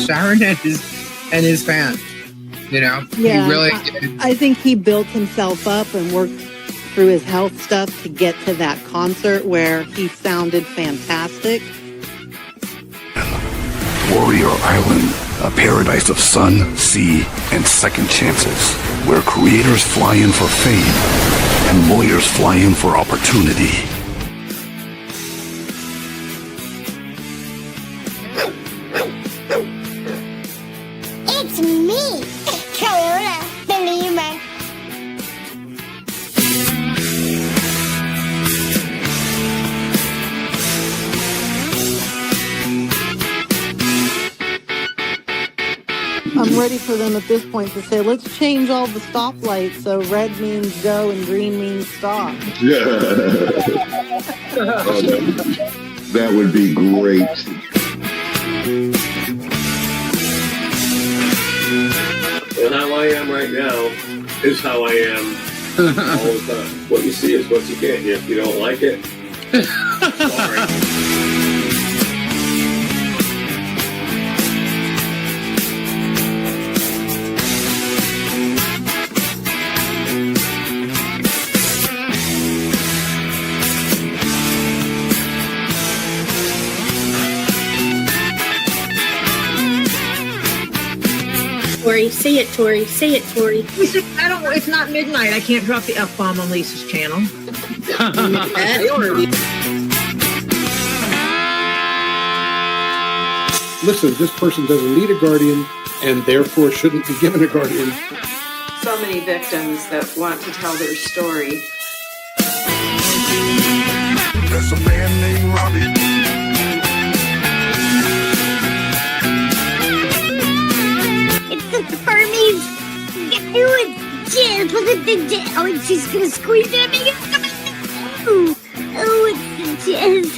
Sharon and his fans. You know, Yeah, he really did. I think he built himself up and worked through his health stuff to get to that concert where he sounded fantastic. Warrior Island, a paradise of sun, sea, and second chances, where creators fly in for fame and lawyers fly in for opportunity. It's me, Corona Believer. I'm ready for them at this point to say, let's change all the stoplights so red means go and green means stop. Yeah. That would be great. And how I am right now is how I am all the time. What you see is what you get. If you don't like it, sorry. Tori, say it, Tori. Say it, Tori. Lisa, it's not midnight. I can't drop the F-bomb on Lisa's channel. Listen, this person doesn't need a guardian and therefore shouldn't be given a guardian. So many victims that want to tell their story. There's a man named Robbie. The Burmese. Oh, it's oh, and she's gonna squeeze it and make it come out. Oh, it's the jizz.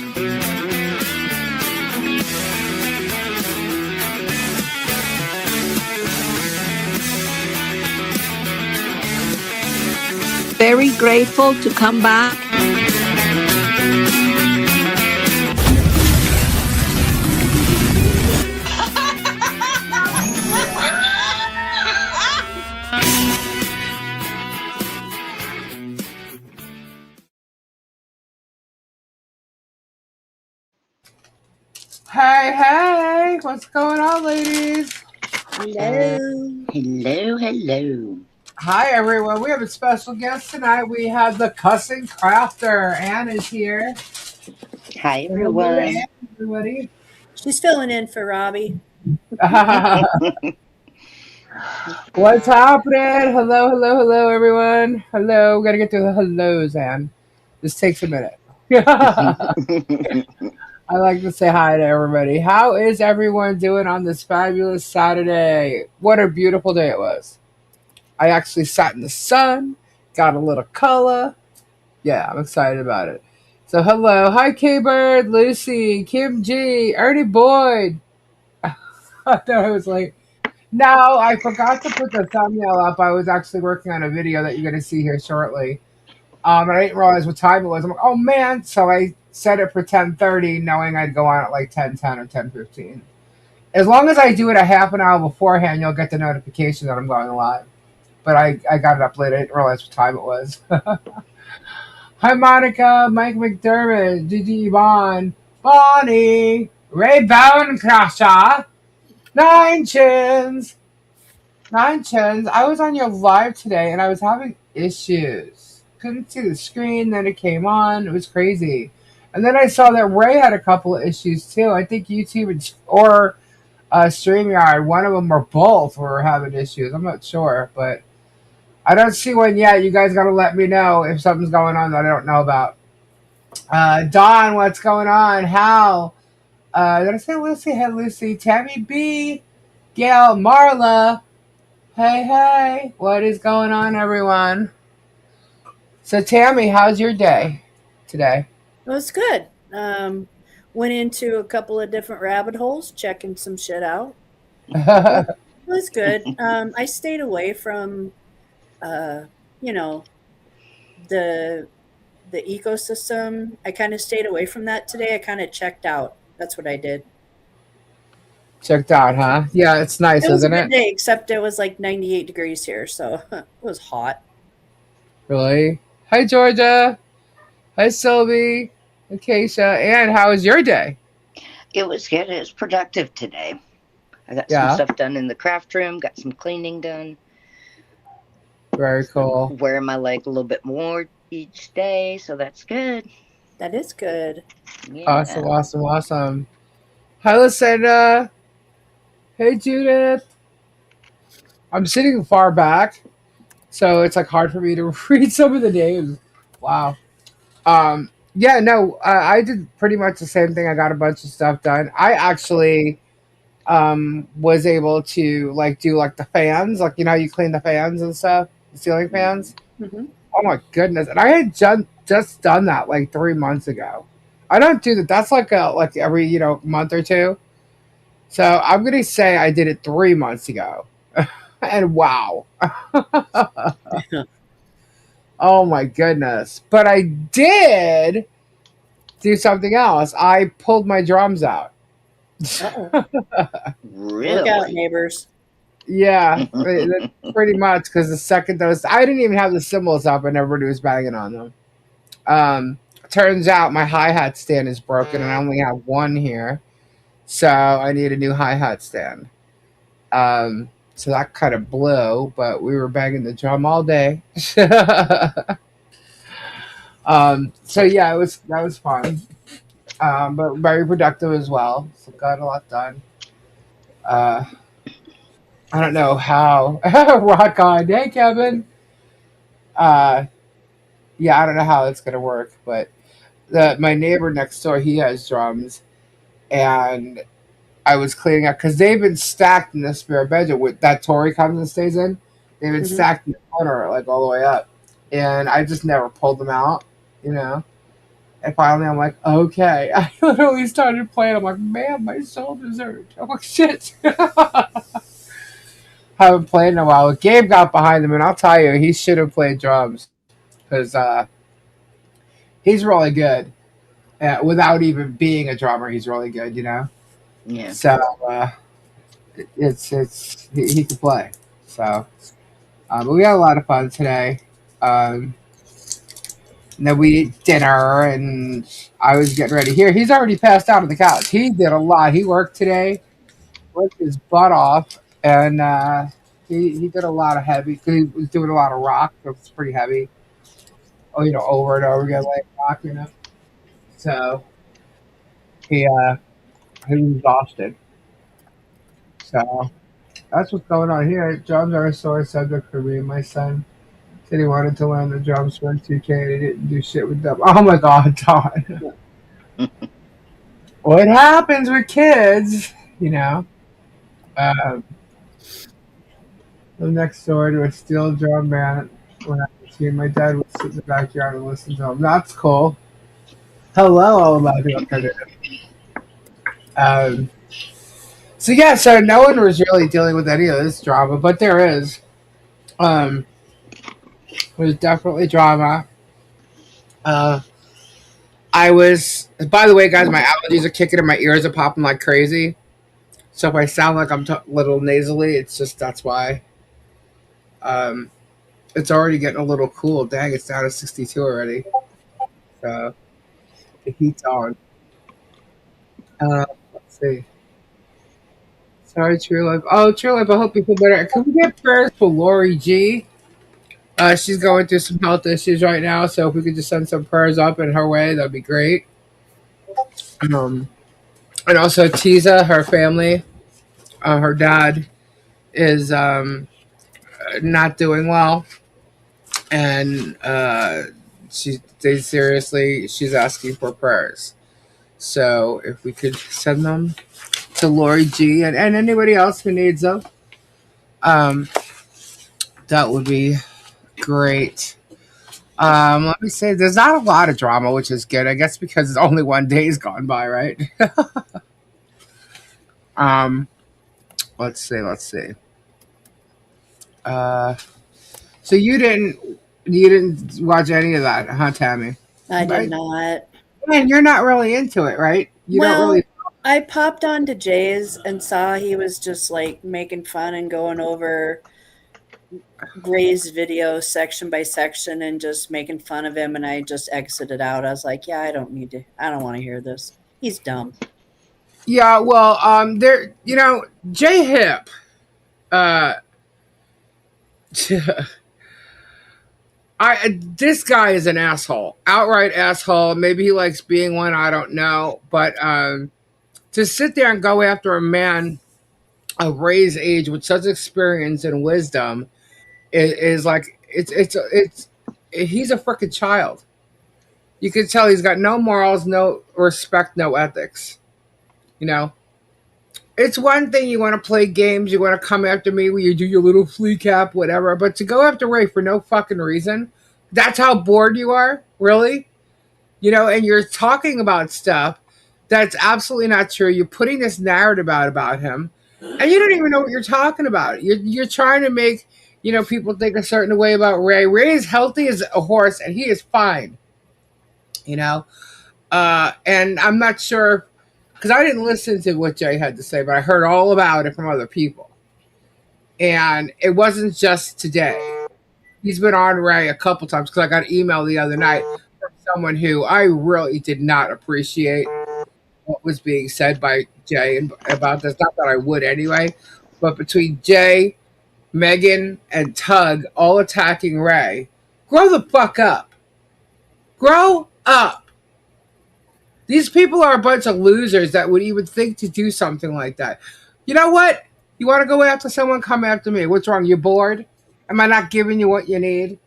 Very grateful to come back. Hey, what's going on, ladies? Hello. Hi, everyone. We have a special guest tonight. We have the Cussing Crafter. Anne is here. Hi, everyone. Everybody. She's filling in for Robbie. What's happening? Hello, everyone. Hello. We got to get through the hellos, Anne. This takes a minute. I like to say hi to everybody. How is everyone doing on this fabulous Saturday? What a beautiful day it was. I actually sat in the sun, got a little color. Yeah, I'm excited about it. So hello. Hi, K-Bird, Lucy, Kim G, Ernie Boyd. I thought it was like, no, I forgot to put the thumbnail up. I was actually working on a video that you're going to see here shortly. And I didn't realize what time it was. I'm like, oh, man. So I set it for 10:30, knowing I'd go on at like 10:10 or 10:15. As long as I do it a half an hour beforehand, you'll get the notification that I'm going live. But I got it up late. I didn't realize what time it was. Hi, Monica, Mike McDermott, Gigi Yvonne, Bonnie, Ray Bowencrasher, Nine Chins. I was on your live today, and I was having issues. Couldn't see the screen, then it came on. It was crazy. And then I saw that Ray had a couple of issues, too. I think YouTube or StreamYard, one of them or both were having issues. I'm not sure, but I don't see one yet. You guys got to let me know if something's going on that I don't know about. Dawn, what's going on? Hal, did I say Lucy? Hey, Lucy. Tammy B, Gail, Marla. Hey, what is going on, everyone? So, Tammy, how's your day today? It was good. Went into a couple of different rabbit holes, checking some shit out. It was good. I stayed away from, the ecosystem. I kind of stayed away from that today. I kind of checked out. That's what I did. Checked out, huh? Yeah, it's nice, It was a isn't good it? day, except it was like 98 degrees here, so it was hot. Really? Hi, Georgia. Hi, Sylvie. Acacia. And how was your day? It was good. It was productive today. I got some Yeah, stuff done in the craft room, got some cleaning done. very I'm cool. wearing my leg a little bit more each day, so that's good. That is good. Yeah. Awesome, awesome, awesome. Hi, Lucinda. Hey, Judith. I'm sitting far back, so it's like hard for me to read some of the names. Wow. Yeah, no, I did pretty much the same thing. I got a bunch of stuff done. I actually was able to like do like the fans, like you know how you clean the fans and stuff, the ceiling fans. Hmm. Oh my goodness! And I had just done that like 3 months ago. I don't do that. That's like every month or two. So I'm gonna say I did it 3 months ago, and wow, oh my goodness! But I did do something else. I pulled my drums out. Uh-oh. Look out, Really? neighbors. Yeah, pretty much because the second those, I didn't even have the cymbals up, and everybody was banging on them. Turns out my hi hat stand is broken, and I only have one here, so I need a new hi hat stand. So that kind of blew, but we were banging the drum all day. So yeah, that was fun, but very productive as well. So got a lot done. Uh, I don't know how. Rock on, hey Kevin. Uh, yeah, I don't know how it's gonna work, but my neighbor next door, he has drums, and I was cleaning up because they've been stacked in the spare bedroom with that Tori comes and stays in. They've been Hmm. stacked in the corner like all the way up, and I just never pulled them out, you know. And finally, I'm like, okay. I literally started playing. I'm like, man, my shoulders hurt. I'm like, shit. Haven't played in a while. Gabe got behind him, and I'll tell you, he should have played drums because he's really good. Without even being a drummer, he's really good, you know. Yeah. So it's he can play. So, but we had a lot of fun today. Um, and then we ate dinner, and I was getting ready. Here, he's already passed out on the couch. He did a lot. He worked today, worked his butt off, and he did a lot of heavy. Cause he was doing a lot of rock. It was pretty heavy. Oh, over and over again, like rock, So he was exhausted. So that's what's going on here. Drums are a sore subject for me and my son. Said he wanted to learn the drums for 2K and he didn't do shit with them. Oh my god, Don. What happens with kids, you know? Um, Lived next door to a steel drum band when I was here. My dad would sit in the backyard and listen to them. That's cool. Hello, I would love to go cut it. Um, so yeah, so no one was really dealing with any of this drama, but there is. Um, there's definitely drama. Uh, I was, by the way, guys, my allergies are kicking and my ears are popping like crazy. So if I sound like I'm a little nasally, it's just that's why. Um, it's already getting a little cool. Dang, it's down to 62 already. So the heat's on. Let's see. Sorry, True Life. Oh, True Life, I hope you feel better. Can we get prayers for Lori G? She's going through some health issues right now, so if we could just send some prayers up in her way, that'd be great. Um, and also Tiza, her family, her dad is not doing well, and she's asking for prayers. So if we could send them to Lori G and anybody else who needs them, um, that would be great. Let me say, there's not a lot of drama, which is good, I guess, because it's only one day's gone by, right? um, let's see. Uh, so you didn't watch any of that, huh, Tammy? I did Right? not. Man, you're not really into it, right? You don't Well, really. I popped onto Jay's and saw he was just like making fun and going over Gray's video section by section and just making fun of him, and I just exited out. I was like, yeah, I don't want to hear this. He's dumb. Yeah, well, there, J Hip, uh, this guy is an asshole, outright asshole. Maybe he likes being one. I don't know, but to sit there and go after a man of Ray's age with such experience and wisdom is like it's he's a freaking child. You can tell he's got no morals, no respect, no ethics. You know, it's one thing you want to play games, you want to come after me where you do your little flea cap, whatever, but to go after Ray for no fucking reason, that's how bored you are, really? And you're talking about stuff that's absolutely not true. You're putting this narrative out about him, and you don't even know what you're talking about. You're trying to make people think a certain way about Ray. Ray is healthy as a horse, and he is fine. And I'm not sure because I didn't listen to what Jay had to say, but I heard all about it from other people, and it wasn't just today. He's been on Ray a couple times because I got an email the other night from someone who I really did not appreciate what was being said by Jay about this. Not that I would anyway, but between Jay, Megan, and Tug all attacking Ray, grow the fuck up. Grow up. These people are a bunch of losers that would even think to do something like that. You know what? You want to go after someone? Come after me. What's wrong? You bored? Am I not giving you what you need?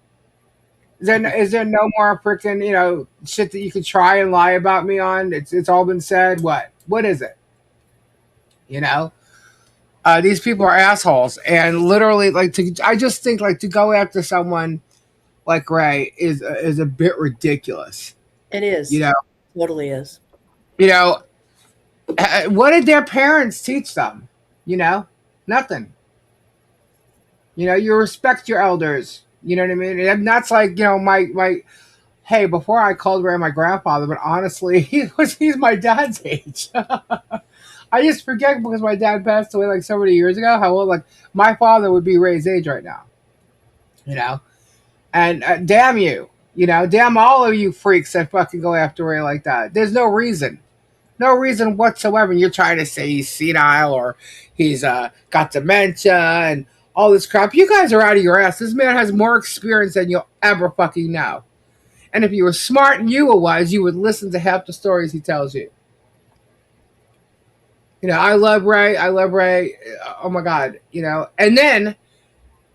Is there no more freaking shit that you could try and lie about me on? It's all been said. What is it? These people are assholes, and literally, I just think to go after someone like Ray is a bit ridiculous. It is. Totally is. What did their parents teach them? Nothing. You respect your elders. You know what I mean? And that's like, my hey, before I called Ray my grandfather, but honestly, he's my dad's age. I just forget because my dad passed away so many years ago. How old my father would be Ray's age right now. And damn you, damn all of you freaks that fucking go after Ray like that. There's no reason. No reason whatsoever. You're trying to say he's senile or he's got dementia and all this crap. You guys are out of your ass. This man has more experience than you'll ever fucking know. And if you were smart and you were wise, you would listen to half the stories he tells you. I love Ray. Oh my God. And then,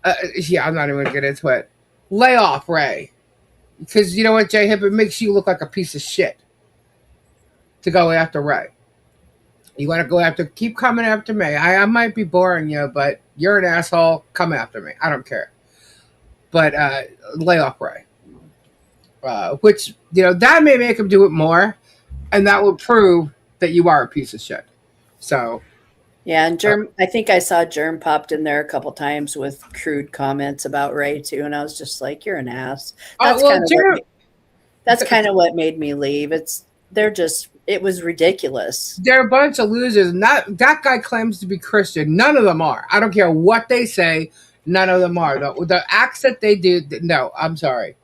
I'm not even going to get into it. Lay off Ray. Because you know what, J Hip, it makes you look like a piece of shit to go after Ray. You want to keep coming after me. I might be boring you, but you're an asshole. Come after me. I don't care. But lay off Ray. Which, that may make him do it more, and that will prove that you are a piece of shit. So. Yeah, and Germ, I think I saw Germ popped in there a couple times with crude comments about Ray too, and I was just like, "You're an ass." That's kind of what made me leave. It was ridiculous. They're a bunch of losers. That guy claims to be Christian. None of them are. I don't care what they say. None of them are. The acts that they do. No, I'm sorry.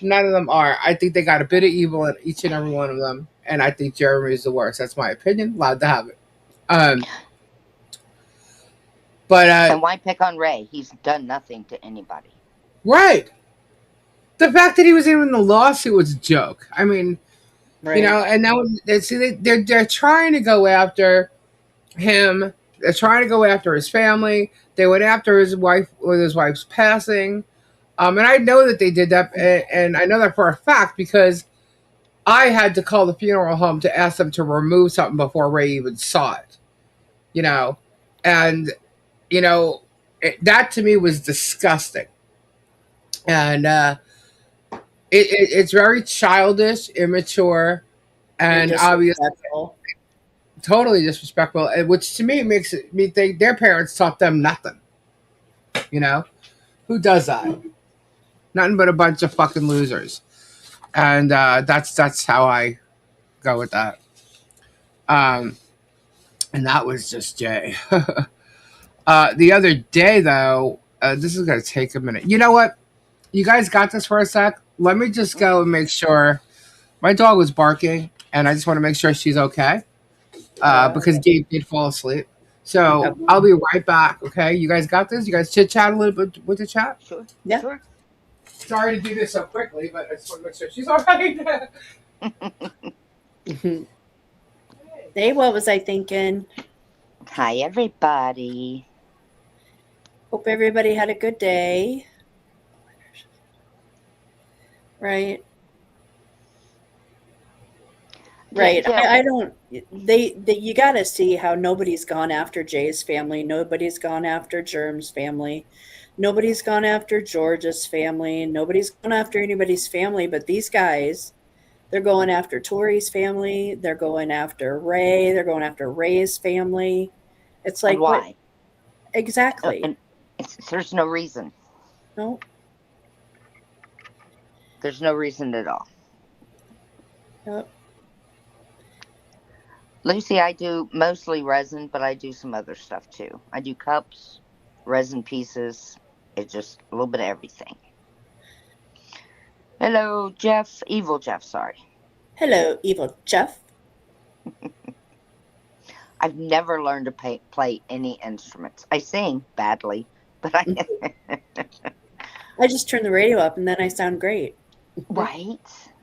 None of them are. I think they got a bit of evil in each and every one of them, and I think Jeremy is the worst. That's my opinion. Allowed to have it. But and why pick on Ray? He's done nothing to anybody. Right. The fact that he was in the lawsuit was a joke. I mean, right. And now they're trying to go after him. They're trying to go after his family. They went after his wife with his wife's passing. And I know that they did that, and I know that for a fact because I had to call the funeral home to ask them to remove something before Ray even saw it. And that to me was disgusting. And it's very childish, immature, and obviously totally disrespectful, which to me makes me think their parents taught them nothing. Who does that? Nothing but a bunch of fucking losers. And that's how I go with that. Um, and that was just Jay. The other day, though, this is going to take a minute. You know what? You guys got this for a sec? Let me just go and make sure. My dog was barking, and I just want to make sure she's okay because Gabe did fall asleep. So Okay. I'll be right back, okay? You guys got this? You guys chit chat a little bit with the chat? Sure. Yeah. Sure. Sorry to do this so quickly, but I just want to make sure she's all right. Hey, what was I thinking? Hi, everybody. Hope everybody had a good day. Right. Right. Yeah. I don't. They. You got to see how nobody's gone after Jay's family. Nobody's gone after Germ's family. Nobody's gone after George's family. Nobody's gone after anybody's family. But these guys, they're going after Tori's family. They're going after Ray. They're going after Ray's family. It's like And why? what exactly? And there's no reason. No. There's no reason at all. Yep. Lucy, I do mostly resin, but I do some other stuff too. I do cups, resin pieces. It's just a little bit of everything. Hello, Jeff. Evil Jeff, sorry. Hello, evil Jeff. I've never learned to play any instruments. I sing badly, but I just turn the radio up and then I sound great. Right.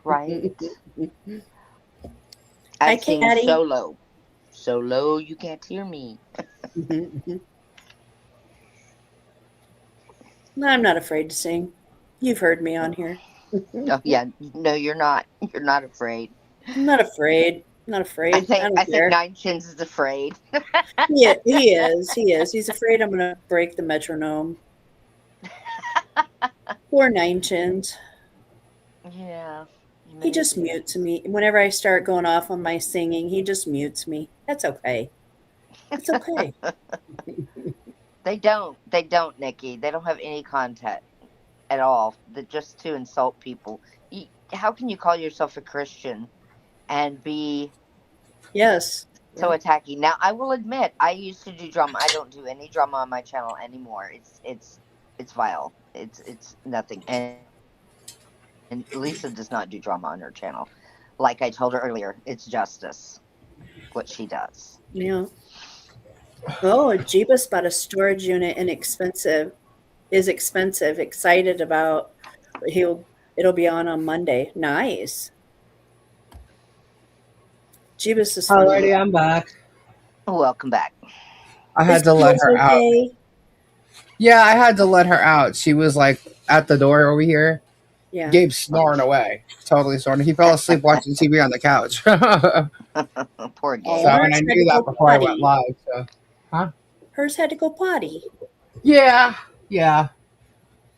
Hi, I sing Caddy. so low you can't hear me. No, I'm not afraid to sing. You've heard me on here. Oh yeah, no, you're not. You're not afraid. I'm not afraid. Not afraid. I don't care. think Nine Chins is afraid. Yeah, he is. He is. He's afraid I'm gonna break the metronome. Poor Nine Chins. Yeah. He just mutes me whenever I start going off on my singing. He just mutes me. That's okay. It's okay. They don't, Nikki. They don't have any content at all. That just to insult people. How can you call yourself a Christian and be so attacking? Now, I will admit, I used to do drama. I don't do any drama on my channel anymore. It's vile. It's nothing. And Lisa does not do drama on her channel. Like I told her earlier, it's justice what she does. Yeah. Oh, Jeebus bought a storage unit and is expensive. Excited about it'll be on Monday. Nice. Jeebus is funny. Alrighty, I'm back. Welcome back. I had to let her out. Yeah, I had to let her out. She was like at the door over here. Yeah. Gabe's snoring away. Totally snoring. He fell asleep watching TV on the couch. Poor Gabe. So, and I knew that before I went live. So. Huh? Hers had to go potty. Yeah.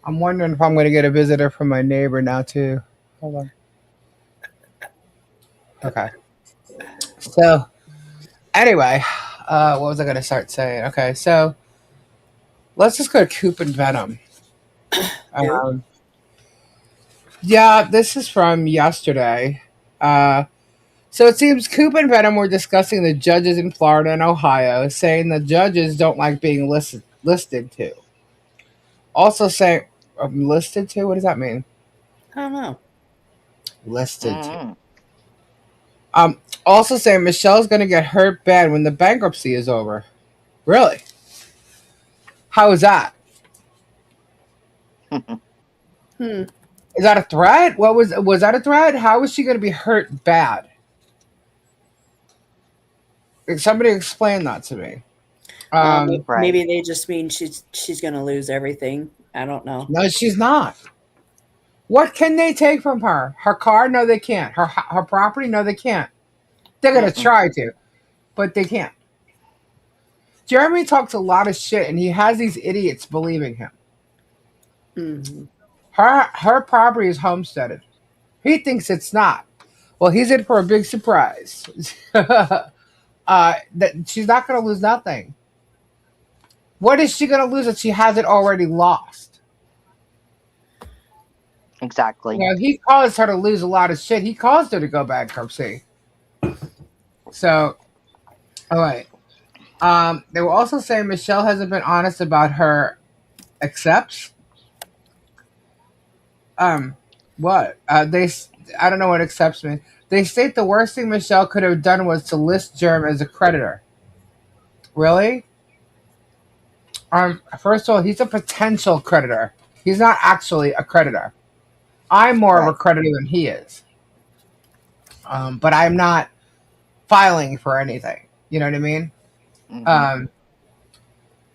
I'm wondering if I'm going to get a visitor from my neighbor now, too. Hold on. Okay. So, anyway, what was I going to start saying? Okay, so let's just go to Coop and Venom. Yeah, this is from yesterday. So it seems Coop and Venom were discussing the judges in Florida and Ohio, saying the judges don't like being listed to. Also saying, listed to? What does that mean? I don't know. Listed to. Also saying Michelle's going to get hurt bad when the bankruptcy is over. Really? How is that? Is that a threat? Was that a threat? How is she going to be hurt bad? Somebody explain that to me. Maybe they just mean she's going to lose everything. I don't know. No, she's not. What can they take from her? Her car? No, they can't. Her property? No, they can't. They're going to try to, but they can't. Jeremy talks a lot of shit, and he has these idiots believing him. Mm-hmm. Her property is homesteaded. He thinks it's not. Well, he's in for a big surprise. That she's not going to lose nothing. What is she going to lose if she hasn't already lost? Exactly. You know, he caused her to lose a lot of shit. He caused her to go bankruptcy. So All right. They were also saying Michelle hasn't been honest about her accepts. Um, what? I don't know what accepts mean. They state the worst thing Michelle could have done was to list Germ as a creditor. Really? First of all, he's a potential creditor. He's not actually a creditor. I'm more of a Right. creditor than he is. But I'm not filing for anything. You know what I mean? Hmm. Um,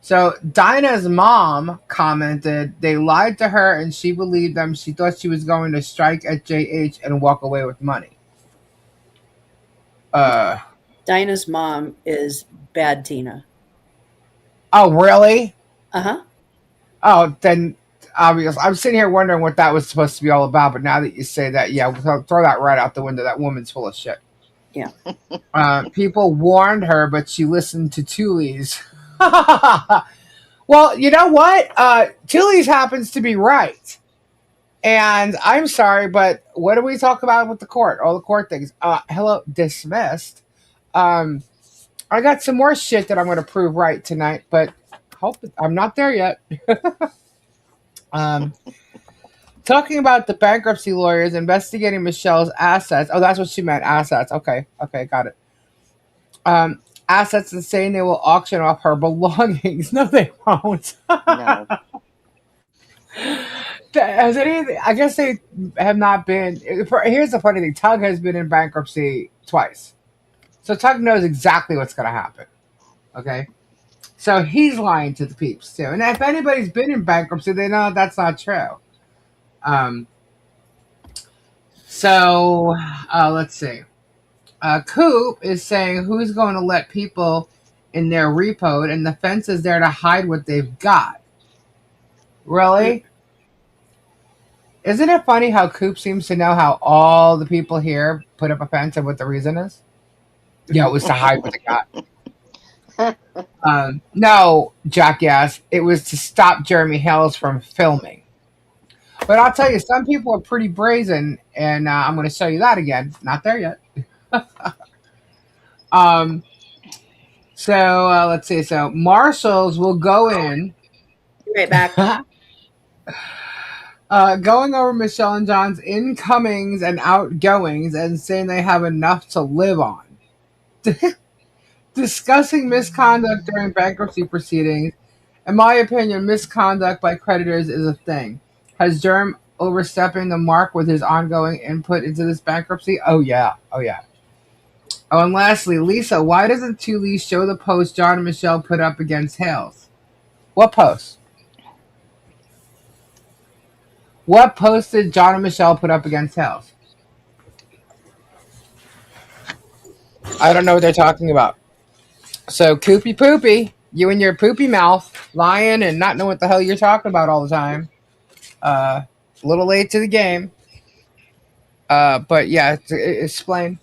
so Dinah's mom commented they lied to her and she believed them. She thought she was going to strike at JH and walk away with money. Uh, Dinah's mom is bad Tina. oh, really? Uh huh. Oh, then obviously, I'm sitting here wondering what that was supposed to be all about. But now that you say that, yeah, throw that right out the window. That woman's full of shit. Yeah. People warned her, but she listened to Tully's. Well, you know what? Tully's happens to be right. And I'm sorry, but what do we talk about with the court? All the court things. Hello, dismissed. Um, I got some more shit that I'm going to prove right tonight, but I'm not there yet. Um, talking about the bankruptcy lawyers investigating Michelle's assets. Oh, that's what she meant. Assets. Okay, got it. Assets and saying they will auction off her belongings. No, they won't. No. Has anything? I guess they have not been. Here's the funny thing: Tug has been in bankruptcy twice, so Tug knows exactly what's going to happen. Okay, so he's lying to the peeps too. And if anybody's been in bankruptcy, they know that's not true. Um. So let's see. Coop is saying who's going to let people in their repo, and the fence is there to hide what they've got. Really? Isn't it funny how Coop seems to know how all the people here put up a fence and what the reason is? Yeah, it was to hide what they got. No, jackass, it was to stop Jeremy Hales from filming. But I'll tell you, some people are pretty brazen, and I'm going to show you that again. Not there yet. So let's see. So marshals will go in. Right back. Going over Michelle and John's incomings and outgoings and saying they have enough to live on. Discussing misconduct during bankruptcy proceedings. In my opinion, misconduct by creditors is a thing. Has Germ overstepping the mark with his ongoing input into this bankruptcy? Oh, yeah. Oh, yeah. Oh, and lastly, Lisa, why doesn't Tully show the post John and Michelle put up against Hales? What post? What post did John and Michelle put up against Hales? I don't know what they're talking about. So, Coopy Poopy, you and your poopy mouth, lying and not knowing what the hell you're talking about all the time. A little late to the game. But yeah, explain,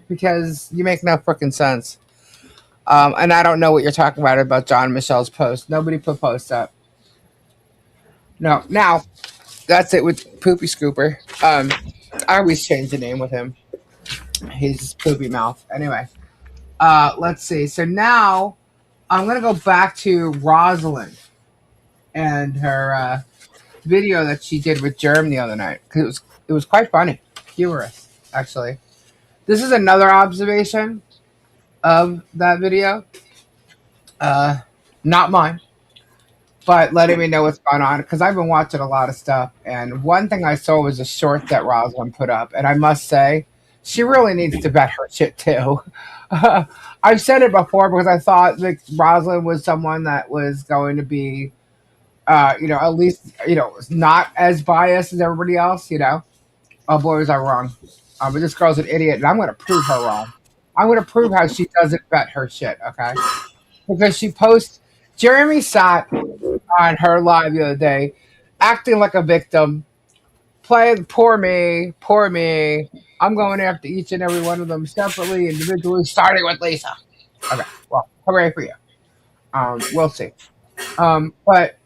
because you make no freaking sense. And I don't know what you're talking about John and Michelle's post. Nobody put posts up. No, now that's it with Poopy Scooper. I always change the name with him. He's poopy mouth. Anyway, let's see. So now I'm gonna go back to Rosalind and her video that she did with Germ the other night because it was quite funny, humorous actually. This is another observation of that video. Not mine, but letting me know what's going on because I've been watching a lot of stuff. And one thing I saw was a short that Rosalind put up, and I must say, she really needs to vet her shit too. I've said it before because I thought that Rosalind was someone that was going to be, at least, not as biased as everybody else, Oh boy, was I wrong. But this girl's an idiot, and I'm going to prove her wrong. I'm going to prove how she doesn't vet her shit, okay? Because she posts, Jeremy sat on her live the other day, acting like a victim, playing poor me. I'm going after each and every one of them separately, individually, starting with Lisa. Okay, well, hooray for you. We'll see. But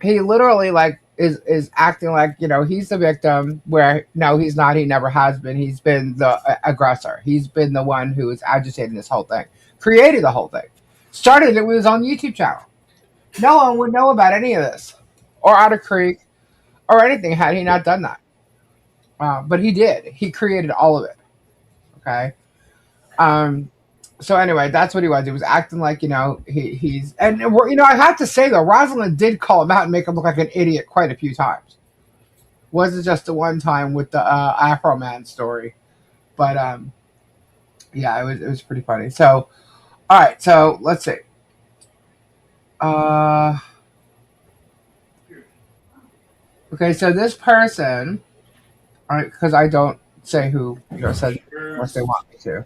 he literally is acting like he's the victim. Where no, he's not. He never has been. He's been the aggressor. He's been the one who is agitating this whole thing. created the whole thing, started it with his own YouTube channel. No one would know about any of this, or Otter Creek, or anything had he not done that. But he did. He created all of it. Okay. Um, so anyway, that's what he was. He was acting like he's and I have to say though, Rosalind did call him out and make him look like an idiot quite a few times. Wasn't just the one time with the Afro Man story, but yeah, it was pretty funny. So all right, so let's see. Okay, so this person, all right, because I don't say who says unless they want me to.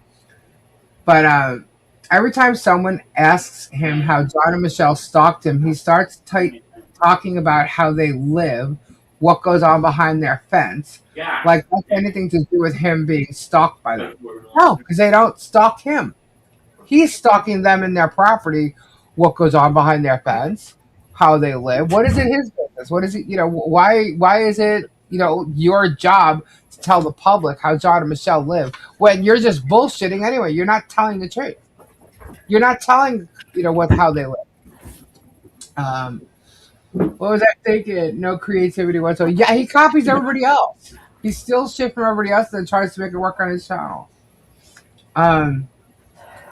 But every time someone asks him how John and Michelle stalked him, he starts talking about how they live, what goes on behind their fence. Like that's anything to do with him being stalked by them. No, because they don't stalk him. He's stalking them in their property, what goes on behind their fence, how they live. What is it his business? What is it, why is it, your job to tell the public how John and Michelle live when you're just bullshitting anyway? You're not telling the truth. You're not telling, how they live. What was I thinking? No creativity whatsoever. Yeah, he copies everybody else. He steals shit from everybody else and then tries to make it work on his channel.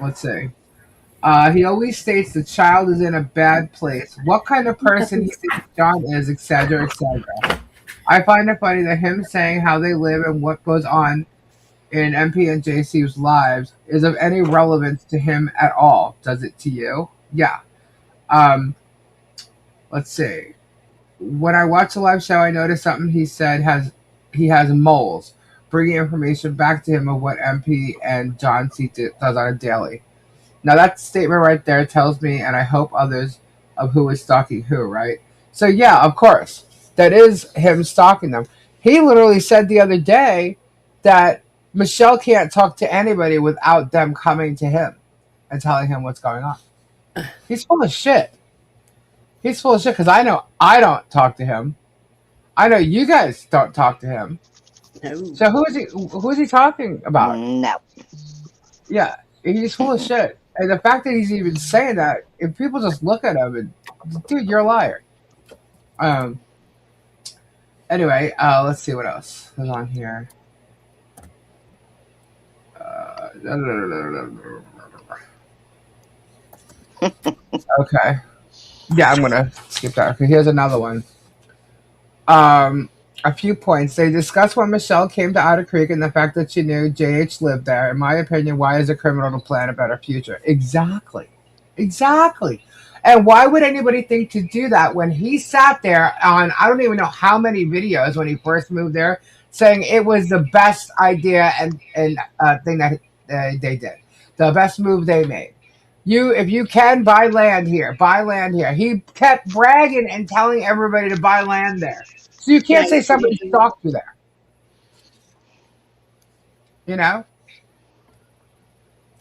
Let's see. He always states the child is in a bad place. What kind of person he thinks John is, etc., etc. I find it funny that him saying how they live and what goes on in MP and JC's lives is of any relevance to him at all. Does it to you? Yeah. Let's see. When I watch a live show, I noticed something he said he has moles, bringing information back to him of what MP and John C does on a daily. Now that statement right there tells me, and I hope others, of who is stalking who, right? So yeah, of course, that is him stalking them. He literally said the other day that Michelle can't talk to anybody without them coming to him and telling him what's going on. He's full of shit. He's full of shit because I know I don't talk to him. I know you guys don't talk to him. No. So who is he talking about? No. Yeah, he's full of shit. And the fact that he's even saying that, if people just look at him and, dude, you're a liar. Anyway, let's see what else is on here. Okay. Yeah, I'm gonna skip that. Okay, here's another one. A few points. They discuss when Michelle came to Otter Creek and the fact that she knew JH lived there. In my opinion, why is a criminal to plan a better future? Exactly. And why would anybody think to do that when he sat there on, I don't even know how many videos when he first moved there, saying it was the best idea and thing that they did. The best move they made. If you can buy land here, buy land here. He kept bragging and telling everybody to buy land there. So you can't say somebody stalked you there.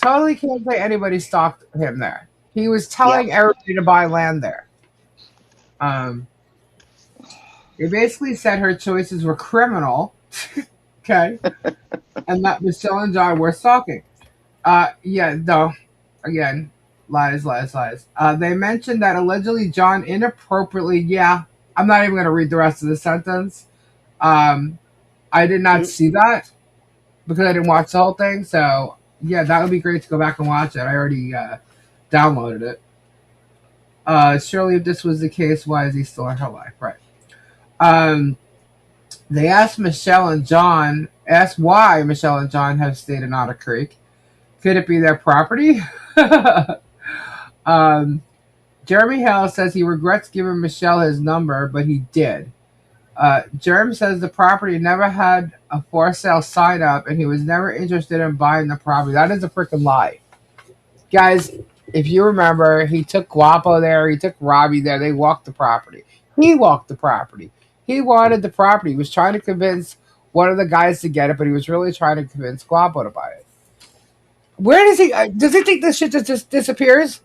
Totally can't say anybody stalked him there. He was telling everybody to buy land there. He basically said her choices were criminal. Okay. And that Michelle and John were stalking. Again, lies. They mentioned that allegedly John inappropriately, I'm not even going to read the rest of the sentence. I did not see that because I didn't watch the whole thing. So, yeah, that would be great to go back and watch it. I already downloaded it. Surely if this was the case, why is he still in her life? Right. They asked why Michelle and John have stayed in Otter Creek. Could it be their property? Jeremy Hale says he regrets giving Michelle his number, but he did. Jeremy says the property never had a for sale sign up and he was never interested in buying the property. That is a freaking lie. Guys, if you remember, he took Guapo there, he took Robbie there, they walked the property. He walked the property. He wanted the property. He was trying to convince one of the guys to get it, but he was really trying to convince Guapo to buy it. Where does he think this shit just disappears?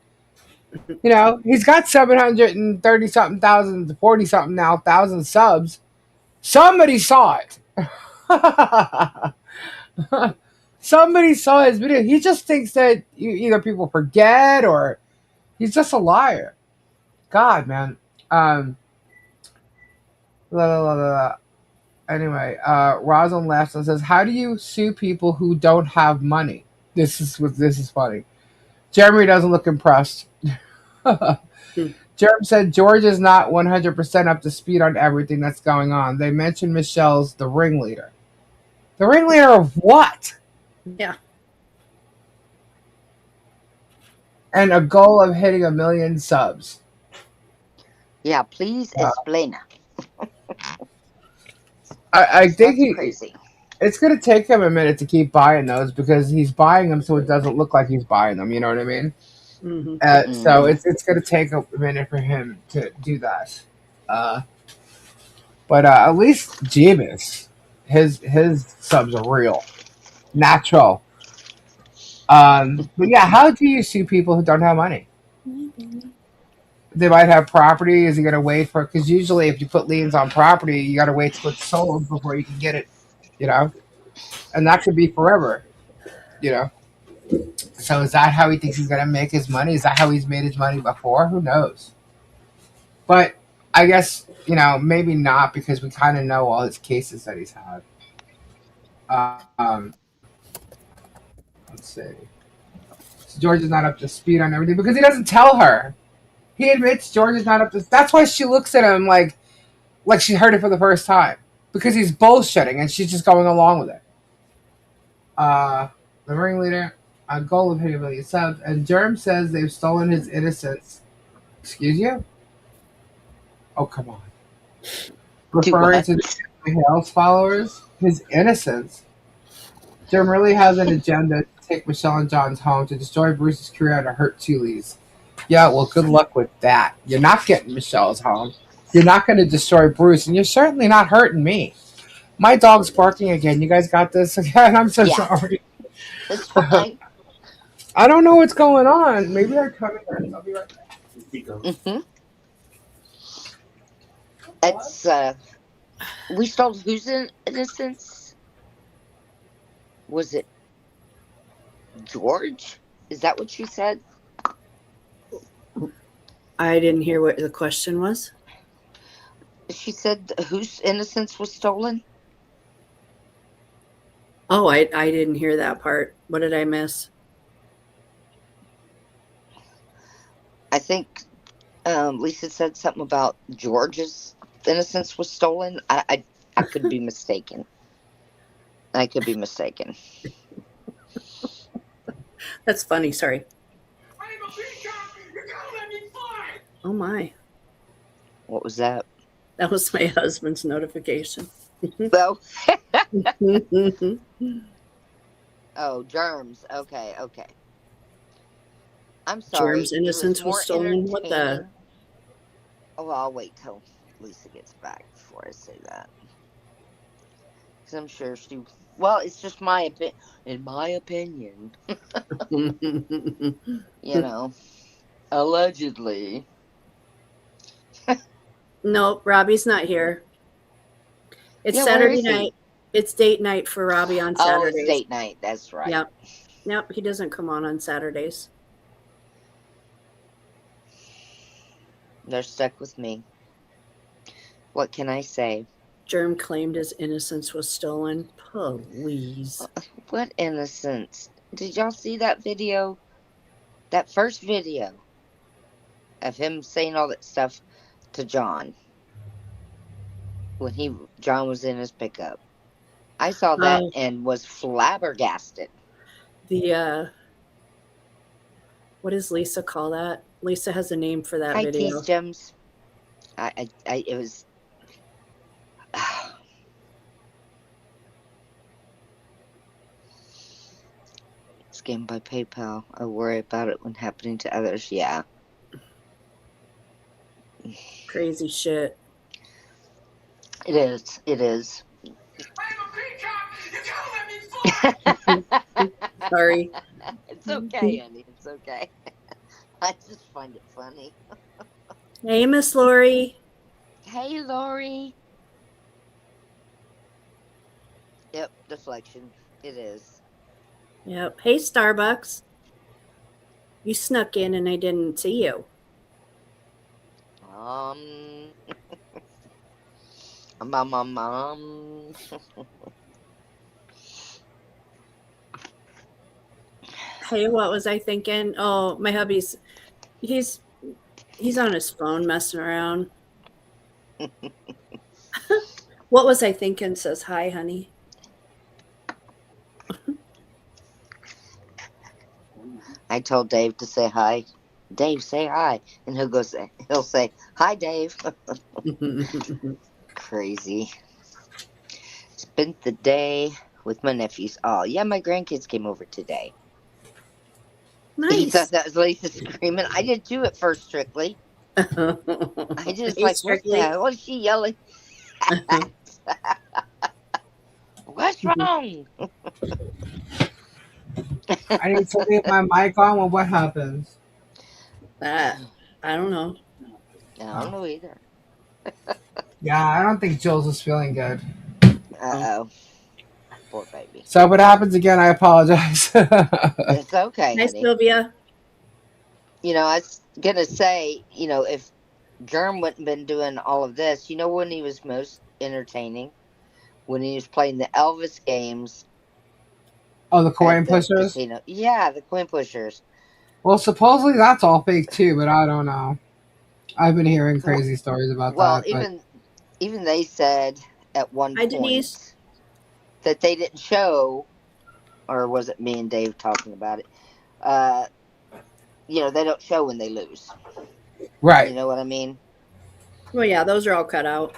He's got 730 something thousand, 40 something now thousand subs. Somebody saw it. Somebody saw his video. He just thinks that either people forget or he's just a liar. God, man. La, la, la, la, la. Anyway, Rosalind laughs and says, "How do you sue people who don't have money?" This is funny. Jeremy doesn't look impressed. Jeremy said George is not 100% up to speed on everything that's going on. They mentioned Michelle's the ringleader. The ringleader of what? Yeah. And a goal of hitting 1,000,000 subs. Yeah, please explain. I think That's crazy. it's going to take him a minute to keep buying those because he's buying them so it doesn't look like he's buying them. You know what I mean? So it's going to take a minute for him to do that. But at least Jeebus, his subs are real, natural. But yeah, how do you sue people who don't have money? They might have property. Is he going to wait for? Because usually, if you put liens on property, you got to wait till it's sold before you can get it. You know, and that could be forever. You know. So is that how he thinks he's going to make his money? Is that how he's made his money before? Who knows? But I guess maybe not because we kind of know all his cases that he's had. Um, let's see. So George is not up to speed on everything because he doesn't tell her. He admits George is not up to. That's why she looks at him like she heard it for the first time because he's bullshitting and she's just going along with it. The ringleader, a goal of hitting 1,000,000 subs, and Germ says they've stolen his innocence. Excuse you? Oh, come on. Referring to the Hale's followers, his innocence. Jim really has an agenda to take Michelle and John's home to destroy Bruce's career and to hurt Tully's. Yeah, well, good luck with that. You're not getting Michelle's home. You're not going to destroy Bruce, and you're certainly not hurting me. My dog's barking again. You guys got this again? I'm so sorry. It's fine. I don't know what's going on. Maybe they're coming. I'll be right back. It's we stole whose innocence? Was it George? Is that what you said? I didn't hear what the question was. She said whose innocence was stolen? Oh, I didn't hear that part. What did I miss? I think Lisa said something about George's innocence was stolen. I could be mistaken. I could be mistaken. That's funny. Sorry. Oh my. What was that? That was my husband's notification. Oh. Oh, germs. Okay. I'm sorry. Germs' innocence was stolen. What the? Oh, I'll wait till Lisa gets back before I say that. Because I'm sure she... Well, it's just my opinion. In my opinion. Allegedly. No, Robbie's not here. It's Saturday night. It's date night for Robbie on Saturdays. Oh, it's date night. That's right. Yep. He doesn't come on Saturdays. They're stuck with me. What can I say? Germ claimed his innocence was stolen. Please. What innocence? Did y'all see that video? That first video of him saying all that stuff to John when John was in his pickup. I saw that and was flabbergasted. What does Lisa call that? Lisa has a name for that video. Hi, Tease Gems. It was. Scammed by PayPal. I worry about it when happening to others. Yeah. Crazy shit. It is. It is. Sorry. It's okay, honey. It's okay. I just find it funny. Hey, Miss Lori. Hey, Lori. Yep, deflection. It is. Yep. Hey, Starbucks. You snuck in and I didn't see you. Mom. Hey, what was I thinking? Oh, my hubby's he's on his phone messing around. What was I thinking? Says hi, honey. I told Dave to say hi. Dave, say hi, and he'll say hi, Dave. Crazy. Spent the day with my nephews. Oh yeah, my grandkids came over today. You thought Nice. that was Lisa screaming? I did too at first, Strictly. I just Hey, like, what the Strictly. hell is she yelling? What's wrong? I need to leave my mic on. Well, what happens? I don't know. I don't Oh. know either. Yeah, I don't think Jules is feeling good. Oh, poor baby. So if it happens again, I apologize. It's okay, Hi, honey. Sylvia. I was gonna say, if Germ wouldn't been doing all of this, when he was most entertaining? When he was playing the Elvis games Oh, the at coin the pushers? casino. Yeah, the coin pushers. Well, supposedly that's all fake too, but I don't know. I've been hearing Well, crazy stories about well, that, but even they said at one Hi, Denise. point that they didn't show, or was it me and Dave talking about it? Uh, they don't show when they lose. You right. know what I mean? Well, yeah, those are all cut out.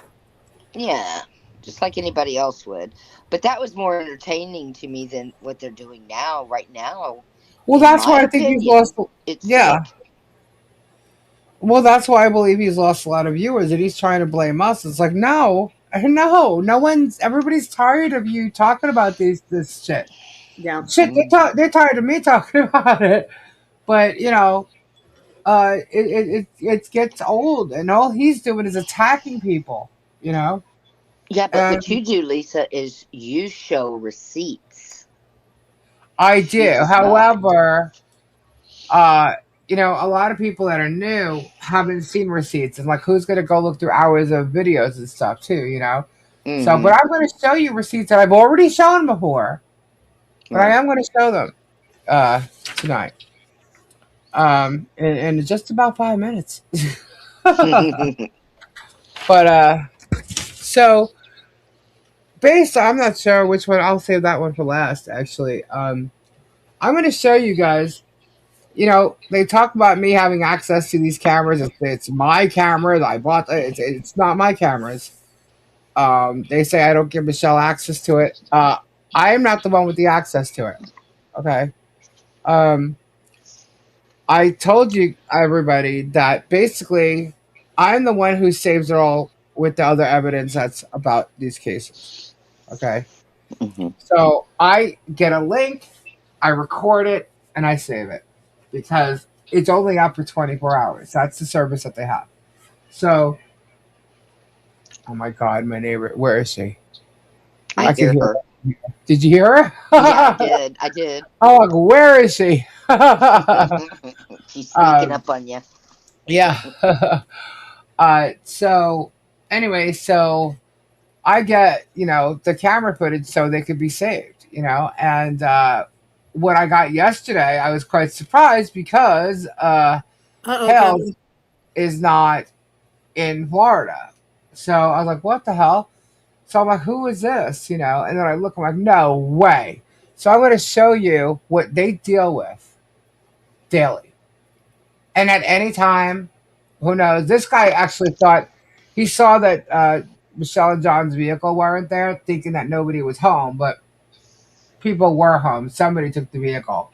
Yeah, just like anybody else would. But that was more entertaining to me than what they're doing now. Right now, Well, in that's my why I think he's lost. opinion, it's Yeah. sick. Well, that's why I believe he's lost a lot of viewers, and he's trying to blame us. It's like, no, no, no one's. Everybody's tired of you talking about this shit. Yeah. Shit, they're tired of me talking about it. But it gets old, and all he's doing is attacking people. You know, Yeah, but what and you do, Lisa, is you show receipts. I She do. does not. However, a lot of people that are new haven't seen receipts, and like, who's gonna go look through hours of videos and stuff too? So, but Mm-hmm. I'm going to show you receipts that I've already shown before, but I Right. am going to show them tonight. In just about 5 minutes. But so based, I'm not sure which one. I'll save that one for last. Actually, I'm going to show you guys. They talk about me having access to these cameras. It's my cameras. I bought. It's not my cameras. They say I don't give Michelle access to it. I am not the one with the access to it. Okay. Um, I told you everybody that basically I'm the one who saves it all with the other evidence that's about these cases. Okay. Mm-hmm. So I get a link, I record it, and I save it because it's only up for 24 hours. That's the service that they have. So, oh my God, my neighbor, where is she? I I can hear hear her. her. Did you hear her? Yeah, I did. I did. Oh, like, where is she? She's sneaking um, up on you. yeah. So anyway, so I get, the camera footage so they could be saved, and what I got yesterday, I was quite surprised because Uh-oh, Hales Kevin. is not in Florida. So I was like, what the hell? So I'm like, who is this? And then I look, I'm like, no way. So I'm going to show you what they deal with daily. And at any time, who knows? This guy actually thought he saw that Michelle and John's vehicle weren't there, thinking that nobody was home, but people were home. Somebody took the vehicle,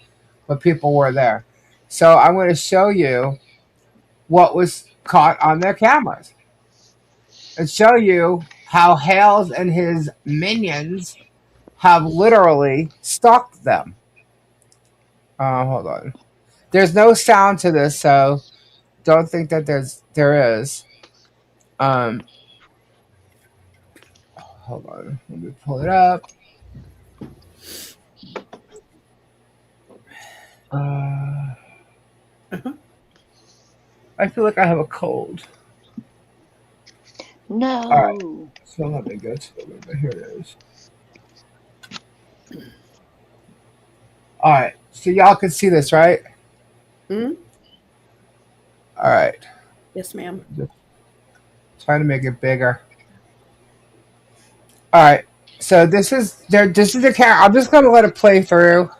but people were there. So I'm going to show you what was caught on their cameras and show you how Hales and his minions have literally stalked them. Hold on. There's no sound to this, so don't think that there is. Um, Hold on. Let me pull it up. Uh, I feel like I have a cold. All right. No. So let me go to the window. Here it is. All right. So y'all can see this, right? Hmm? All right. Yes, ma'am. Just trying to make it bigger. All right. So this is there. This is the camera. I'm just gonna let it play through.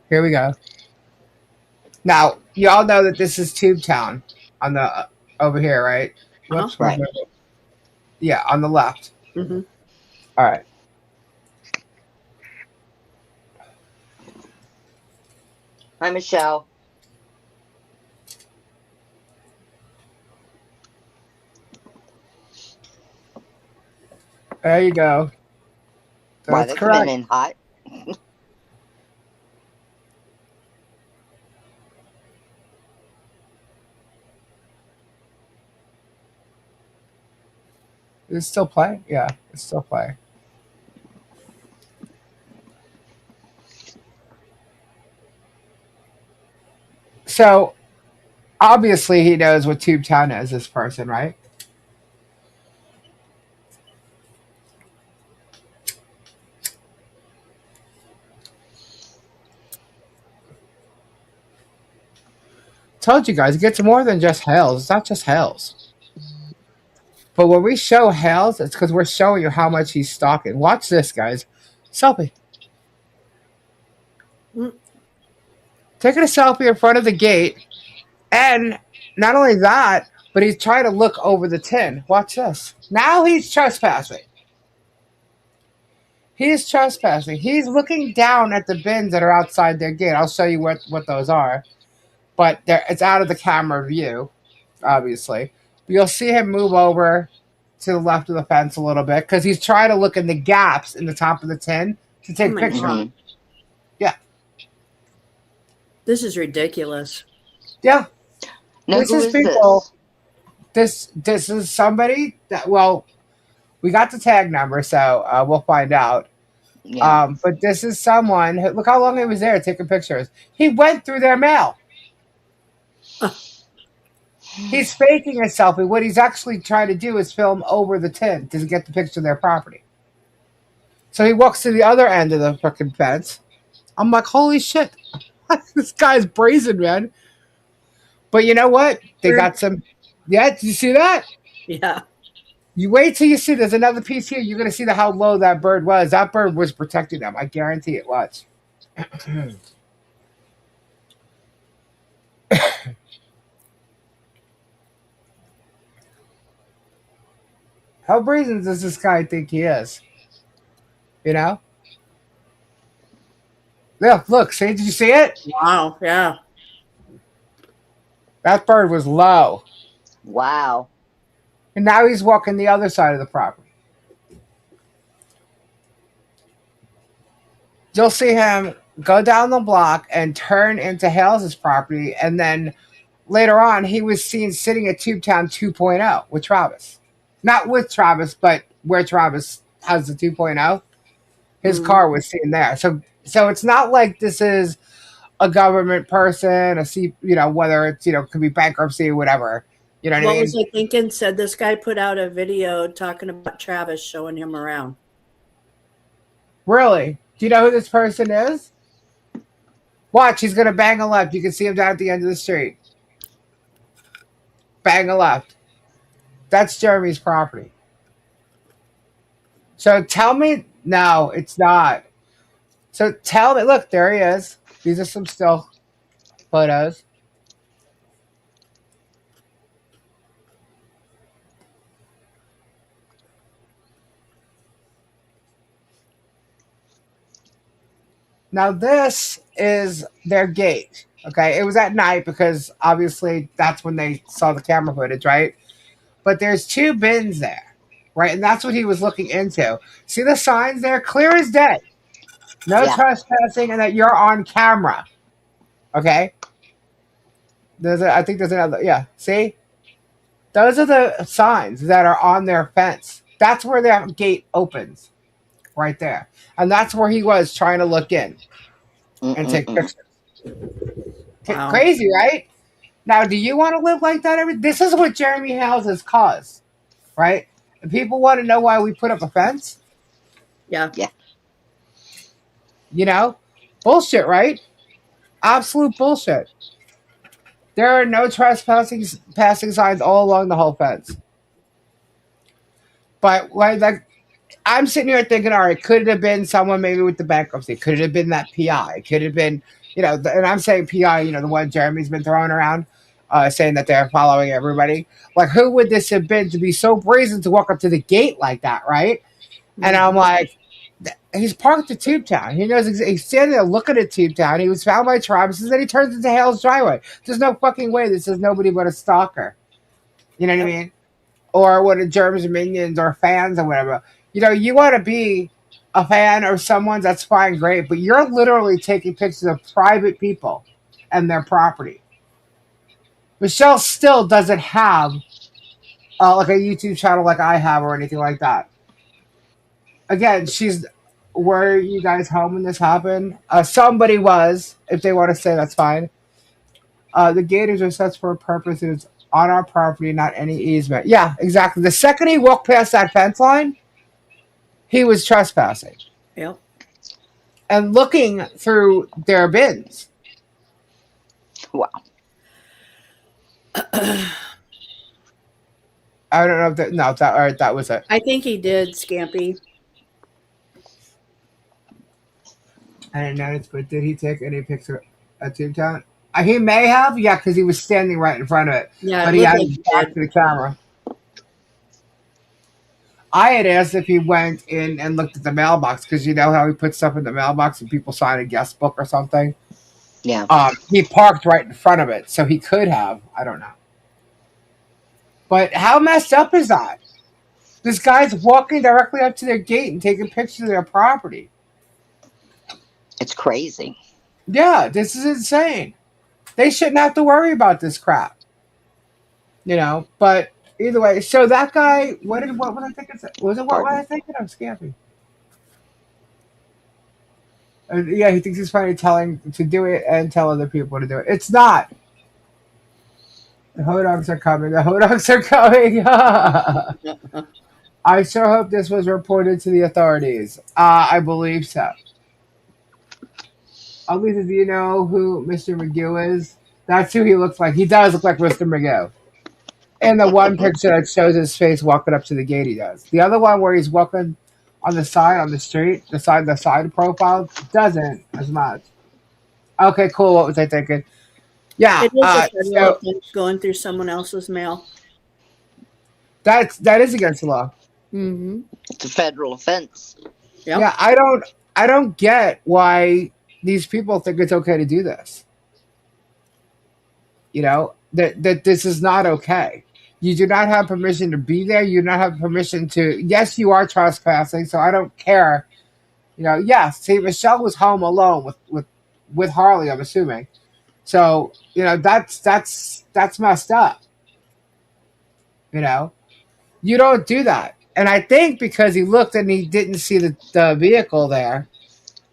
Here we go. Now y'all know that this is Tube Town on the over here, right? Uh-huh. Whoops. Where's Right. my? Yeah, on the left. Mm-hmm. All right. Hi, Michelle. There you go. Wow, That's they're coming correct. in hot. It's still playing. Yeah, it's still playing. So obviously he knows what Tube Town is. This person, right? Told you guys, it gets more than just Hells. It's not just Hells. But when we show Hells, it's because we're showing you how much he's stalking. Watch this, guys. Selfie. Mm. Taking a selfie in front of the gate. And not only that, but he's trying to look over the tin. Watch this. Now he's trespassing. He's trespassing. He's looking down at the bins that are outside their gate. I'll show you what those are. But it's out of the camera view, obviously. But you'll see him move over to the left of the fence a little bit because he's trying to look in the gaps in the top of the tin to Oh take my pictures. God. Yeah. This is ridiculous. Yeah. Now, This who is is people. this? This is somebody that, well, we got the tag number, so we'll find out. Yeah. But this is someone who, look how long he was there taking pictures. He went through their mail. He's faking a selfie. What he's actually trying to do is film over the tin to get the picture of their property. So he walks to the other end of the fucking fence. I'm like, holy shit. This guy's brazen, man. But you know what? They got some. Yeah, did you see that? Yeah. You wait till you see there's another piece here. You're going to see how low that bird was. That bird was protecting them. I guarantee it was. How brazen does this guy think he is? You know? Yeah, look, see, did you see it? Wow. Yeah. That bird was low. Wow. And now he's walking the other side of the property. You'll see him go down the block and turn into Hales' property. And then later on, he was seen sitting at Tubetown 2.0 with Travis. Not with Travis, but where Travis has the 2.0. His car was seen there. So it's not like this is a government person, whether it's, could be bankruptcy or whatever. You know what I What mean? was I thinking? Said this guy put out a video talking about Travis showing him around. Really? Do you know who this person is? Watch, he's going to bang a left. You can see him down at the end of the street. Bang a left. That's Jeremy's property. So tell me, no, it's not. So tell me, look, there he is. These are some still photos. Now this is their gate. Okay, it was at night because obviously that's when they saw the camera footage, right? But there's two bins there, right? And that's what he was looking into. See the signs there? Clear as day. No Yeah. trespassing and that you're on camera. Okay? I think there's another, yeah. See? Those are the signs that are on their fence. That's where their gate opens. Right there. And that's where he was trying to look in and take Mm-mm-mm. pictures. Wow. Crazy, right? Now, do you want to live like that? This is what Jeremy Hales has caused, right? And people want to know why we put up a fence. Yeah. Yeah. You know, bullshit, right? Absolute bullshit. There are no trespassing passing signs all along the whole fence. But like I'm sitting here thinking, all right, could it have been someone maybe with the bankruptcy? Could it have been that PI? Could it have been, and I'm saying PI, the one Jeremy's been throwing around, saying that they're following everybody. Like, who would this have been to be so brazen to walk up to the gate like that, right? And I'm like, he's parked at Tube Town. He knows he's standing there looking at Tube Town. He was found by Travis, and then he turns into Hale's driveway. There's no fucking way this is nobody but a stalker. You know what I mean? Or what Germans minions or fans or whatever. You want to be a fan or someone, that's fine, great, but you're literally taking pictures of private people and their property. Michelle still doesn't have like a YouTube channel like I have or anything like that. Again, were you guys home when this happened? Somebody was. If they want to say, that's fine. The gators are such for a purpose. It is on our property, not any easement. Yeah, exactly. The second he walked past that fence line, he was trespassing. Yep. And looking through their bins. Wow. I don't know if that was it. I think he did, Scampy. I didn't notice, but did he take any picture at Tube Town? He may have, yeah, because he was standing right in front of it. Yeah, but he hadn't back to the camera. I had asked if he went in and looked at the mailbox, because you know how he puts stuff in the mailbox and people sign a guest book or something? Yeah. He parked right in front of it, so he could have. I don't know. But how messed up is that? This guy's walking directly up to their gate and taking pictures of their property. It's crazy. Yeah, this is insane. They shouldn't have to worry about this crap. But either way, so that guy, what was I thinking? Was I thinking of Scampy? Yeah, he thinks he's funny telling to do it and tell other people to do it. It's not. The Hodogs are coming. The Hodogs are coming. I sure hope this was reported to the authorities. I believe so. Lisa, do you know who Mr. McGill is? That's who he looks like. He does look like Mr. McGill. And the one picture that shows his face walking up to the gate, he does. The other one where he's walking on the side, on the street, the side profile, doesn't as much. Okay, cool. What was I thinking? Yeah. It is a federal offense going through someone else's mail. That is against the law. Mm-hmm. It's a federal offense. Yep. Yeah, I don't get why these people think it's okay to do this. That this is not okay. You do not have permission to be there. You do not have permission to. Yes, you are trespassing, so I don't care. Yes. See, Michelle was home alone with Harley, I'm assuming. So that's messed up. You don't do that. And I think because he looked and he didn't see the vehicle there,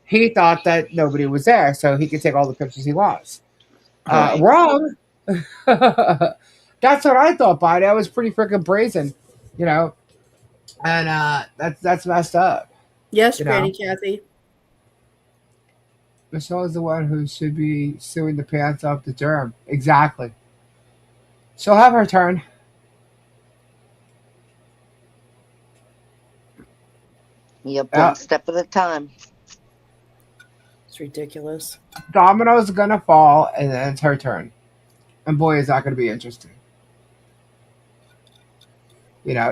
he thought that nobody was there, so he could take all the pictures he wants. Right. Wrong. That's what I thought, buddy. I was pretty freaking brazen, and that's messed up. Yes, Granny Kathy. Michelle is the one who should be suing the pants off the germ. Exactly. She'll have her turn. Yep, one step at a time. It's ridiculous. Domino's gonna fall, and then it's her turn. And boy, is that gonna be interesting.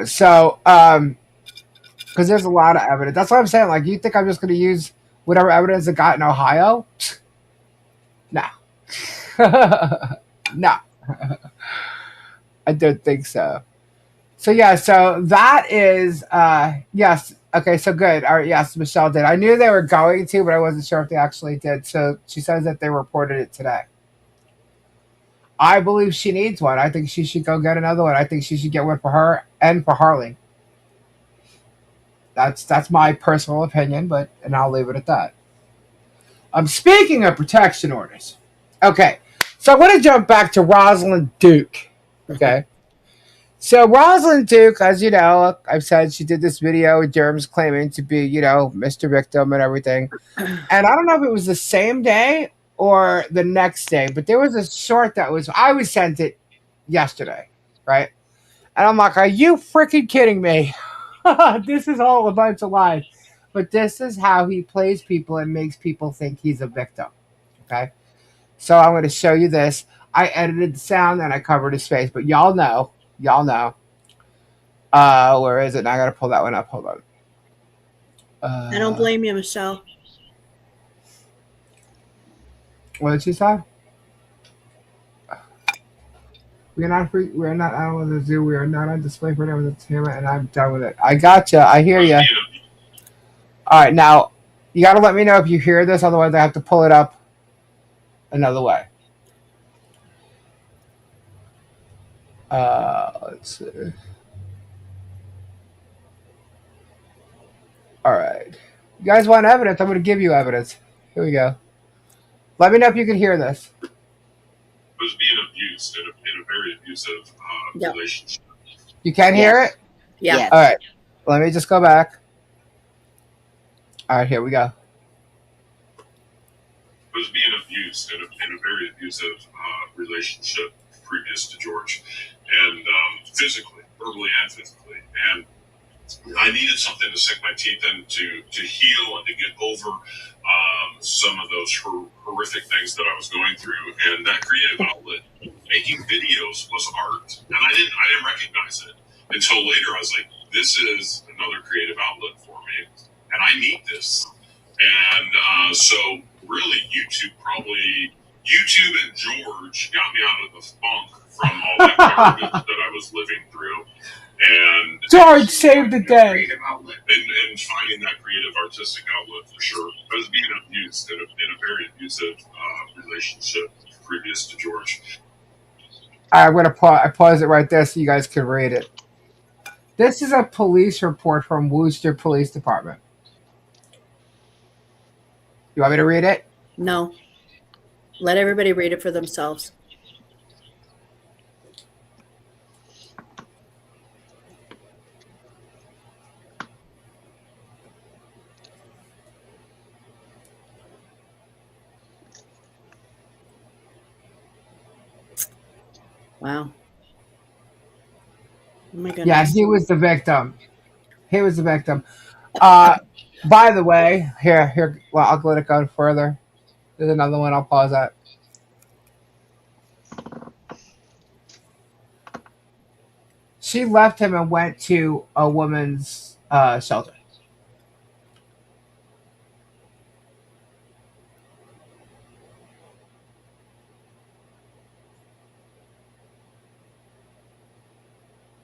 So, because there's a lot of evidence. That's what I'm saying. Like, you think I'm just gonna use whatever evidence I got in Ohio? No. No. I don't think so. So, yeah, so that is, yes. Okay, so good. All right, yes, Michelle did. I knew they were going to, but I wasn't sure if they actually did. So she says that they reported it today. I believe she needs one. I think she should go get another one. I think she should get one for her and for Harley. That's my personal opinion, and I'll leave it at that. Speaking of protection orders. Okay, So I'm going to jump back to Rosalind Duke. Okay. So Rosalind Duke, as you know, I've said she did this video with germs claiming to be, Mr. Victim and everything. And I don't know if it was the same day or the next day, but there was a short I was sent it yesterday, right? And I'm like, are you freaking kidding me? This is all a bunch of lies. But this is how he plays people and makes people think he's a victim. Okay. So I'm going to show you this. I edited the sound and I covered his face, but y'all know. Where is it? Now I got to pull that one up. Hold on. I don't blame you, Michelle. What did she say? We are not free. We are not out of the zoo. We are not on display for entertainment, and I'm done with it. I gotcha. I hear you. All right, now you got to let me know if you hear this. Otherwise, I have to pull it up another way. Let's see. All right. You guys want evidence? I'm going to give you evidence. Here we go. Let me know if you can hear this. Was being abused in a very abusive relationship. You can hear it? Yeah. Yes. All right. Let me just go back. All right, here we go. Was being abused in a very abusive relationship previous to George, and physically, verbally and physically, and I needed something to sink my teeth in to heal and to get over some of those horrific things that I was going through. And that creative outlet, making videos, was art, and I didn't recognize it until later. I was like, this is another creative outlet for me, and I need this. And so really, YouTube and George got me out of the funk from all that garbage that I was living through. And George saved the day. And finding that creative artistic outlet for sure. I was being abused in a very abusive relationship previous to George. I'm going to pause it right there so you guys can read it. This is a police report from Worcester Police Department. You want me to read it? No. Let everybody read it for themselves. Wow. Oh my goodness. Yeah, he was the victim. He was the victim. By the way, here. Well, I'll let it go further. There's another one. I'll pause that. She left him and went to a woman's shelter.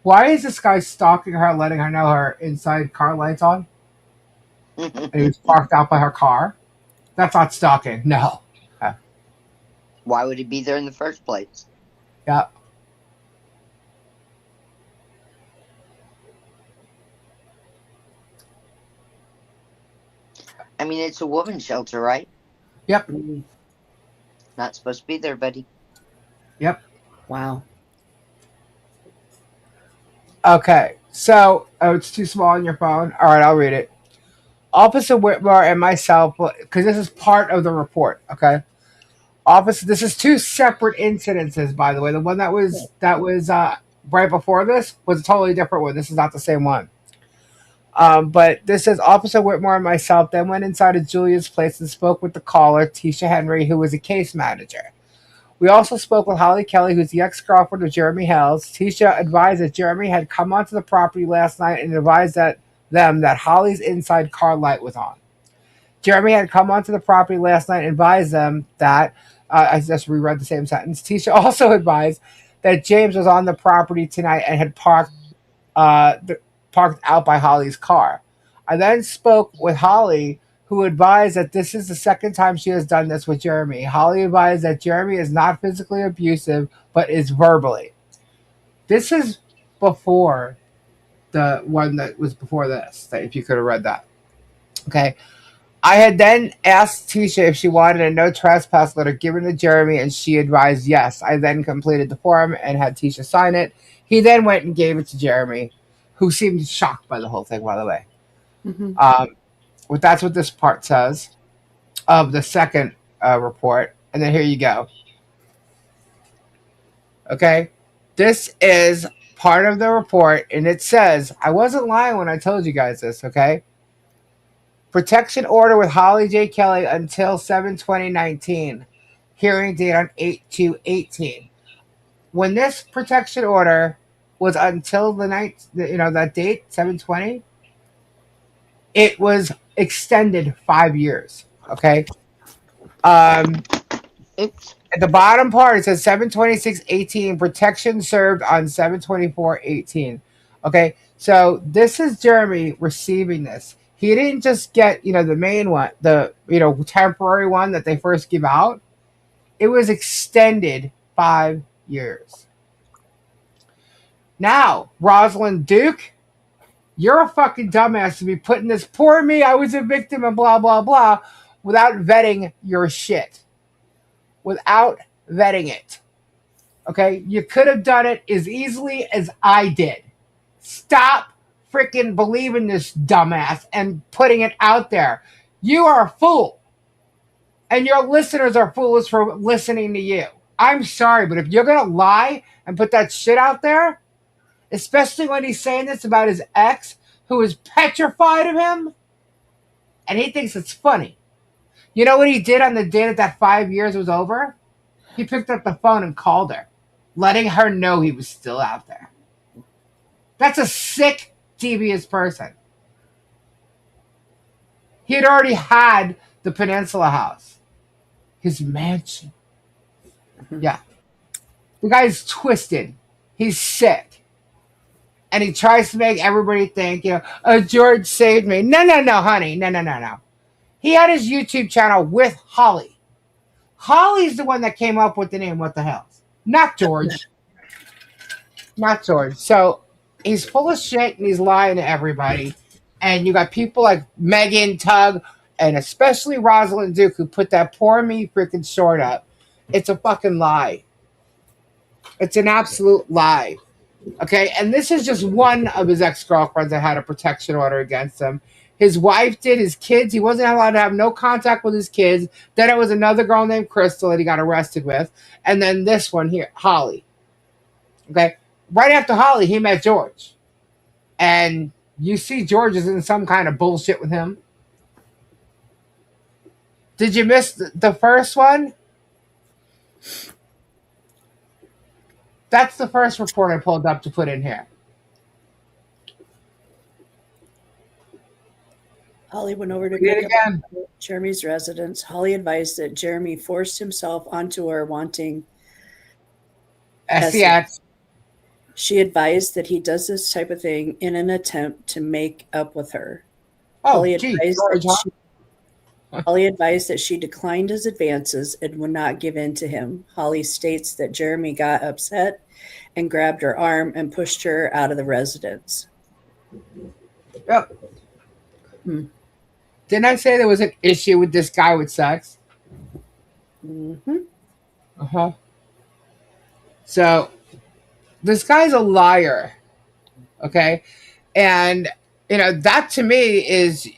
Why is this guy stalking her, letting her know her inside car lights on? And he was parked out by her car? That's not stalking. No. Why would he be there in the first place? Yeah. I mean, it's a woman's shelter, right? Yep. Not supposed to be there, buddy. Yep. Wow. Okay. So, it's too small on your phone. All right, I'll read it. Officer Whitmore and myself, because this is part of the report, okay? This is two separate incidences, by the way. The one that was right before this was a totally different one. This is not the same one. But this says Officer Whitmore and myself then went inside of Julia's place and spoke with the caller, Tisha Henry, who was a case manager. We also spoke with Holly Kelly, who's the ex-girlfriend of Jeremy Hells. Tisha advised that Jeremy had come onto the property last night and advised them that Holly's inside car light was on. Jeremy had come onto the property last night and advised them that, I just reread the same sentence. Tisha also advised that James was on the property tonight and had parked out by Holly's car. I then spoke with Holly, who advised that this is the second time she has done this with Jeremy. Holly advised that Jeremy is not physically abusive, but is verbally. This is before the one that was before this, if you could have read that. Okay. I had then asked Tisha if she wanted a no trespass letter given to Jeremy, and she advised yes. I then completed the form and had Tisha sign it. He then went and gave it to Jeremy, who seemed shocked by the whole thing, by the way. Mhm. Well, that's what this part says of the second report. And then here you go. Okay. This is part of the report, and it says, I wasn't lying when I told you guys this, okay? Protection order with Holly J. Kelly until 7/20/19. Hearing date on 8/2/18. When this protection order was until the night, that date, 7/20, it was extended 5 years. Okay. It's At the bottom part, it says 7/26/18. Protection served on 7/24/18. Okay. So this is Jeremy receiving this. He didn't just get, the main one, the, temporary one that they first give out. It was extended 5 years. Now, Rosalind Duke, you're a fucking dumbass to be putting this poor me, I was a victim and blah, blah, blah, without vetting your shit. Without vetting it. Okay? You could have done it as easily as I did. Stop freaking believing this dumbass and putting it out there. You are a fool. And your listeners are fools for listening to you. I'm sorry, but if you're going to lie and put that shit out there, especially when he's saying this about his ex, who is petrified of him, and he thinks it's funny. You know what he did on the day that 5 years was over? He picked up the phone and called her, letting her know he was still out there. That's a sick, devious person. He had already had the Peninsula house, his mansion. Yeah. The guy's twisted. He's sick. And he tries to make everybody think, George saved me. No, honey. No. He had his YouTube channel with Holly. Holly's the one that came up with the name What the Hell. Not George. Not George. So he's full of shit and he's lying to everybody. And you got people like Megan Tug and especially Rosalind Duke who put that poor me freaking short up. It's a fucking lie. It's an absolute lie. Okay, and this is just one of his ex-girlfriends that had a protection order against him. His wife did, his kids, he wasn't allowed to have no contact with his kids. Then it was another girl named Crystal that he got arrested with. And then this one here, Holly. Okay, right after Holly, he met George. And you see George is in some kind of bullshit with him. Did you miss the first one? That's the first report I pulled up to put in here. Holly went over to Read it again. Jeremy's residence. Holly advised that Jeremy forced himself onto her wanting SCX. She advised that he does this type of thing in an attempt to make up with her. Oh, Holly gee, Holly advised that she declined his advances and would not give in to him. Holly states that Jeremy got upset and grabbed her arm and pushed her out of the residence. Yep. Didn't I say there was an issue with this guy with sex? Mm-hmm. Uh-huh. So, this guy's a liar. Okay? And, that to me is,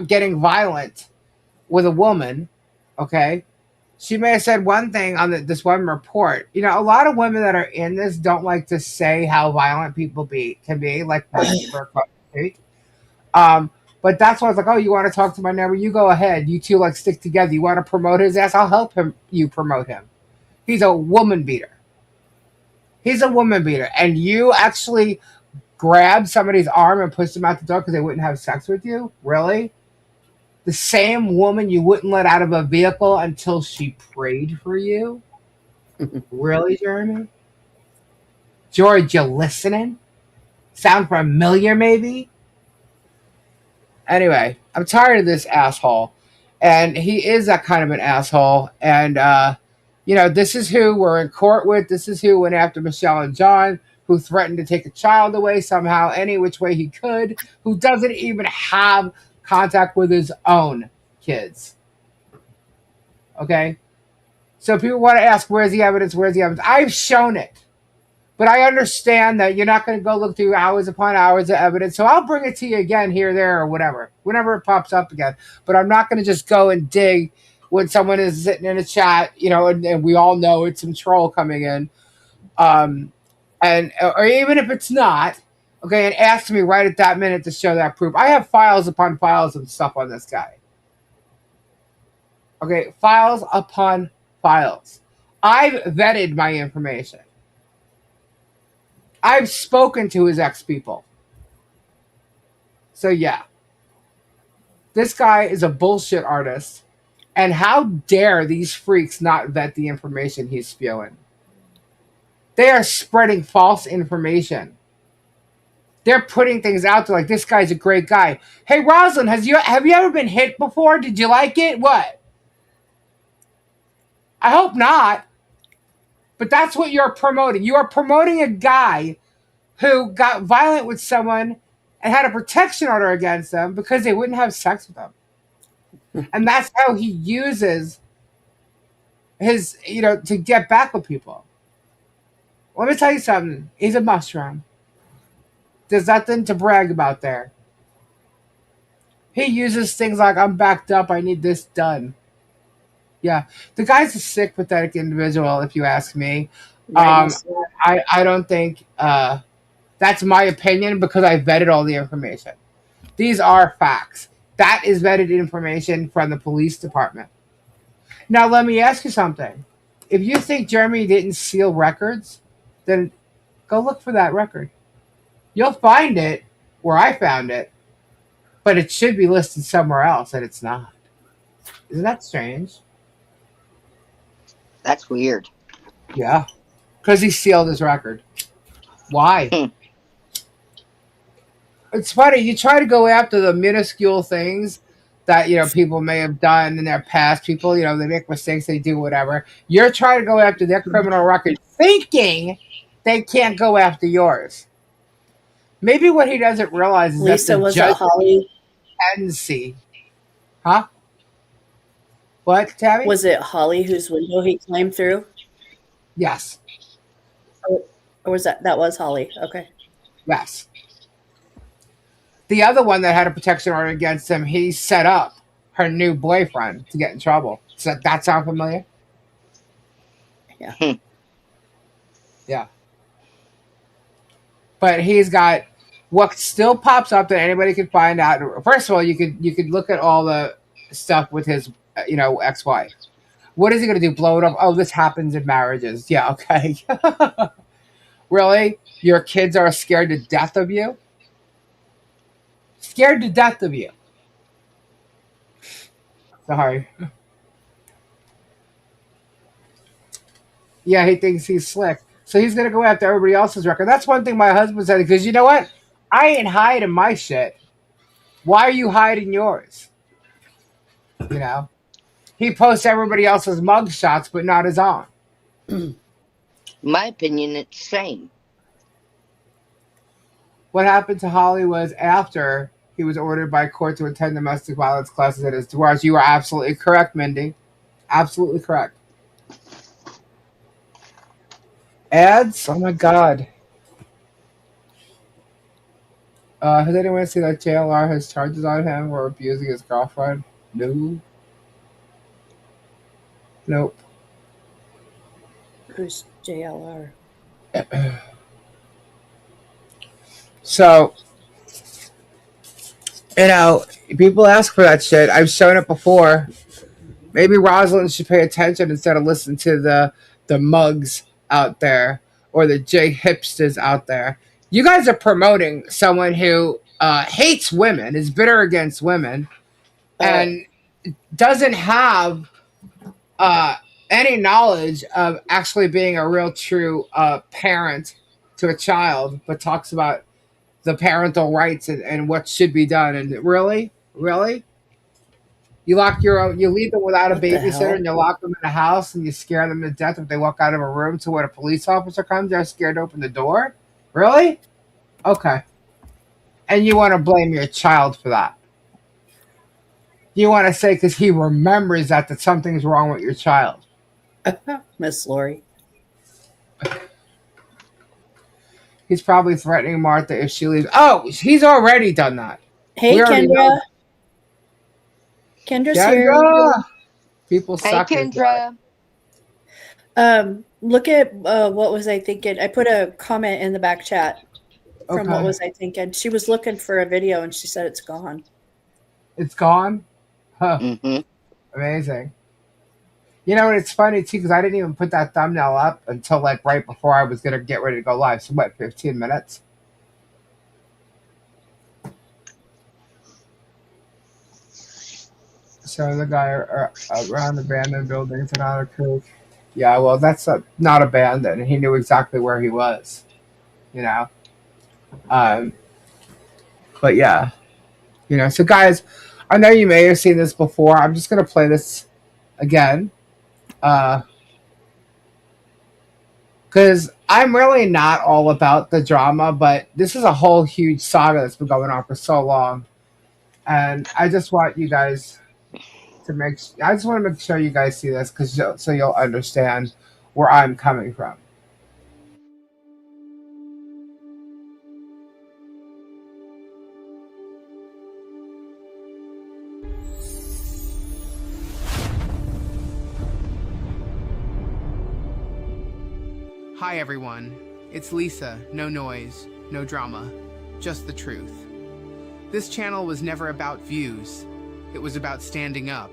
getting violent with a woman. Okay? She may have said one thing on this one report. A lot of women that are in this don't like to say how violent people can be, like my neighbor across the street. But that's why I was like, oh, you want to talk to my neighbor? You go ahead. You two stick together. You want to promote his ass? I'll help you promote him. He's a woman beater. He's a woman beater. And you actually grab somebody's arm and push them out the door because they wouldn't have sex with you? Really? The same woman you wouldn't let out of a vehicle until she prayed for you? Really, Jeremy? George, you listening? Sound familiar, maybe? Anyway, I'm tired of this asshole. And he is that kind of an asshole. And, this is who we're in court with. This is who went after Michelle and John, who threatened to take a child away somehow, any which way he could, who doesn't even have contact with his own. kids. Okay? So people want to ask, where's the evidence? Where's the evidence? I've shown it. But I understand that you're not going to go look through hours upon hours of evidence. So I'll bring it to you again here, there, or whatever, whenever it pops up again. But I'm not going to just go and dig when someone is sitting in a chat, and we all know it's some troll coming in. And or even if it's not, okay, and ask me right at that minute to show that proof. I have files upon files of stuff on this guy. Okay, files upon files. I've vetted my information. I've spoken to his ex-people. So yeah. This guy is a bullshit artist. And how dare these freaks not vet the information he's spewing? They are spreading false information. They're putting things out there like, this guy's a great guy. Hey, Rosalind, have you ever been hit before? Did you like it? What? I hope not. But that's what you're promoting. You are promoting a guy who got violent with someone and had a protection order against them because they wouldn't have sex with him. And that's how he uses his, to get back with people. Let me tell you something. He's a mushroom. There's nothing to brag about there. He uses things like, I'm backed up, I need this done. Yeah. The guy's a sick, pathetic individual, if you ask me. I don't think... that's my opinion because I vetted all the information. These are facts. That is vetted information from the police department. Now, let me ask you something. If you think Jeremy didn't steal records, then go look for that record. You'll find it where I found it, but it should be listed somewhere else, and it's not. Isn't that strange? That's weird. Yeah. Because he sealed his record. Why? It's funny, you try to go after the minuscule things that people may have done in their past. People, they make mistakes, they do whatever. You're trying to go after their criminal record, thinking they can't go after yours. Maybe what he doesn't realize is Lisa, that the was judge it Holly? can see. Huh? What, Tabby? Was it Holly whose window he climbed through? Yes. Or was that was Holly? Okay. Yes. The other one that had a protection order against him, he set up her new boyfriend to get in trouble. Does that sound familiar? Yeah. Yeah. But he's got what still pops up that anybody can find out. First of all, you could look at all the stuff with his ex-wife. What is he going to do? Blow it up? Oh, this happens in marriages. Yeah, okay. Really? Your kids are scared to death of you? Scared to death of you. Sorry. Yeah, he thinks he's slick. So he's going to go after everybody else's record. That's one thing my husband said, because you know what? I ain't hiding my shit. Why are you hiding yours? He posts everybody else's mug shots, but not his own. My opinion, it's the same. What happened to Holly was after he was ordered by court to attend domestic violence classes at his garage. You are absolutely correct, Mindy. Absolutely correct. Ads? Oh my God. Has anyone seen that JLR has charges on him for abusing his girlfriend? No. Nope. Who's JLR? So, people ask for that shit. I've shown it before. Maybe Rosalind should pay attention instead of listening to the mugs out there or the J hipsters out there. You guys are promoting someone who hates women, is bitter against women, and doesn't have any knowledge of actually being a real true parent to a child, but talks about the parental rights and what should be done. And really? You leave them without a babysitter and you lock them in a house and you scare them to death if they walk out of a room. So when a police officer comes, they're scared to open the door? Really? Okay. And you want to blame your child for that. You want to say because he remembers that something's wrong with your child. Miss Lori. He's probably threatening Martha if she leaves. Oh, he's already done that. Hey, We already Kendra. know. Kendra's here. Kendra! People Hey, suck. Kendra. Look at what was I thinking? I put a comment in the back chat from Okay. what was I thinking. She was looking for a video and she said it's gone. It's gone? Huh. Mm-hmm. Amazing. You know, it's funny too because I didn't even put that thumbnail up until like right before I was gonna get ready to go live. So what, 15 minutes? So the guy around abandoned buildings and Otter Creek. Yeah, well, that's not abandoned. He knew exactly where he was. You know. But yeah, you know. So guys, I know you may have seen this before. I'm just gonna play this again. Because I'm really not all about the drama, but this is a whole huge saga that's been going on for so long, and I just want you guys to I just want to make sure you guys see this because so you'll understand where I'm coming from. Hi everyone, it's Lisa, no noise, no drama, just the truth. This channel was never about views, it was about standing up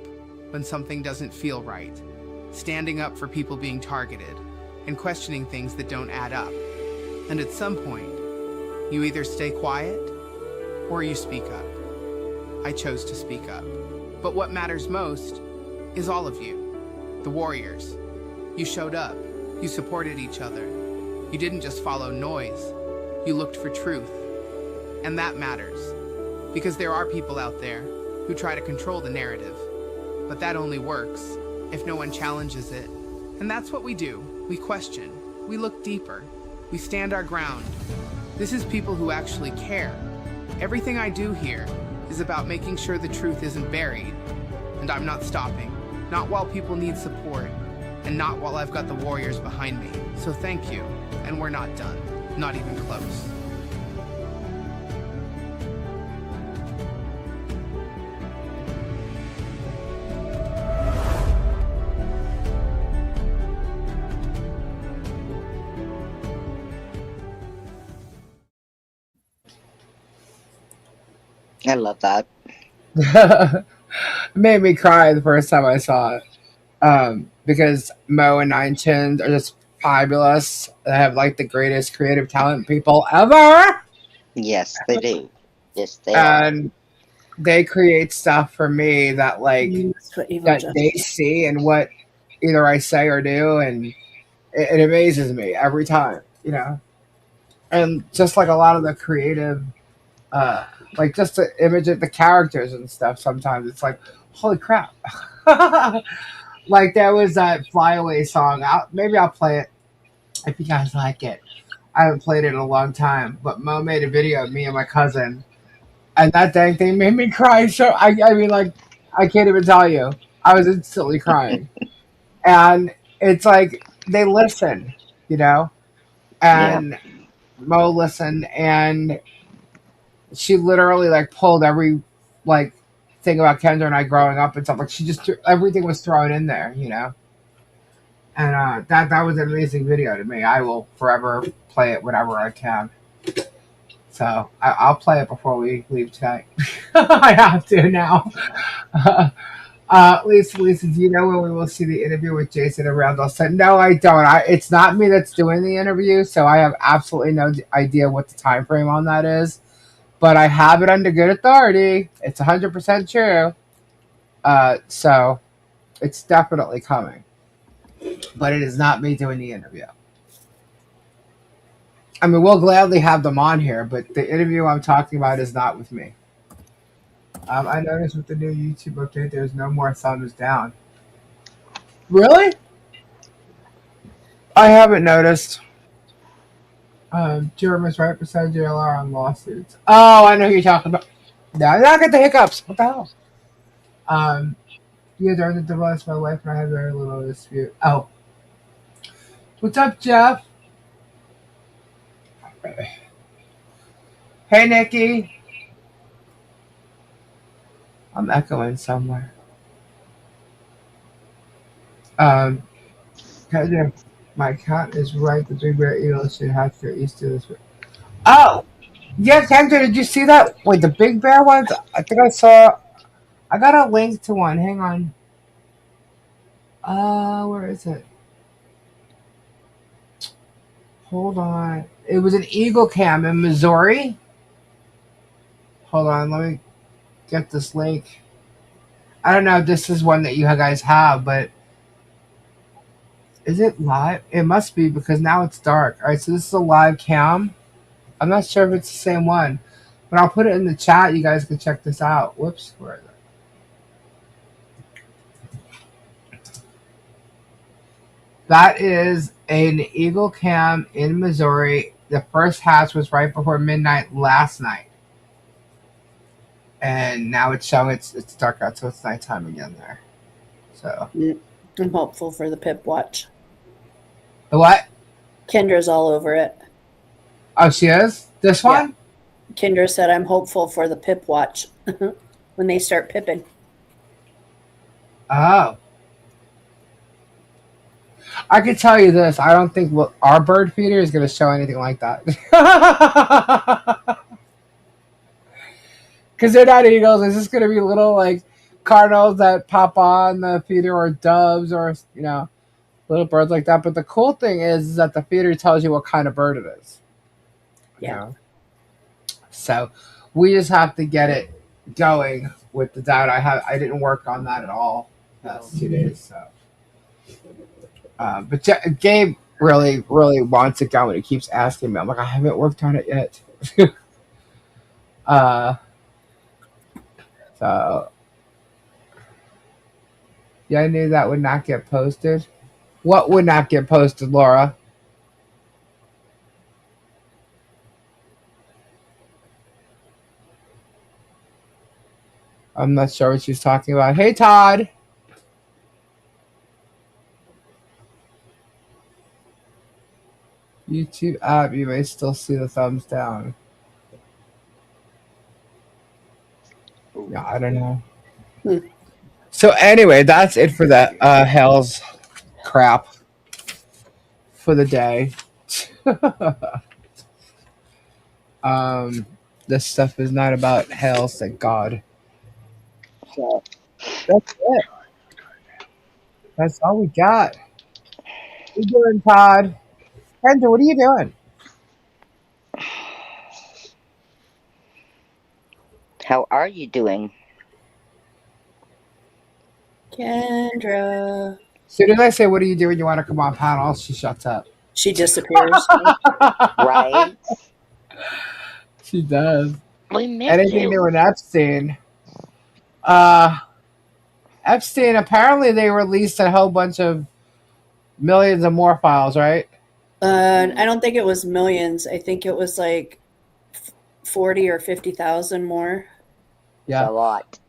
when something doesn't feel right, standing up for people being targeted, and questioning things that don't add up. And at some point, you either stay quiet or you speak up. I chose to speak up. But what matters most is all of you, the warriors. You showed up. You supported each other. You didn't just follow noise. You looked for truth. And that matters. Because there are people out there who try to control the narrative. But that only works if no one challenges it. And that's what we do. We question. We look deeper. We stand our ground. This is people who actually care. Everything I do here is about making sure the truth isn't buried. And I'm not stopping. Not while people need support. And not while I've got the warriors behind me. So thank you, and we're not done. Not even close. I love that. It made me cry the first time I saw it. Because Mo and Nine Chins are just fabulous. They have like the greatest creative talent people ever. Yes, they do. Yes, they And they create stuff for me that like that they see and what either I say or do, and it amazes me every time, you know. And just like a lot of the creative, like just the image of the characters and stuff. Sometimes it's like, holy crap. Like there was that Flyaway song. Maybe I'll play it if you guys like it. I haven't played it in a long time, but Mo made a video of me and my cousin, and that dang thing made me cry. So I mean, like, I can't even tell you. I was instantly crying, and it's like they listen, you know, and Mo listened, and she literally like pulled every like thing about Kendra and I growing up and stuff. Like she just everything was thrown in there, you know. And that was an amazing video to me. I will forever play it whenever I can. So I'll play it before we leave tonight. I have to now. Lisa, do you know when we will see the interview with Jason and Randall? So no, I don't. It's not me that's doing the interview, so I have absolutely no idea what the time frame on that is. But I have it under good authority. It's 100% true. So it's definitely coming. But it is not me doing the interview. I mean, we'll gladly have them on here, but the interview I'm talking about is not with me. I noticed with the new YouTube update, there's no more thumbs down. Really? I haven't noticed. Jeremy's right beside JLR on lawsuits. Oh, I know who you're talking about. No, I got the hiccups. What the hell? Yeah, during the divorce, my wife and I had very little dispute. Oh, what's up, Jeff? Hey, Nikki. I'm echoing somewhere. Um, Kendra, my count is right. The big bear eagles should hatch their Easter this week. Oh, yeah, Kendra, did you see that? Wait, the big bear ones? I think I saw. I got a link to one. Hang on. Where is it? Hold on. It was an eagle cam in Missouri. Hold on, let me get this link. I don't know if this is one that you guys have, but is it live? It must be because now it's dark. All right, so this is a live cam. I'm not sure if it's the same one, but I'll put it in the chat. You guys can check this out. Whoops, where is it? That is an eagle cam in Missouri. The first hatch was right before midnight last night, and now it's showing it's dark out, so it's nighttime again there. So I'm hopeful for the Pip watch. The what? Kendra's all over it. Oh, she is? This one? Yeah. Kendra said, I'm hopeful for the Pip watch when they start pipping. Oh. I can tell you this. I don't think our bird feeder is going to show anything like that. Because they're not eagles. It's just going to be little, like, cardinals that pop on the feeder or doves or, little birds like that. But the cool thing is that the feeder tells you what kind of bird it is. Yeah. You know? So we just have to get it going with the data. I didn't work on that at all the past 2 days. So, but Gabe really, really wants it going. He keeps asking me. I'm like, I haven't worked on it yet. So yeah, I knew that would not get posted. What would not get posted, Laura? I'm not sure what she's talking about. Hey, Todd. YouTube app, you may still see the thumbs down. Yeah, I don't know. So anyway, that's it for that Hell's crap for the day. This stuff is not about hell, thank God. So that's it. That's all we got. What are you doing, Todd? Kendra, what are you doing? How are you doing? Kendra. As soon as I say, what are you doing? You want to come on panel? She shuts up. She disappears. Right? She does. We missed Anything you. new in Epstein? Epstein, apparently they released a whole bunch of millions of more files, right? I don't think it was millions. I think it was like 40 or 50,000 more. Yeah. That's a lot.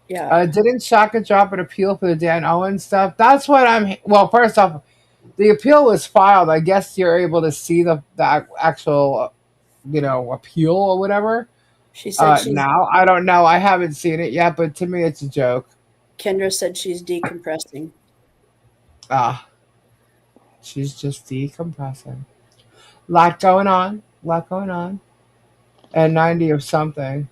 Yeah. Didn't Shaka drop an appeal for the Dan Owens stuff? That's what well, first off, the appeal was filed. I guess you're able to see the actual, appeal or whatever. She said now, I don't know. I haven't seen it yet, but to me, it's a joke. Kendra said she's decompressing. She's just decompressing. Lot going on. And 90 of something.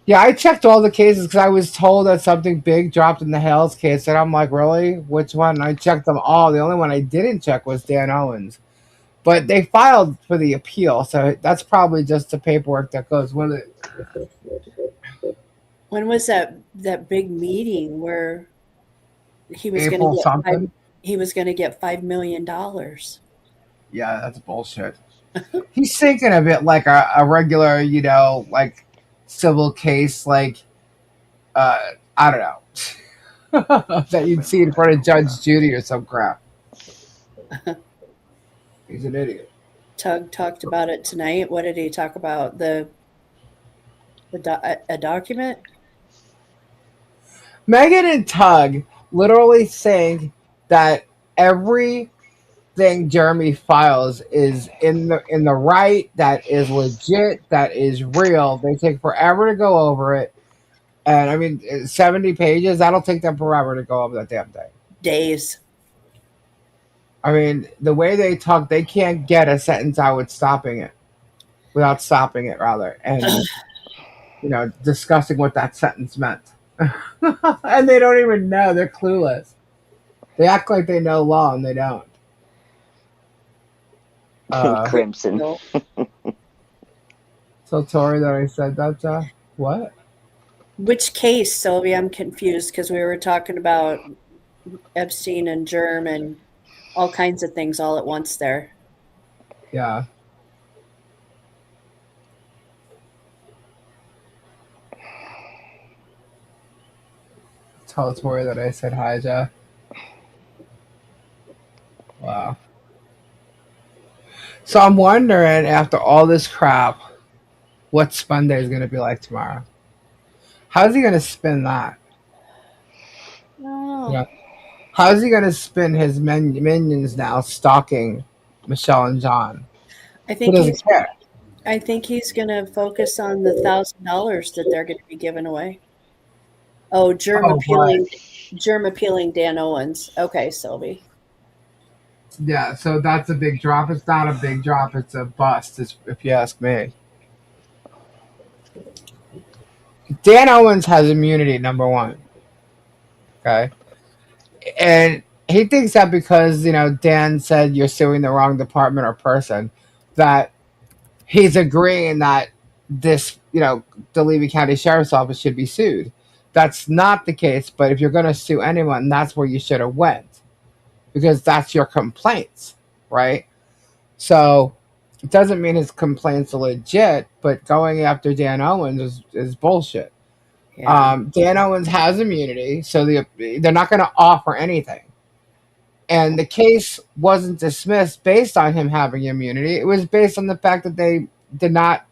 Yeah, I checked all the cases because I was told that something big dropped in the Hales case, and I'm like, really? Which one? And I checked them all. The only one I didn't check was Dan Owens. But they filed for the appeal, so that's probably just the paperwork that goes with it. When was that big meeting where he was going to get $5 million? Yeah, that's bullshit. He's thinking of it like a regular, like civil case, like I don't know, that you'd see in front of Judge Judy or some crap. He's an idiot. Tug talked about it tonight. What did he talk about? The A document? Megan and Tug literally think that everything Jeremy files is in the right, that is legit, that is real. They take forever to go over it. And I mean, 70 pages, that'll take them forever to go over that damn thing. Days. I mean, the way they talk, they can't get a sentence out without stopping it, rather, and, discussing what that sentence meant. And they don't even know. They're clueless. They act like they know law, and they don't. Crimson. So, Tori, that I said that, what? Which case, Sylvia? I'm confused because we were talking about Epstein and Germ and all kinds of things all at once there. Yeah. Tell Tori that I said hi, Jeff. Wow. So I'm wondering, after all this crap, what Spun Day is going to be like tomorrow. How's he going to spin that? Oh. Yeah. How's he going to spin his minions now stalking Michelle and John? I think He doesn't care. I think he's going to focus on the $1,000 that they're going to be giving away. Oh, Germ appealing Dan Owens. Okay, Sylvie. Yeah, so that's a big drop. It's not a big drop. It's a bust, if you ask me. Dan Owens has immunity, number one. Okay? And he thinks that because, Dan said you're suing the wrong department or person, that he's agreeing that this, the Levy County Sheriff's Office should be sued. That's not the case, but if you're going to sue anyone, that's where you should have went. Because that's your complaints, right? So it doesn't mean his complaints are legit, but going after Dan Owens is bullshit. Yeah. Dan Owens has immunity, so they're not going to offer anything. And the case wasn't dismissed based on him having immunity. It was based on the fact that they did not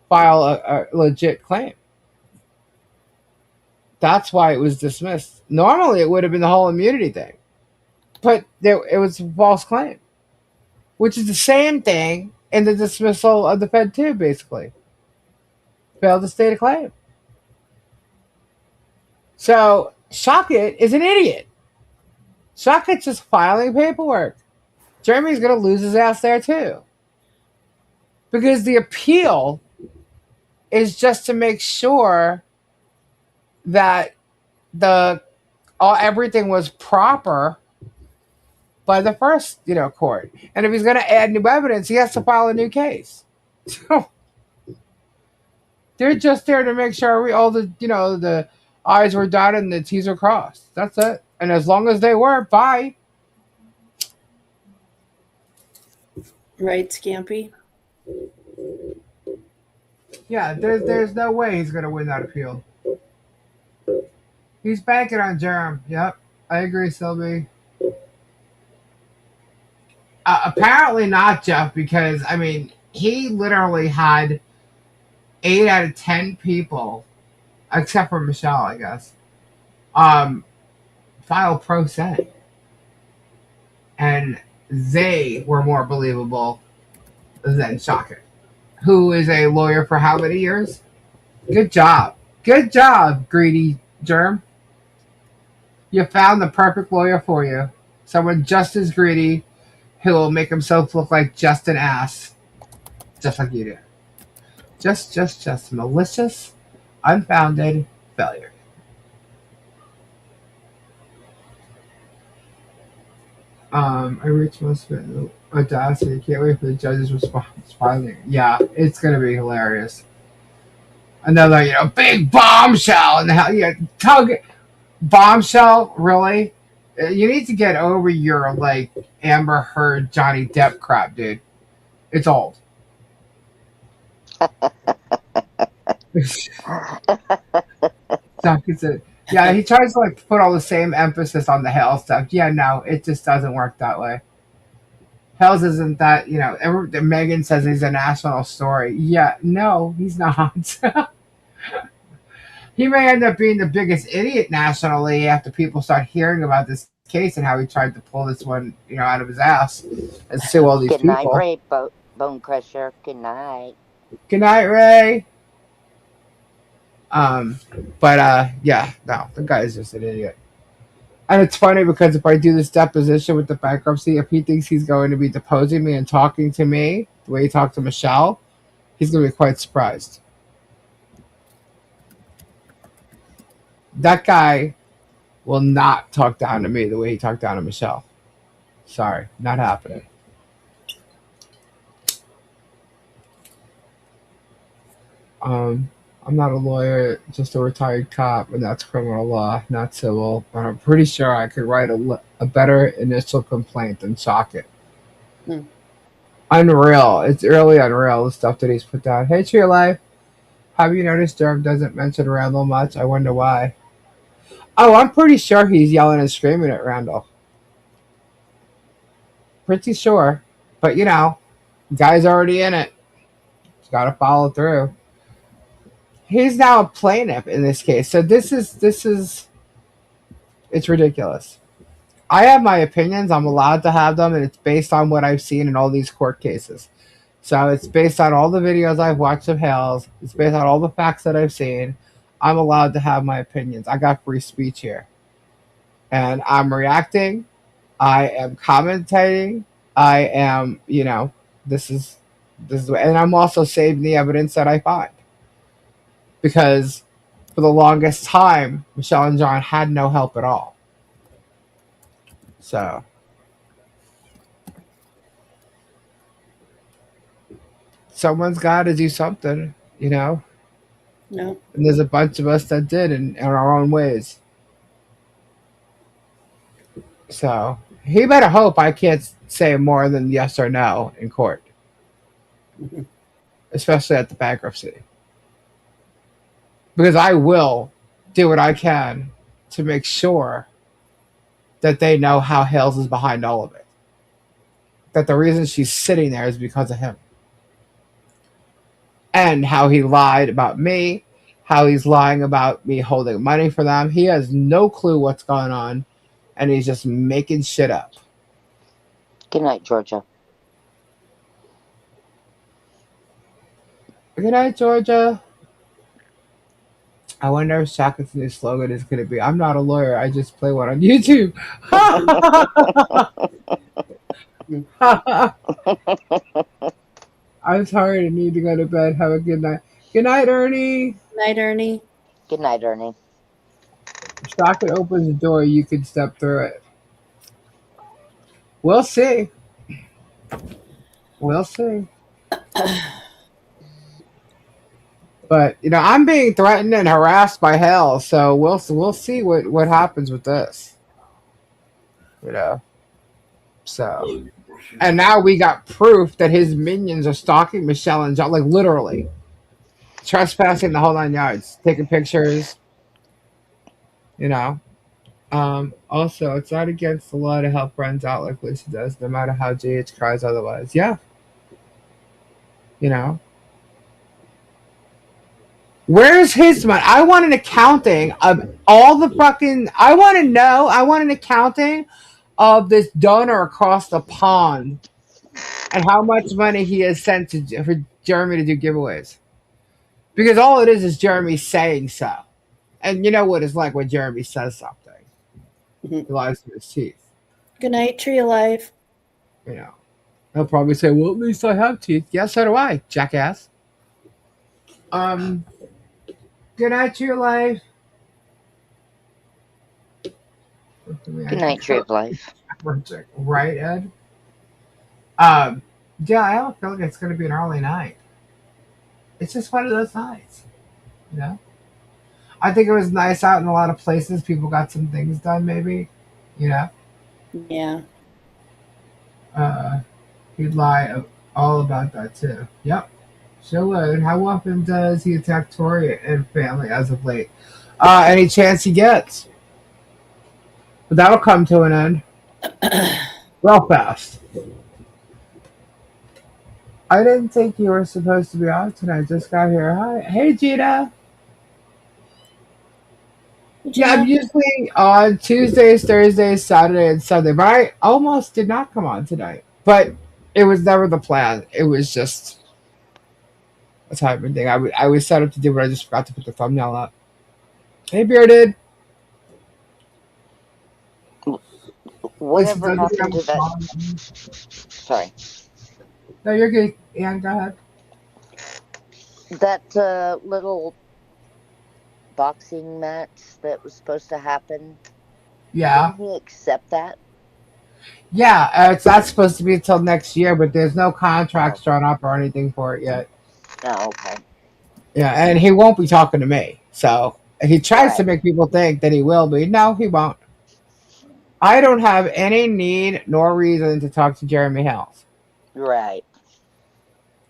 file a legit claim. That's why it was dismissed. Normally, it would have been the whole immunity thing. But it was a false claim, which is the same thing in the dismissal of the Fed 2, basically. Failed to state a claim. So, Shockett is an idiot. Shockett's just filing paperwork. Jeremy's going to lose his ass there, too. Because the appeal is just to make sure that everything was proper by the first, court. And if he's going to add new evidence, he has to file a new case. So they're just there to make sure all the, the I's were dotted and the T's were crossed. That's it. And as long as they were, bye. Right, Scampy? Yeah, there's no way he's going to win that appeal. He's banking on Jerem. Yep, I agree, Sylvie. Apparently not, Jeff, because, he literally had 8 out of 10 people, except for Michelle, I guess, file pro se. And they were more believable than Shockett, who is a lawyer for how many years? Good job. Good job, greedy Germ. You found the perfect lawyer for you. Someone just as greedy who will make himself look like just an ass. Just like you do. Just malicious, unfounded failure. I reached most of it. Audacity. Can't wait for the judge's response filing. Yeah, it's gonna be hilarious. Another, big bombshell in the hell. Yeah, Tug bombshell. Really? You need to get over your Amber Heard, Johnny Depp crap, dude. It's old. Yeah, he tries to put all the same emphasis on the Hale stuff. Yeah, no, it just doesn't work that way. Hales isn't that, Megan says he's a national story. Yeah, no, he's not. He may end up being the biggest idiot nationally after people start hearing about this case and how he tried to pull this one, out of his ass and sue all these Good night, people. Ray Bone Crusher. Good night. Good night, Ray. Um, but yeah, no, the guy is just an idiot. And it's funny because if I do this deposition with the bankruptcy, if he thinks he's going to be deposing me and talking to me the way he talked to Michelle, he's going to be quite surprised. That guy will not talk down to me the way he talked down to Michelle. Sorry, not happening. I'm not a lawyer, just a retired cop, and that's criminal law, not civil. But I'm pretty sure I could write a better initial complaint than Socket. Unreal. It's really unreal, the stuff that he's put down. Hey, Tree of Life. Have you noticed Durham doesn't mention Randall much? I wonder why. Oh, I'm pretty sure he's yelling and screaming at Randall. Pretty sure. But, guy's already in it. He's got to follow through. He's now a plaintiff in this case. So this is it's ridiculous. I have my opinions. I'm allowed to have them, and it's based on what I've seen in all these court cases. So it's based on all the videos I've watched of Hales. It's based on all the facts that I've seen. I'm allowed to have my opinions. I got free speech here. And I'm reacting. I am commentating. I am, this is and I'm also saving the evidence that I find. Because for the longest time, Michelle and John had no help at all. So someone's got to do something, No. And there's a bunch of us that did in our own ways. So he better hope I can't say more than yes or no in court, especially at the bankruptcy. Because I will do what I can to make sure that they know how Hales is behind all of it. That the reason she's sitting there is because of him. And how he lied about me, how he's lying about me holding money for them. He has no clue what's going on, and he's just making shit up. Good night, Georgia. Good night, Georgia. I wonder if Shaka's new slogan is going to be, I'm not a lawyer, I just play one on YouTube. I'm tired and need to go to bed. Have a good night. Good night, Ernie. Good night, Ernie. Good night, Ernie. If Shaka opens the door, you can step through it. We'll see. We'll see. But I'm being threatened and harassed by hell, so we'll see what happens with this. So, and now we got proof that his minions are stalking Michelle and John, like literally trespassing the whole 9 yards, taking pictures. Also, it's not against the law to help friends out like Lisa does, no matter how JH cries otherwise. Yeah. Where's his money? I want an accounting of all the fucking. I want an accounting of this donor across the pond and how much money he has sent for Jeremy to do giveaways. Because all it is Jeremy saying so. And you know what it's like when Jeremy says something. He lies to his teeth. Good night, Tree of Life. He'll probably say, well, at least I have teeth. Yeah, so do I, jackass. Good night, Tree of Life. Good night, Tree of Life. Right, Ed? Yeah, I don't feel like it's going to be an early night. It's just one of those nights. I think it was nice out in a lot of places. People got some things done, maybe. Yeah. He'd lie all about that, too. Yep. She'll load. How often does he attack Tori and family as of late? Any chance he gets. But that'll come to an end. Real fast. I didn't think you were supposed to be on tonight. Just got here. Hi. Hey, Gina. Did you Yeah, I'm know? usually on Tuesdays, Thursdays, Saturday, and Sunday, but I almost did not come on tonight. But it was never the plan. It was just a timing thing. I was set up to do it, I just forgot to put the thumbnail up. Hey, Bearded. Lisa, Whatever doesn't he have happened a to that? song? Sorry. No, you're good. Yeah, go ahead. That little boxing match that was supposed to happen. Yeah. Didn't he accept that? Yeah, it's not supposed to be until next year, but there's no Oh. contracts drawn up or anything for it yet. Oh, okay. Yeah, and he won't be talking to me. So he tries to Right. make people think that he will be. No, he won't. I don't have any need nor reason to talk to Jeremy Hells. Right.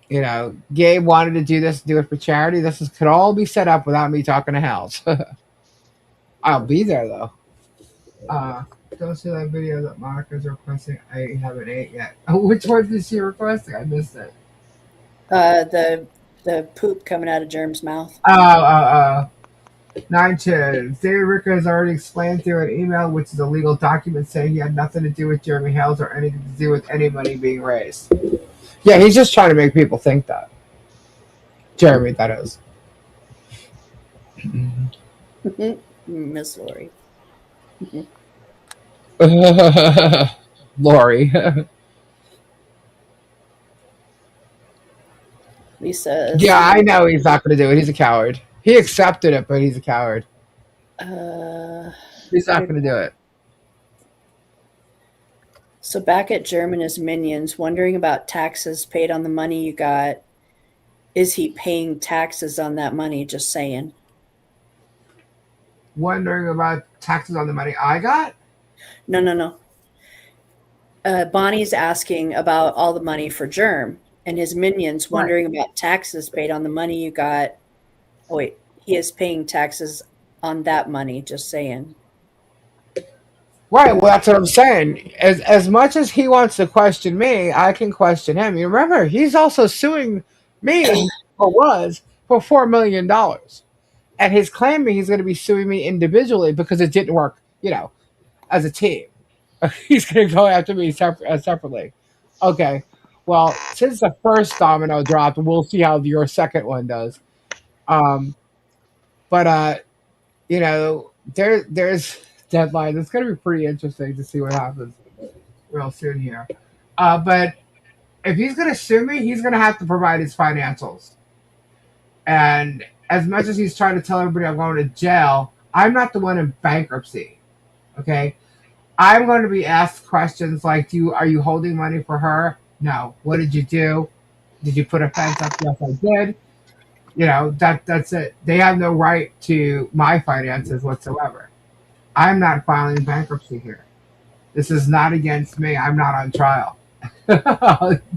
You know, Gabe wanted to do it for charity. Could all be set up without me talking to Hells. I'll be there though. Uh, don't see that video that Monica's requesting. I haven't ate yet. Which one is she requesting? I missed it. The poop coming out of Germ's mouth. Oh. 9 David Ricker has already explained through an email, which is a legal document, saying he had nothing to do with Jeremy Hales or anything to do with any money being raised. Yeah, he's just trying to make people think that. Jeremy, that is. Miss Lori. Lori. Lisa. Yeah, I know he's not going to do it. He's a coward. He accepted it, but he's a coward. He's not going to do it. So back at Germ and his minions, wondering about taxes paid on the money you got. Is he paying taxes on that money? Just saying. Wondering about taxes on the money I got? No. Bonnie's asking about all the money for Germ and his minions, wondering about taxes paid on the money you got. Oh, wait, he is paying taxes on that money. Just saying. Right, well, that's what I'm saying. As much as he wants to question me, I can question him. You remember, he's also suing me, or was, for $4 million. And he's claiming he's going to be suing me individually because it didn't work, as a team. He's going to go after me separately. Okay, well, since the first domino dropped, we'll see how your second one does. But there's deadlines. It's going to be pretty interesting to see what happens real soon here. But if he's going to sue me, he's going to have to provide his financials. And as much as he's trying to tell everybody I'm going to jail, I'm not the one in bankruptcy. Okay? I'm going to be asked questions like, are you holding money for her? No. What did you do? Did you put a fence up? Yes, I did. That's it. They have no right to my finances whatsoever. I'm not filing bankruptcy here. This is not against me. I'm not on trial.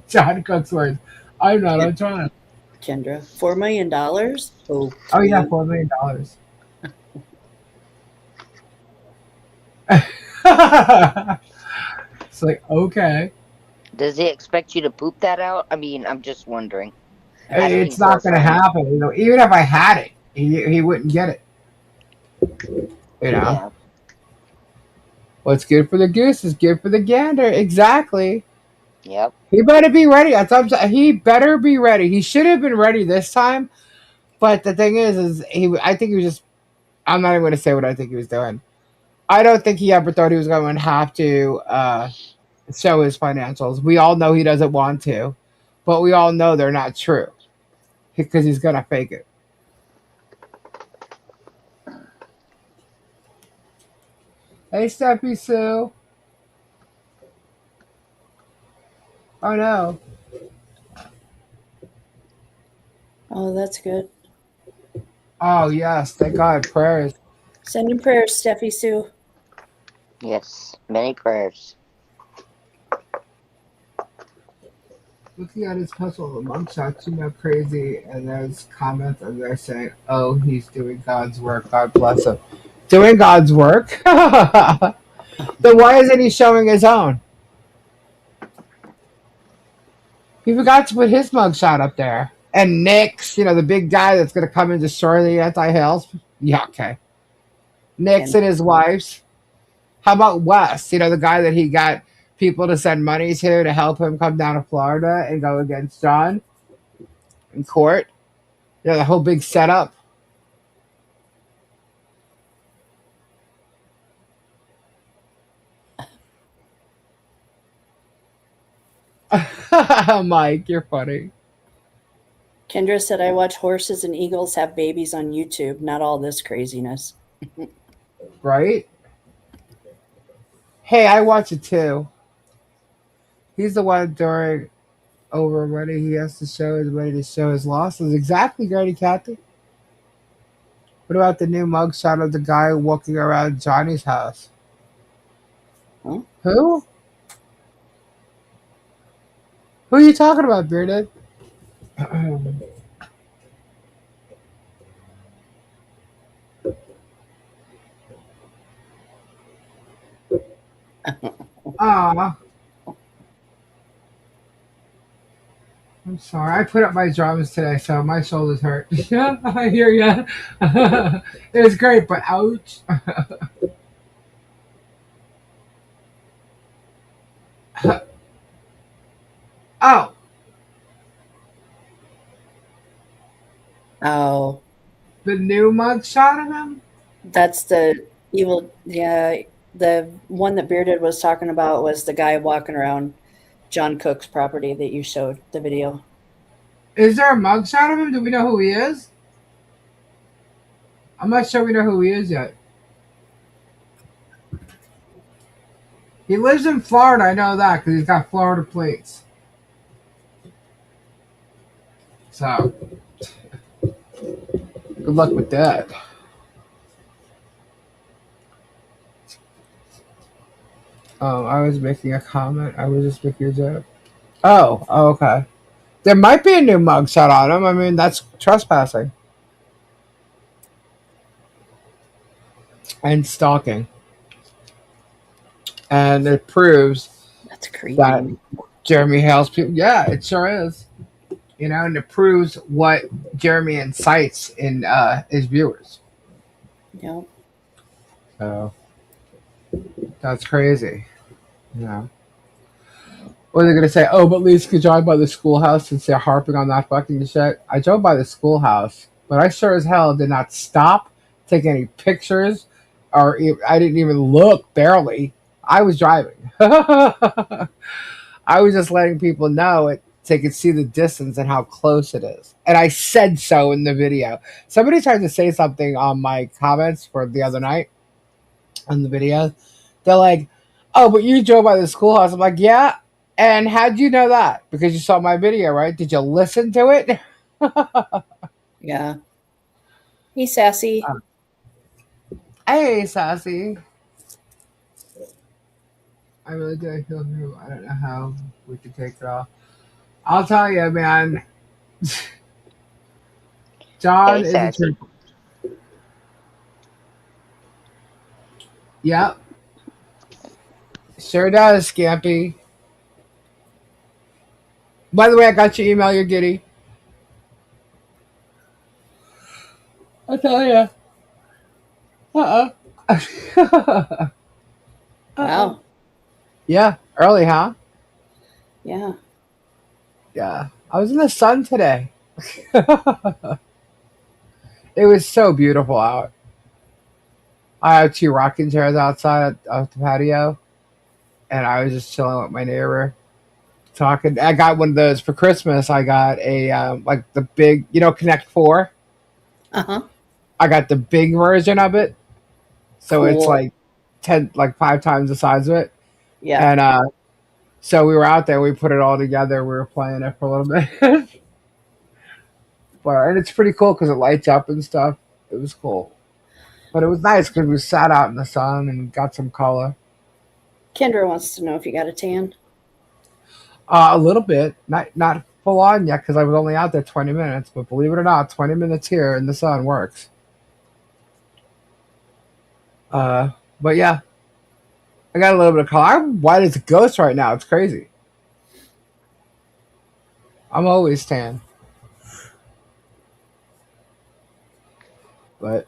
John Cook's words. I'm not on trial. Kendra, $4 million? Oh yeah, $4 million. It's like, okay. Does he expect you to poop that out? I mean, I'm just wondering. It's not going to happen. Even if I had it, he wouldn't get it. Yeah. What's good for the goose is good for the gander. Exactly. Yep. He better be ready. He better be ready. He should have been ready this time. But the thing is I think he was just. I'm not even going to say what I think he was doing. I don't think he ever thought he was going to have to show his financials. We all know he doesn't want to, but we all know they're not true because he's going to fake it. Hey, Steffi Sue. Oh, no. Oh, that's good. Oh, yes. Thank God. Prayers. Sending prayers, Steffi Sue. Yes. Many prayers. Looking at his puzzle, the mugshots, crazy. And there's comments and they're saying, oh, he's doing God's work. God bless him. Doing God's work? Then why isn't he showing his own? He forgot to put his mugshot up there. And Nick's, the big guy that's going to come and destroy the anti-Hales. Yeah, okay. Nick's and his wife's. How about Wes? You know, the guy that he got people to send money to help him come down to Florida and go against John in court. You know, the whole big setup. Mike, you're funny. Kendra said, I watch horses and eagles have babies on YouTube, not all this craziness. Right? Hey, I watch it too. He's the one during over when he has to show his ready to show his losses. Exactly, Grady Cathy. What about the new mugshot of the guy walking around Johnny's house? Huh? Who? Who are you talking about, Bearded? Ah, I'm sorry. I put up my drums today, so my shoulders hurt. Yeah, I hear ya. It was great, but ouch. Oh, Oh, the new mugshot of him? that's the evil. Yeah, the one that Bearded was talking about was the guy walking around John Cook's property that you showed the video. Is there a mugshot of him? Do we know who he is? I'm not sure we know who he is yet. He lives in Florida. I know that because he's got Florida plates. So, good luck with that. I was making a comment. I was just making a joke. Oh, okay. There might be a new mugshot on him. I mean, that's trespassing and stalking, and it proves That's creepy. that Jeremy Hale's people. Yeah, it sure is. You know, and it proves what Jeremy incites in his viewers. Yep. So that's crazy. You know. Or they're gonna say, "Oh, but Lisa could drive by the schoolhouse," since they're harping on that fucking shit. I drove by the schoolhouse, but I sure as hell did not stop, take any pictures, or I didn't even look. Barely. I was driving. I was just letting people know it so they could see the distance and how close it is. And I said so in the video. Somebody tried to say something on my comments for the other night on the video. They're like, "Oh, but you drove by the schoolhouse." I'm like, "Yeah." And how'd you know that? Because you saw my video, right? Did you listen to it? Yeah. Hey, Sassy. Hey, Sassy. I really do feel you. I don't know how we could take it off. I'll tell you, man. John Hey, is a Sassy. trooper. Yep. Sure does, Scampy. By the way, I got your email. You're giddy. I tell you. Uh-uh. Wow. Yeah, early, huh? Yeah. Yeah. I was in the sun today. It was so beautiful out. I had two rocking chairs outside of the patio, and I was just chilling with my neighbor, talking. I got one of those for Christmas. I got a like the big, Connect Four. Uh-huh. I got the big version of it, so it's Cool. like 10, like 5 times the size of it. Yeah. And so we were out there. We put it all together. We were playing it for a little bit, and it's pretty cool because it lights up and stuff. It was cool, but it was nice because we sat out in the sun and got some color. Kendra wants to know if you got a tan. A little bit, not full on yet because I was only out there 20 minutes. But believe it or not, 20 minutes here in the sun works. But yeah, I got a little bit of color. I'm white as a ghost right now. It's crazy. I'm always tan, but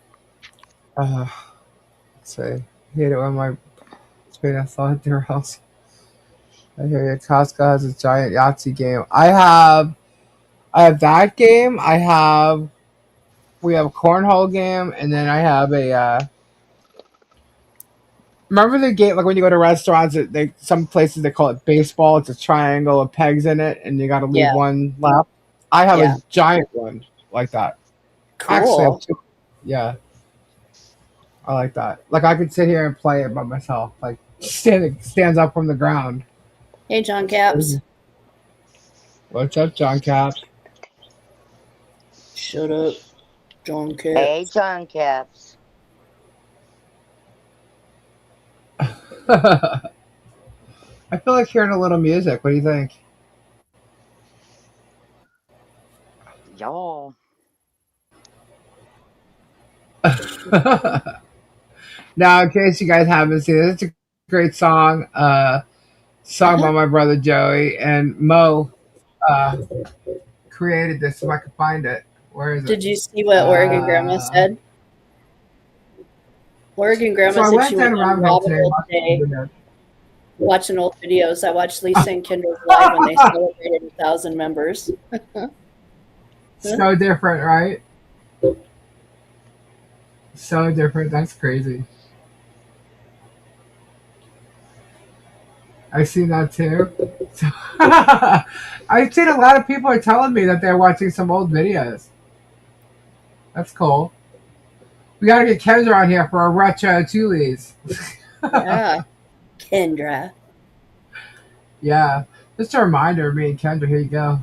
say, hate it when my train of thought hit their house. I hear you. Costco has a giant Yahtzee game. I have that game. We have a cornhole game, and then I have a. Remember the game like when you go to restaurants? Some places they call it baseball. It's a triangle with pegs in it, and you got to leave Yeah. one left. I have Yeah. a giant one like that. Actually, I have Cool. two. Yeah, I like that. Like I could sit here and play it by myself. Like stands up from the ground. Hey, John Caps. What's up, John Caps? Shut up, John Caps. Hey, John Caps. I feel like hearing a little music. What do you think? Y'all. Now, in case you guys haven't seen it, it's a great song. Song by my brother Joey and Mo. Created this. If I could find it, where is it? Did you see what Oregon Grandma said? Oregon Grandma So I said went she down went on around here rabbit today. hole today watching old videos. I watched Lisa and Kendra's live when they celebrated 1,000 members. So different, right? So different. That's crazy. I've seen that too. I've seen a lot of people are telling me that they're watching some old videos. That's cool. We gotta get Kendra on here for a retro Tulies. Yeah. Kendra. Yeah. Just a reminder of me and Kendra. Here you go.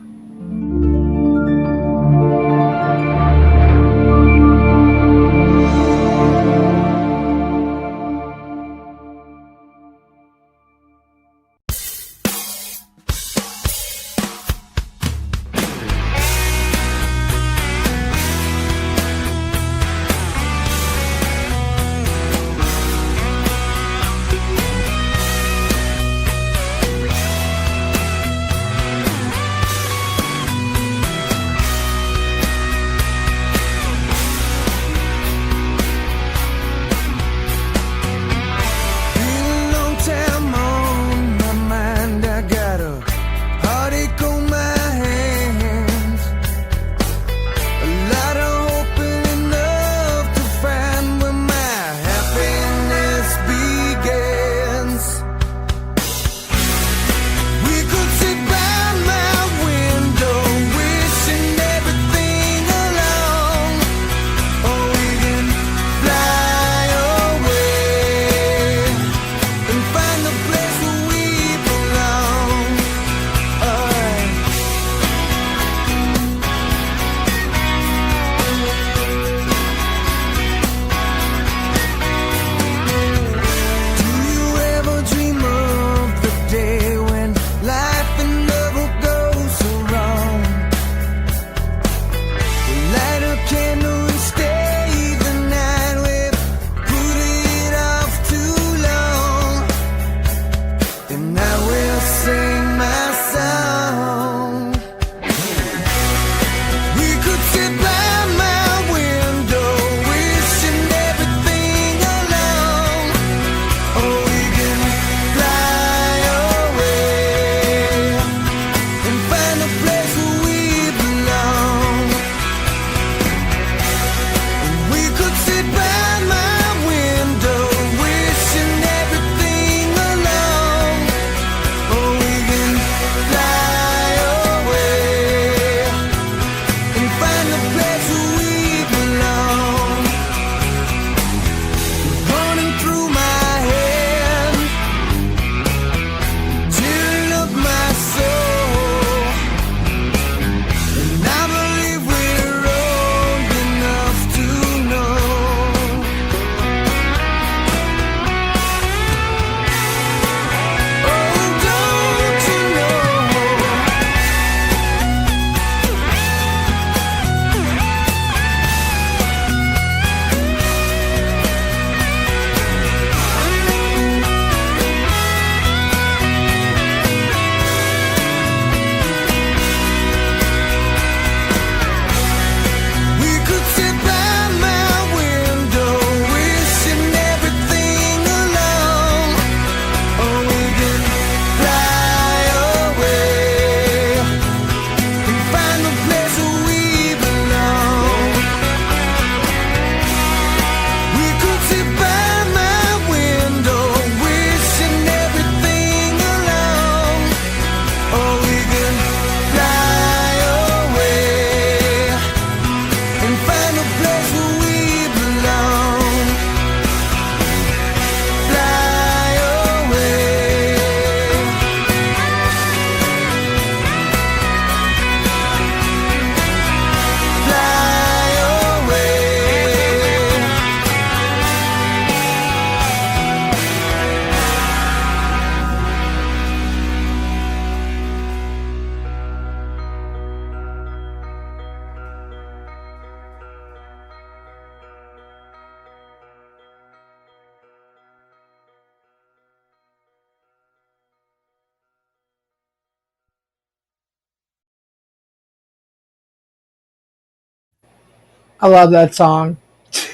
I love that song.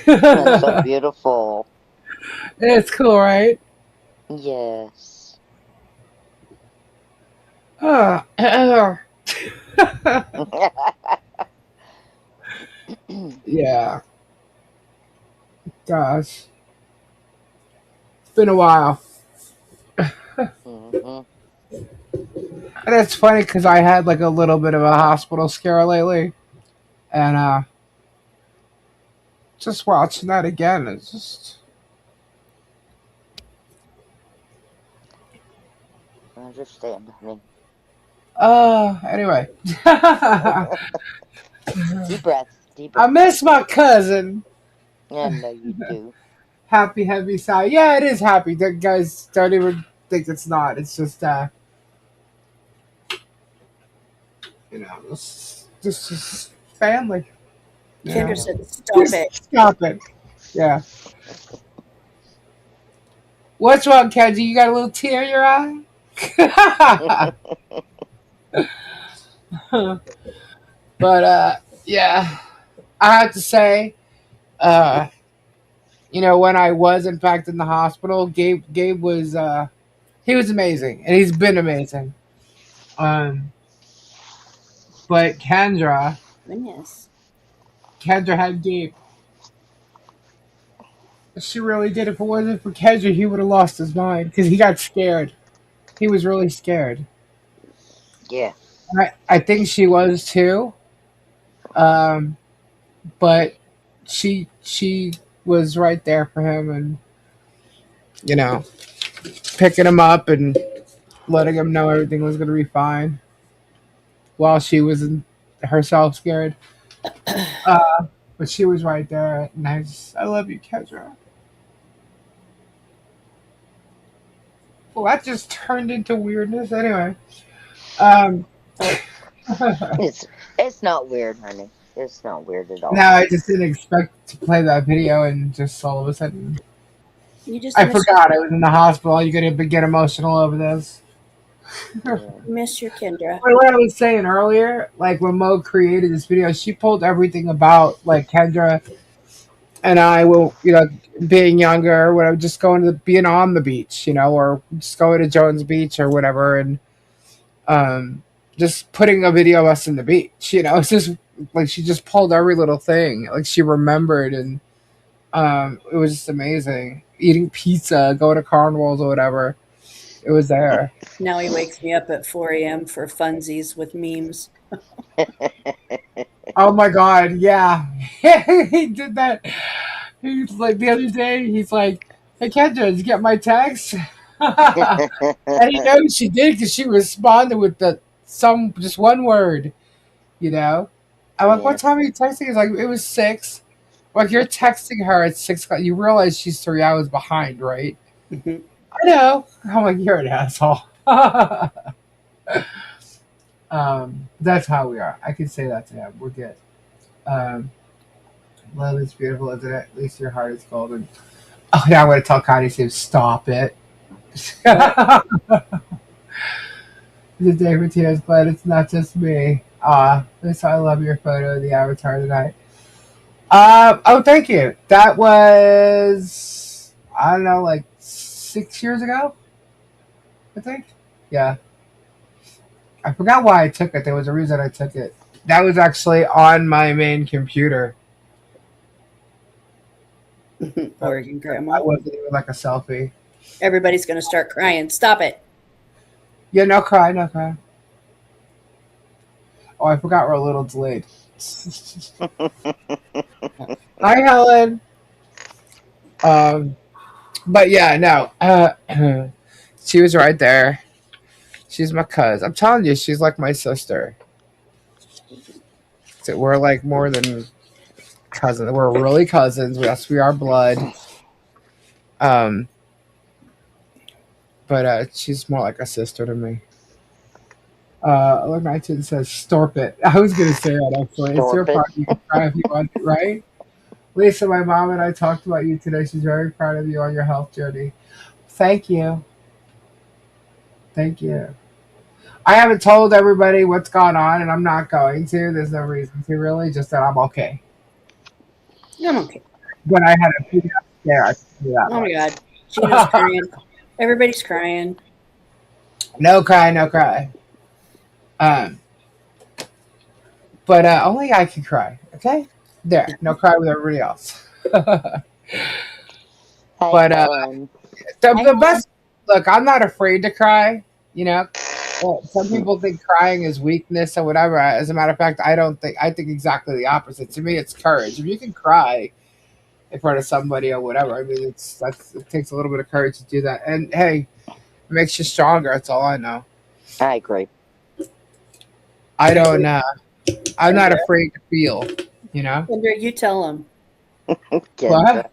That's so beautiful. It's cool, right? Yes. Yeah. Gosh. It's been a while. hmm And it's funny because I had like a little bit of a hospital scare lately. And just watching that again, it's just. I understand, honey. Anyway. Deep breath. Deep I breath. miss my cousin. I know you do. Happy, heavy sigh. Yeah, it is happy. That guys don't even think it's not. It's just, it's just family. You know? Kendra said, "Stop it." Stop it. Yeah. What's wrong, Kenji? You got a little tear in your eye? But yeah, I have to say, uh, when I was in fact in the hospital, Gabe was he was amazing, and he's been amazing. Um, but Goodness. Kendra had Gabe. She really did. If it wasn't for Kendra, he would have lost his mind because he got scared. He was really scared. Yeah. I think she was too. Um, but she was right there for him, and you know, picking him up and letting him know everything was going to be fine while she was herself scared. But she was right there, and I love you, Kendra. Well, that just turned into weirdness. Anyway, um, It's not weird, honey. It's not weird at all. now I just didn't expect to play that video, and just all of a sudden, You just I forgot I was in the hospital. You're gonna get emotional over this. miss your Kendra. Like what I was saying earlier, like when Mo created this video, she pulled everything about like Kendra and I will, being younger, when I was just going to being on the beach, or just going to Jones Beach or whatever, and just putting a video of us in the beach. It's just like she just pulled every little thing, like she remembered, and it was just amazing. Eating pizza, going to carnivals or whatever, it was there. Now he wakes me up at 4 a.m. for funsies with memes. Oh my god, yeah. He did that. He's like the other day, he's like, "Hey Kendra, did you get my text?" And he knows she did because she responded with just one word, you know? I'm like, "What time are you texting?" He's like, "It was 6." Like, you're texting her at 6 o'clock. You realize she's 3 hours behind, right? Mhm. I know. I'm like, "You're an asshole." That's how we are. I can say that to him. We're good. Um, Love is beautiful, isn't it? At least your heart is golden. Oh, yeah, I'm going to tell Connie to stop it. The day for tears, but it's not just me. Lisa, I love your photo of the avatar tonight. Oh, thank you. That was, I don't know, like 6 years ago, I think. Yeah. I forgot why I took it. There was a reason I took it. That was actually on my main computer. Oregon I grandma. wasn't even like a selfie. Everybody's going to start crying. Stop it. Yeah, no cry, no cry. Oh, I forgot we're a little delayed. Hi, Helen. But yeah, no. She was right there. She's my cousin. I'm telling you, she's like my sister. So we're like more than cousins. We're really cousins. Yes, we are blood. Um, but she's more like a sister to me. Look, 19 says storp it. I was gonna say that actually. It's your Storp it. part. You can cry if you want to, right? Lisa, my mom and I talked about you today. She's very proud of you on your health journey. Thank you. Thank you. I haven't told everybody what's gone on, and I'm not going to. There's no reason to really, just that I'm okay. I don't care. But I had a few there. I can do that Oh my much. God. Gina's crying. Everybody's crying. No cry, no cry. Um, but only I can cry. Okay, there. No cry with everybody else. but Hi, Helen. the best. Look, I'm not afraid to cry. You know, well, some people think crying is weakness or whatever. As a matter of fact, I don't think. I think exactly the opposite. To me, it's courage. If you can cry in front of somebody or whatever, I mean, it takes a little bit of courage to do that. And hey, it makes you stronger. That's all I know. I agree. I don't. I'm not Kendra. afraid to feel. You know. Kendra, you tell him. What?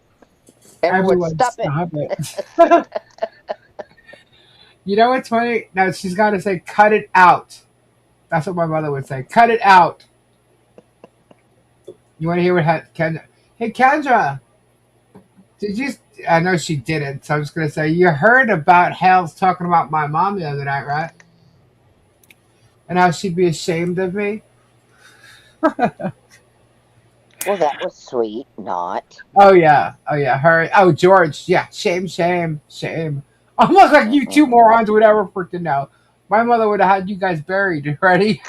Everyone, stop it. You know what's funny? No, she's got to say, cut it out. That's what my mother would say. Cut it out. You want to hear what Kendra? Hey, Kendra. Did you? I know she didn't, so I'm just going to say, you heard about Hales talking about my mom the other night, right? And how she'd be ashamed of me? Well, that was sweet. Not. Oh, yeah. Oh, yeah. Her. Oh, George. Yeah. Shame, shame, shame. Almost like you two morons would ever freaking know. My mother would have had you guys buried already.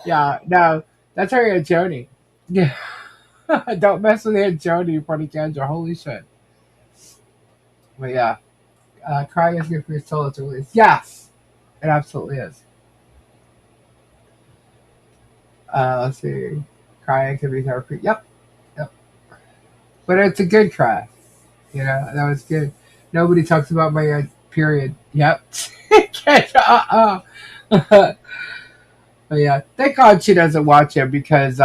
Yeah, no, that's her Aunt Joni. Yeah. Don't mess with Aunt Joni in front of Kendra. Holy shit. But yeah, crying is good for your soul. It's release. Yes, it absolutely is. Let's see. Crying can be therapy. Yep, yep. But it's a good cry. You know, that was good. Nobody talks about my period. Yep. Kendra, But yeah, thank God she doesn't watch him because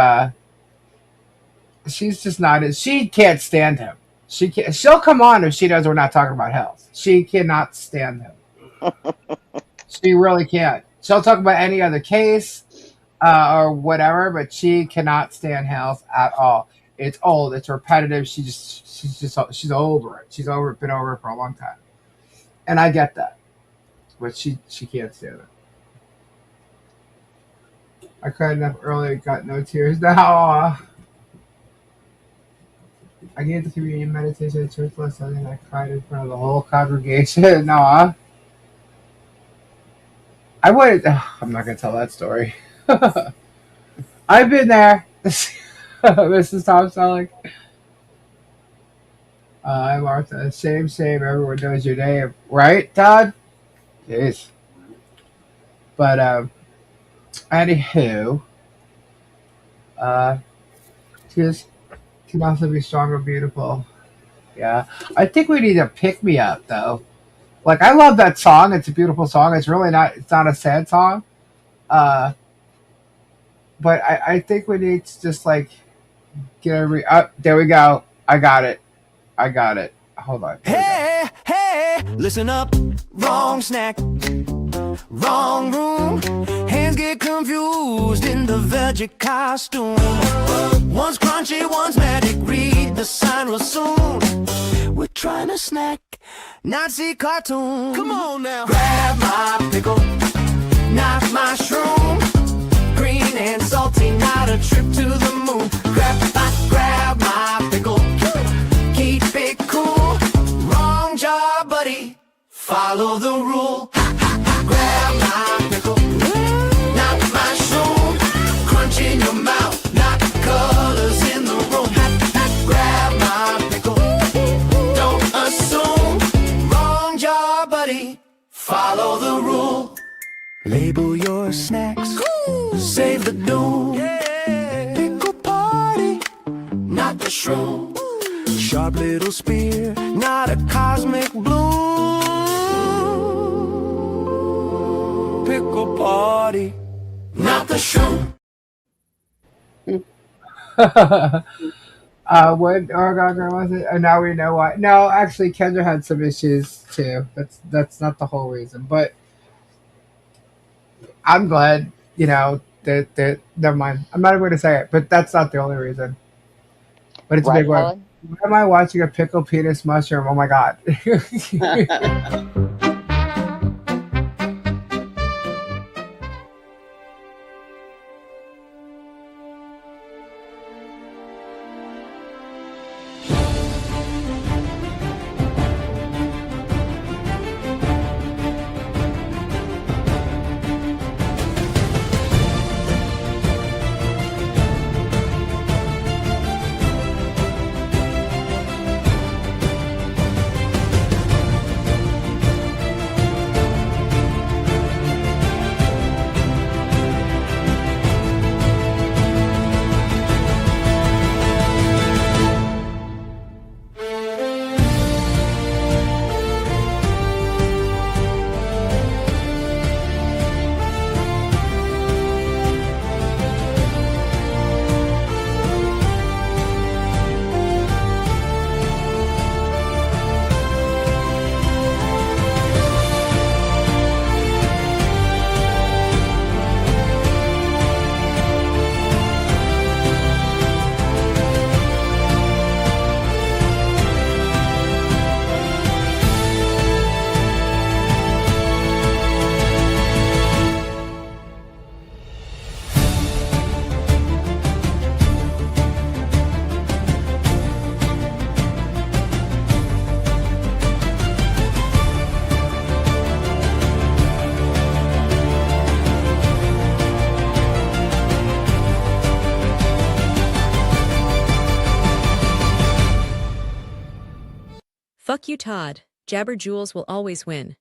she's just not. She can't stand him. She can't. She'll come on if she knows we're not talking about health. She cannot stand him. She really can't. She'll talk about any other case or whatever, but she cannot stand health at all. It's old. It's repetitive. She's over it. She's over it. Been over it for a long time, and I get that, but she can't stand it. I cried enough earlier. Got no tears now. I gave the communion meditation at church last Sunday and I cried in front of the whole congregation. No, I would. I'm not going to tell that story. I've been there. Mrs. Tom Selleck. I'm Martha. Same. Everyone knows your name. Right, Todd? Jeez. But, anywho, tears can also be strong or beautiful. Yeah. I think we need a pick me up, though. Like, I love that song. It's a beautiful song. It's not a sad song. But I think we need to just, like, get there we go. I got it. Hold on. Hey, listen up. Wrong snack, wrong room. Hands get confused in the veggie costume. One's crunchy, one's magic. Read the sign real soon. We're trying to snack, not see cartoons. Come on now. Grab my pickle, not my shroom. Green and salty, not a trip to the moon. Grab my pickle, keep it cool. Wrong jar, buddy, follow the rule. Grab my pickle, not my shroom. Crunch in your mouth, not colors in the room. Grab my pickle, don't assume. Wrong jar, buddy, follow the rule. Label your snacks, save the doom. Pickle party, not the shroom. Sharp little spear, not a cosmic bloom. Pickle party, not the shroom. What Oregon was it? And now we know why. No, actually, Kendra had some issues too. That's not the whole reason, but I'm glad. You know that. Never mind. I'm not even going to say it, but that's not the only reason. But it's a big one. Helen? Why am I watching a pickle penis mushroom? Oh my god. Fuck you, Todd. Jabber Jules will always win.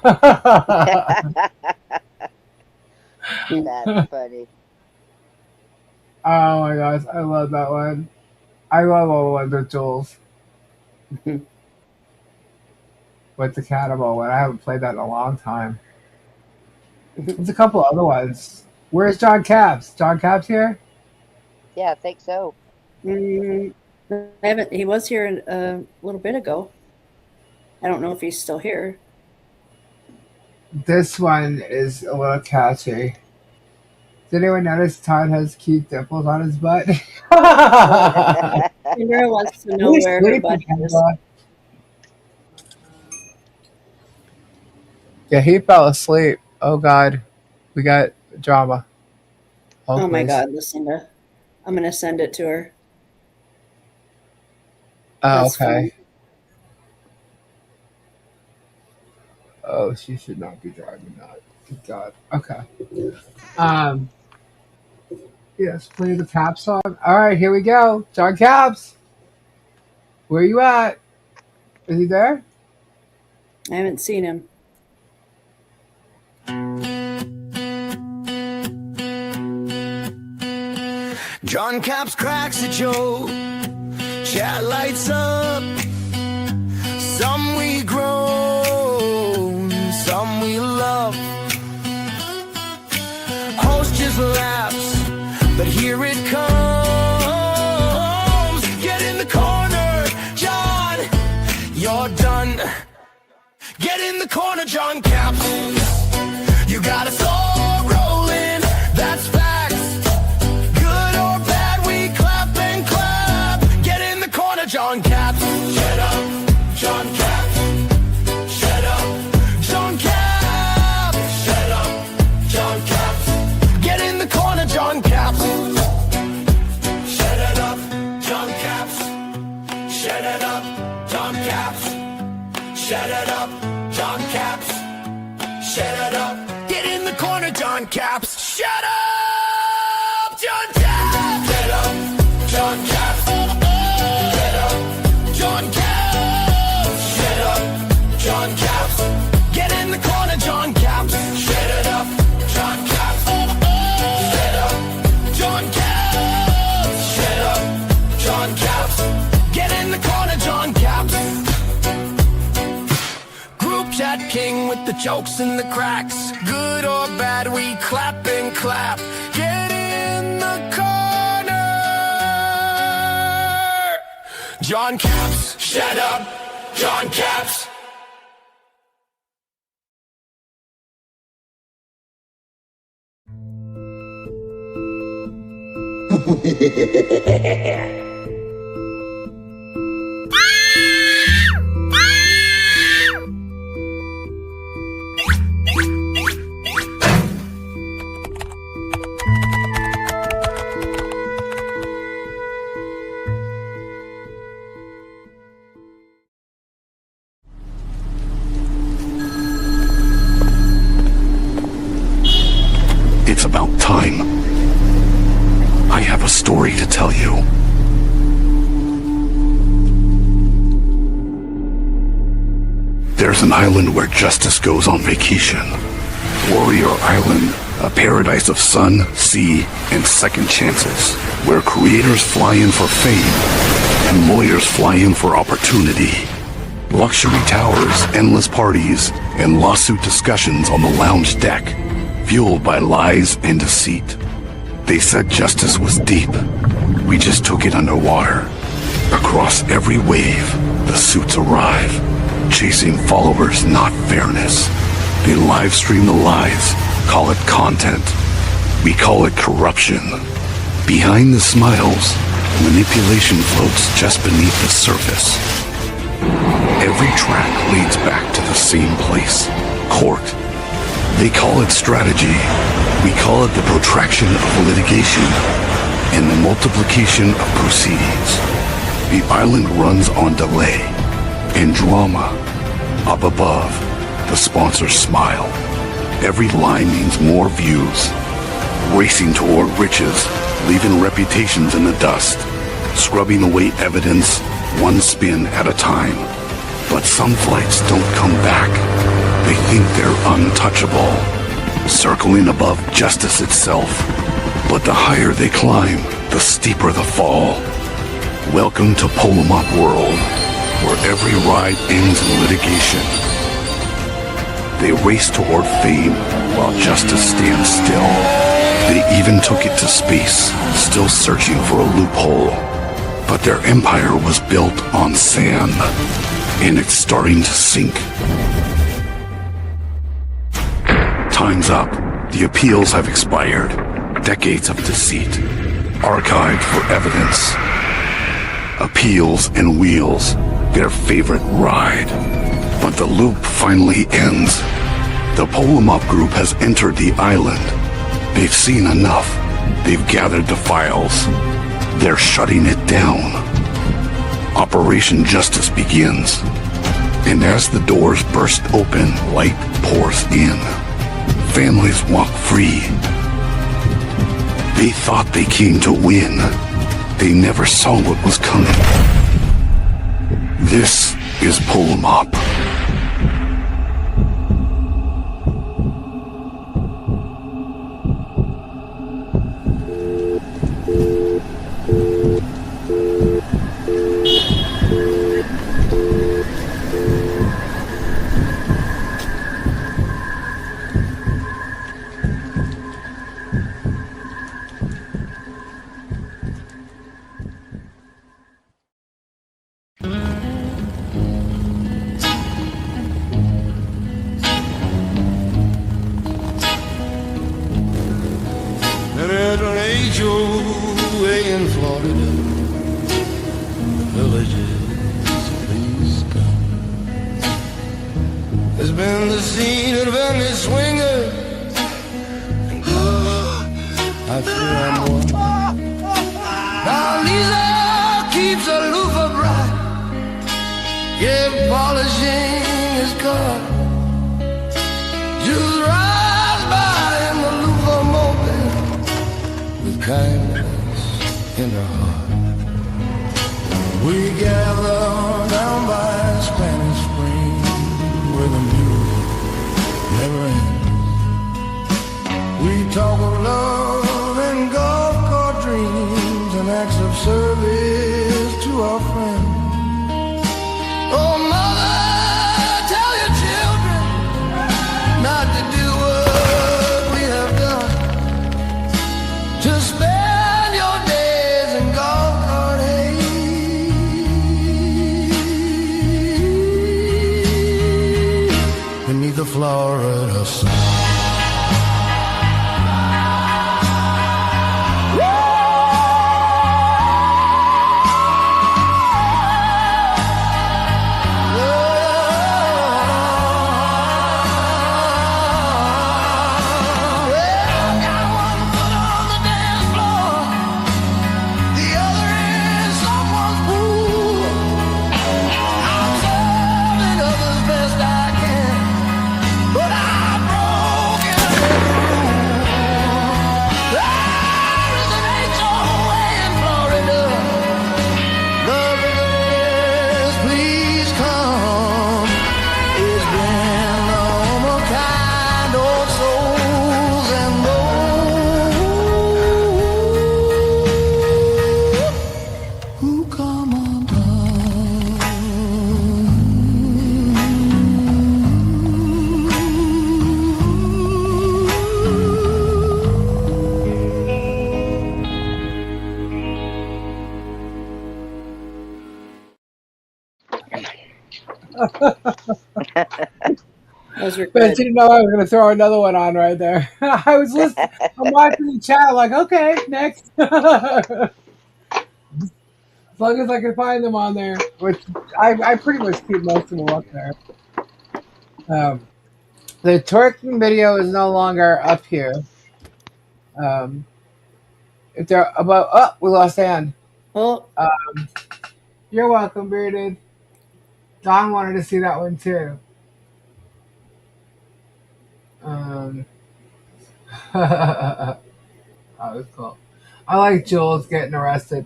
That's funny. Oh my gosh, I love that one. I love all the ones with Jules. With the cannibal one. I haven't played that in a long time. There's a couple other ones. Where's John Caps? John Caps here? Yeah, I think so. I haven't. He was here a little bit ago. I don't know if he's still here. This one is a little catchy. Did anyone notice Todd has cute dimples on his butt? Kendra wants to know where her butt is. Yeah, he fell asleep. Oh God, we got drama. Oh my please. God, Lucinda. I'm going to send it to her. Oh, That's okay. fun. Oh, she should not be driving that. Good God. Okay. Yes, play the Cap song. All right, here we go. John Caps. Where you at? Is he there? I haven't seen him. John Caps cracks a joke, chat lights up. Some we groan, some we love. Host just laughs, but here it comes. Get in the corner, John, you're done. Get in the corner, John Caps. You got a soul rolling, that's facts. Good or bad, we clap and clap. Get in the corner, John Caps. Shut up, John Caps. Shut up, John Caps. Shut up, John Caps. Get in the corner, John Caps. Shut it up, John Caps. Shut it up, John Caps. Shut it up, John Caps. Shut it up. Get in the corner, John Caps. Shut up, John Caps. Shut up, John Caps. Shut up, John Caps. Shut up, John Caps. Get in the corner, John Caps. Shut it up, John Caps. Shut up, John Caps. Shut up, John Caps. Get in the corner, John Caps. Group chat king with the jokes and the cracks. Good or bad, we clap and clap. Get in the corner, John Caps. Shut up, John Caps. It's about time. I have a story to tell you. There's an island where justice goes on vacation. Warrior Island, a paradise of sun, sea, and second chances, where creators fly in for fame and lawyers fly in for opportunity. Luxury towers, endless parties, and lawsuit discussions on the lounge deck, fueled by lies and deceit. They said justice was deep. We just took it underwater. Across every wave, the suits arrive, chasing followers, not fairness. They live stream the lies, call it content. We call it corruption. Behind the smiles, manipulation floats just beneath the surface. Every track leads back to the same place, court. They call it strategy. We call it the protraction of litigation and the multiplication of proceedings. The island runs on delay and drama. Up above, the sponsors smile. Every line means more views, racing toward riches, leaving reputations in the dust, scrubbing away evidence one spin at a time. But some flights don't come back. They think they're untouchable, circling above justice itself. But the higher they climb, the steeper the fall. Welcome to Pull 'em Up World, where every ride ends in litigation. They race toward fame while justice stands still. They even took it to space, still searching for a loophole. But their empire was built on sand, and it's starting to sink. Time's up. The appeals have expired. Decades of deceit, archived for evidence. Appeals and wheels, their favorite ride. But the loop finally ends. The Pull 'em Up group has entered the island. They've seen enough. They've gathered the files. They're shutting it down. Operation Justice begins. And as the doors burst open, light pours in. Families walk free. They thought they came to win. They never saw what was coming. This is Pull 'em Up. There's an HOA in Florida. Villages, please come. It's been the scene of any swinger. I fear I'm one. Now Lisa keeps a loofah bright, yet polishing his car. Just rides by in the loofah mobile with kindness in her heart. We gather down by Spanish Spring where the music never ends. We talk of love and golf cart dreams and acts of service to our friends. Oh, mother, tell your children not to do what we have done. To spend your days in golf cart haze beneath the Florida sun. Those were But good. didn't know I was going to throw another one on right there. I was listening. I'm watching the chat. Like, okay, next. As long as I can find them on there, which I pretty much keep most of them up there. The twerking video is no longer up here. If they're about, oh, we lost Ann. Oh, You're welcome, Bearded. Don wanted to see that one too. Oh, it's cool. I like Jules getting arrested.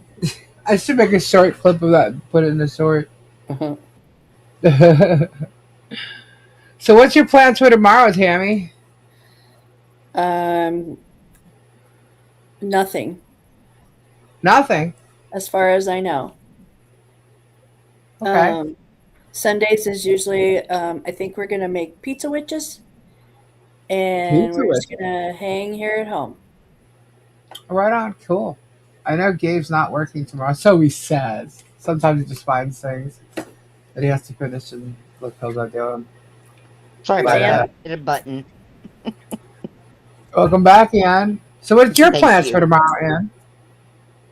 I should make a short clip of that and put it in the short. So, what's your plans for tomorrow, Tammy? Nothing. Nothing. As far as I know. Okay. Sundays is usually, I think we're going to make pizza witches. And Pizza we're just witches. going to hang here at home. Right on. Cool. I know Gabe's not working tomorrow, so he says. Sometimes he just finds things that he has to finish and look how's I doing. Sorry But, about that. I hit a button. welcome back, Ian. So, what's your Thank plans you. for tomorrow,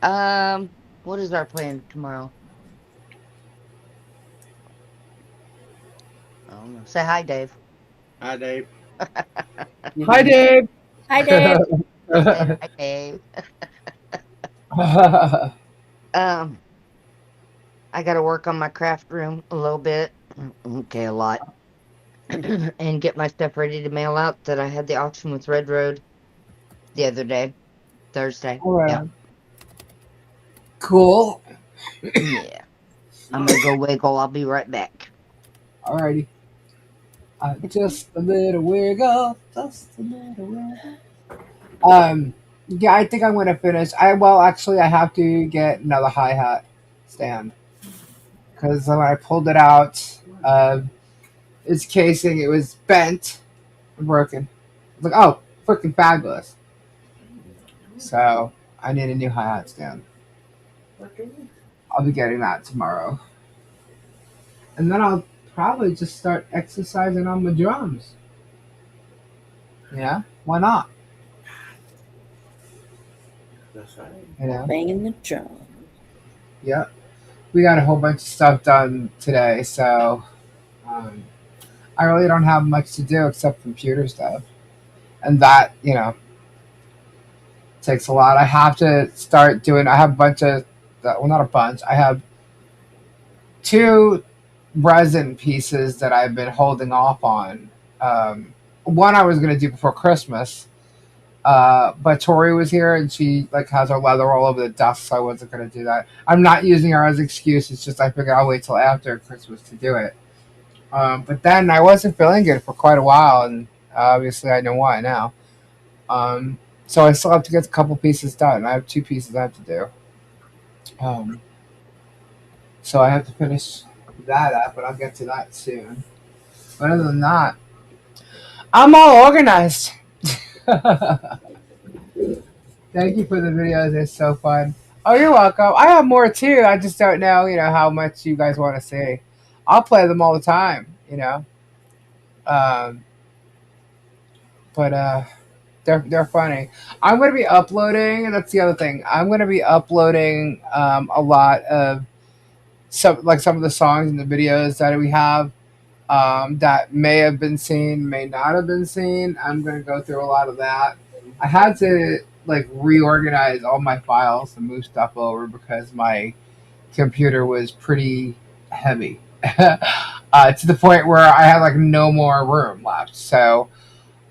Ian? What is our plan tomorrow? I don't know. Say hi, Dave. Hi, Dave. Hi, Dave. Hi, Dave. Hi, Dave. I got to work on my craft room a little bit. Okay, a lot. And get my stuff ready to mail out that I had the auction with Red Road the other day, Thursday. All right. Yeah. Cool. Yeah. I'm going to go wiggle. I'll be right back. Alrighty. Just a little wiggle. Just a little wiggle. Yeah, I think I'm gonna finish. Actually, I have to get another hi-hat stand because when I pulled it out, its casing it was bent and broken. I was like, oh, freaking fabulous! So I need a new hi-hat stand. I'll be getting that tomorrow, and then I'll probably just start exercising on my drums. Yeah, why not? You know? Banging the drum. Yeah. We got a whole bunch of stuff done today, so I really don't have much to do except computer stuff. And that, takes a lot. I have to start doing, I have a bunch of, well, not a bunch, I have 2 resin pieces that I've been holding off on. One I was going to do before Christmas, but Tori was here and she has her leather all over the dust, so I wasn't going to do that. I'm not using her as an excuse. It's just I figured I'll wait till after Christmas to do it. But then I wasn't feeling good for quite a while, and obviously I know why now. So I still have to get a couple pieces done. I have 2 pieces I have to do. So I have to finish that up, but I'll get to that soon. But other than that, I'm all organized. Thank you for the videos. They're so fun. Oh, you're welcome. I have more too. I just don't know, how much you guys want to see. I'll play them all the time, But they're funny. I'm gonna be uploading, and that's the other thing. I'm gonna be uploading a lot of some of the songs and the videos that we have that may have been seen, may not have been seen. I'm gonna go through a lot of that. I had to reorganize all my files and move stuff over because my computer was pretty heavy to the point where I had no more room left. So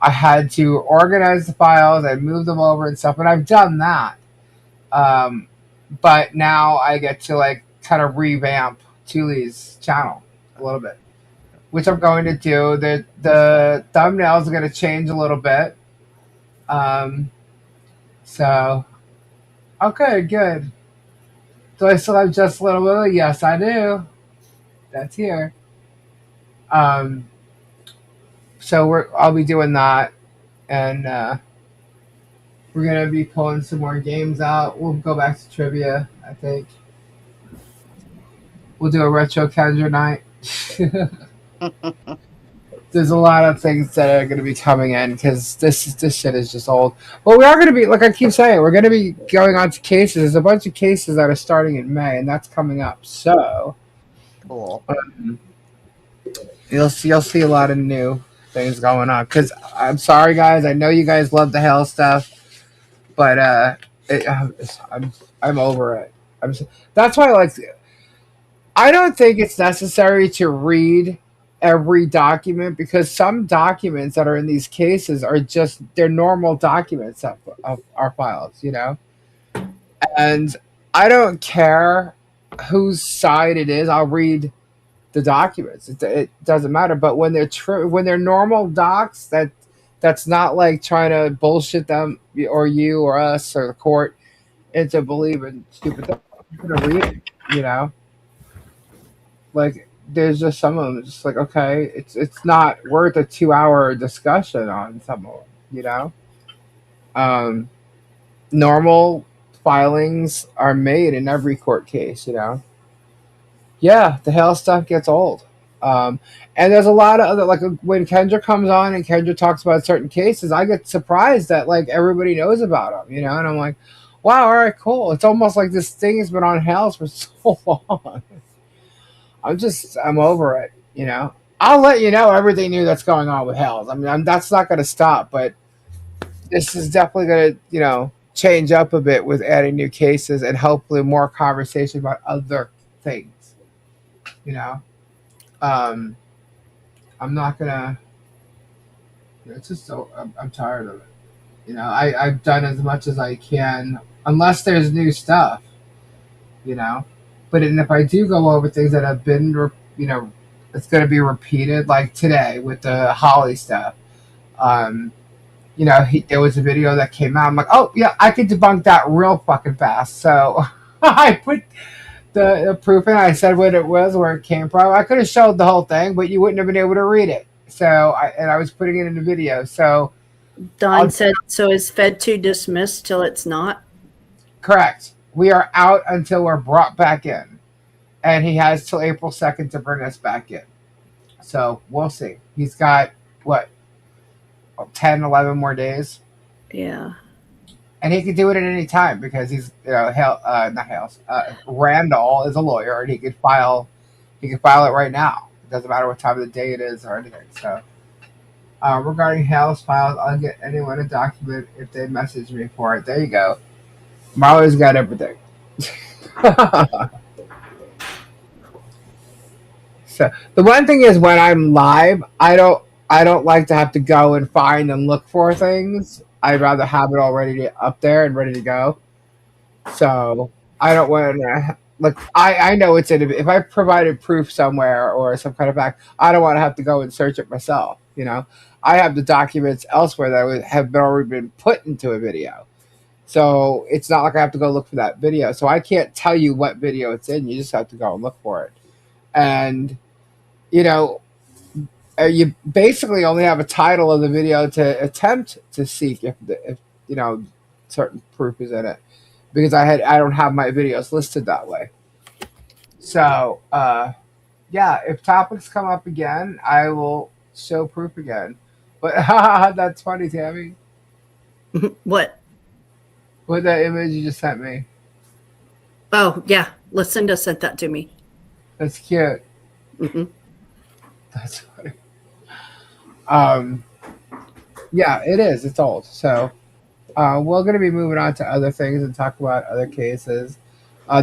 I had to organize the files and move them over and stuff, and I've done that. But now I get to kind of revamp Thule's channel a little bit, which I'm going to do. The thumbnails are going to change a little bit. So, okay, good. Do I still have just a little Willie? Yes, I do. That's here. So I'll be doing that, and we're gonna be pulling some more games out. We'll go back to trivia. I think we'll do a retro Kendra night. There's a lot of things that are going to be coming in because this shit is just old. But we are going to be, like I keep saying, we're going to be going on to cases. There's a bunch of cases that are starting in May, and that's coming up. So cool. You'll see a lot of new things going on. Because I'm sorry, guys. I know you guys love the hell stuff, but I'm over it. That's why I don't think it's necessary to read every document, because some documents that are in these cases are just they're normal documents of our files, and I don't care whose side it is. I'll read the documents. It doesn't matter. But when they're when they're normal docs, that's not like trying to bullshit them or you or us or the court into believing stupid things. I'm gonna read it, you know. Like there's just some of them. Just like okay, it's not worth a 2 hour discussion on some of them, Um, normal filings are made in every court case. Yeah, the hell stuff gets old. Um, and there's a lot of other, like when Kendra comes on and Kendra talks about certain cases, I get surprised that like everybody knows about them, and I'm like, wow, all right, cool. It's almost like this thing has been on House for so long. I'm over it. I'll let you know everything new that's going on with Hells. I mean, that's not going to stop, but this is definitely going to, change up a bit with adding new cases and hopefully more conversation about other things. You know, um, I'm not gonna. It's just so I'm tired of it. I've done as much as I can, unless there's new stuff. You know, but and if I do go over things that have been, it's going to be repeated, like today with the Holly stuff. Um, there was a video that came out. I'm like, oh yeah, I could debunk that real fucking fast. So I put the proof in. I said what it was, where it came from. I could have showed the whole thing, but you wouldn't have been able to read it. So I was putting it in the video. So Don said, so is Fed 2 dismissed till it's not? Correct. We are out until we're brought back in. And he has till April 2nd to bring us back in. So we'll see. He's got, what, 10, 11 more days? Yeah. And he can do it at any time because he's, not Hales. Randall is a lawyer and he could file it right now. It doesn't matter what time of the day it is or anything. So regarding Hales files, I'll get anyone a document if they message me for it. There you go. Marlo's got everything. So the one thing is when I'm live, I don't like to have to go and find and look for things. I'd rather have it already up there and ready to go. So I don't want to I know it's in if I provided proof somewhere or some kind of fact, I don't want to have to go and search it myself. I have the documents elsewhere that have already been put into a video. So it's not like I have to go look for that video. So I can't tell you what video it's in. You just have to go and look for it. And, you basically only have a title of the video to attempt to seek if certain proof is in it. Because I don't have my videos listed that way. So, yeah, if topics come up again, I will show proof again. But that's funny, Tammy. What? What that image you just sent me? Oh, yeah. Lucinda sent that to me. That's cute. Mm-hmm. That's funny. Yeah, it is. It's old. So we're going to be moving on to other things and talk about other cases.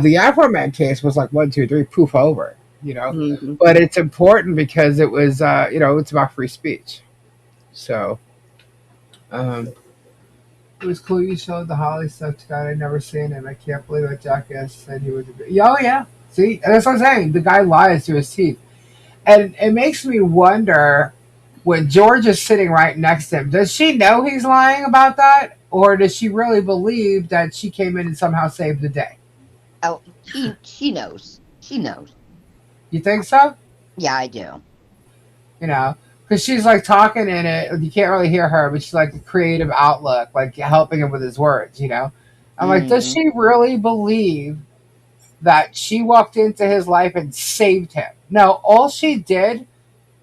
The Afro Man case was like 1, 2, 3, poof over. Mm-hmm. But it's important because it was, it's about free speech. So, it was cool you showed the Holly stuff to God. I'd never seen him. I can't believe that jackass said he was a bit. Oh, yeah. See? That's what I'm saying. The guy lies to his teeth. And it makes me wonder, when George is sitting right next to him, does she know he's lying about that? Or does she really believe that she came in and somehow saved the day? Oh, she knows. She knows. You think so? Yeah, I do. Because she's like talking in it. You can't really hear her, but she's like a creative outlook, like helping him with his words, I'm like, does she really believe that she walked into his life and saved him? No, all she did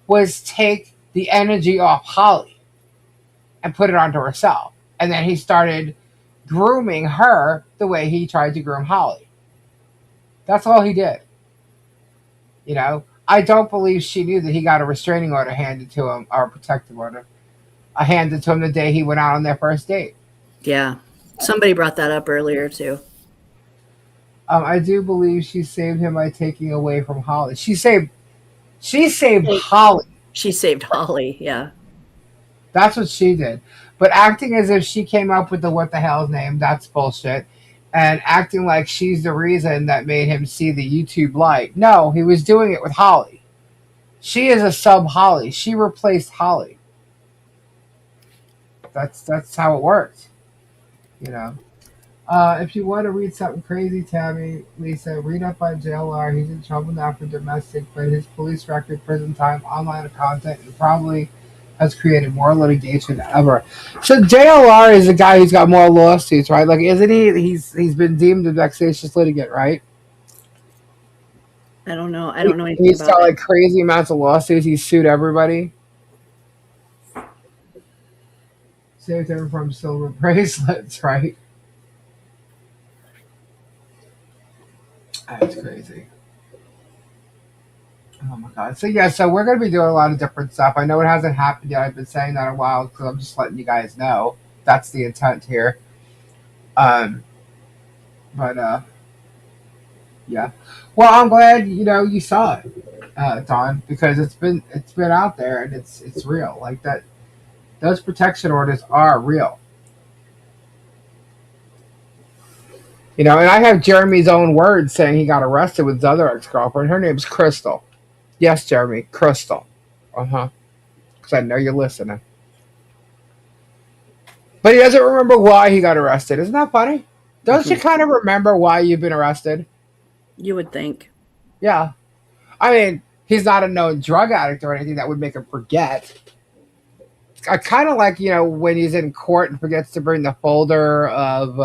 was take the energy off Holly and put it onto herself. And then he started grooming her the way he tried to groom Holly. That's all he did. I don't believe she knew that he got a restraining order handed to him, or a protective order, handed to him the day he went out on their first date. Yeah. Somebody brought that up earlier, too. I do believe she saved him by taking away from Holly. She saved She saved Holly. She saved Holly, yeah. That's what she did. But acting as if she came up with the what the hell's name, that's bullshit. And acting like she's the reason that made him see the YouTube light. No, he was doing it with Holly. She is a sub Holly. She replaced Holly. That's how it worked. You know. If you want to read something crazy, Tammy, Lisa, read up on JLR. He's in trouble now for domestic, but his police record, prison time, online content, and probably has created more litigation than ever. So JLR is the guy who's got more lawsuits, right? Like, isn't he? He's been deemed a vexatious litigant, right? I don't know. I don't know anything He's about got it. like crazy amounts of lawsuits. He's sued everybody. Saved him from silver bracelets, right? That's crazy. Oh my god. So yeah, so we're gonna be doing a lot of different stuff. I know it hasn't happened yet. I've been saying that a while because I'm just letting you guys know. That's the intent here. Um, but yeah. Well, I'm glad you saw it, Don, because it's been out there and it's real. Like that, those protection orders are real. And I have Jeremy's own words saying he got arrested with his other ex girlfriend. Her name's Crystal. Yes, Jeremy, Crystal. Uh-huh. Because I know you're listening. But he doesn't remember why he got arrested. Isn't that funny? Don't you kind of remember why you've been arrested? You would think. Yeah. I mean, he's not a known drug addict or anything that would make him forget. I kind of like, when he's in court and forgets to bring the folder of,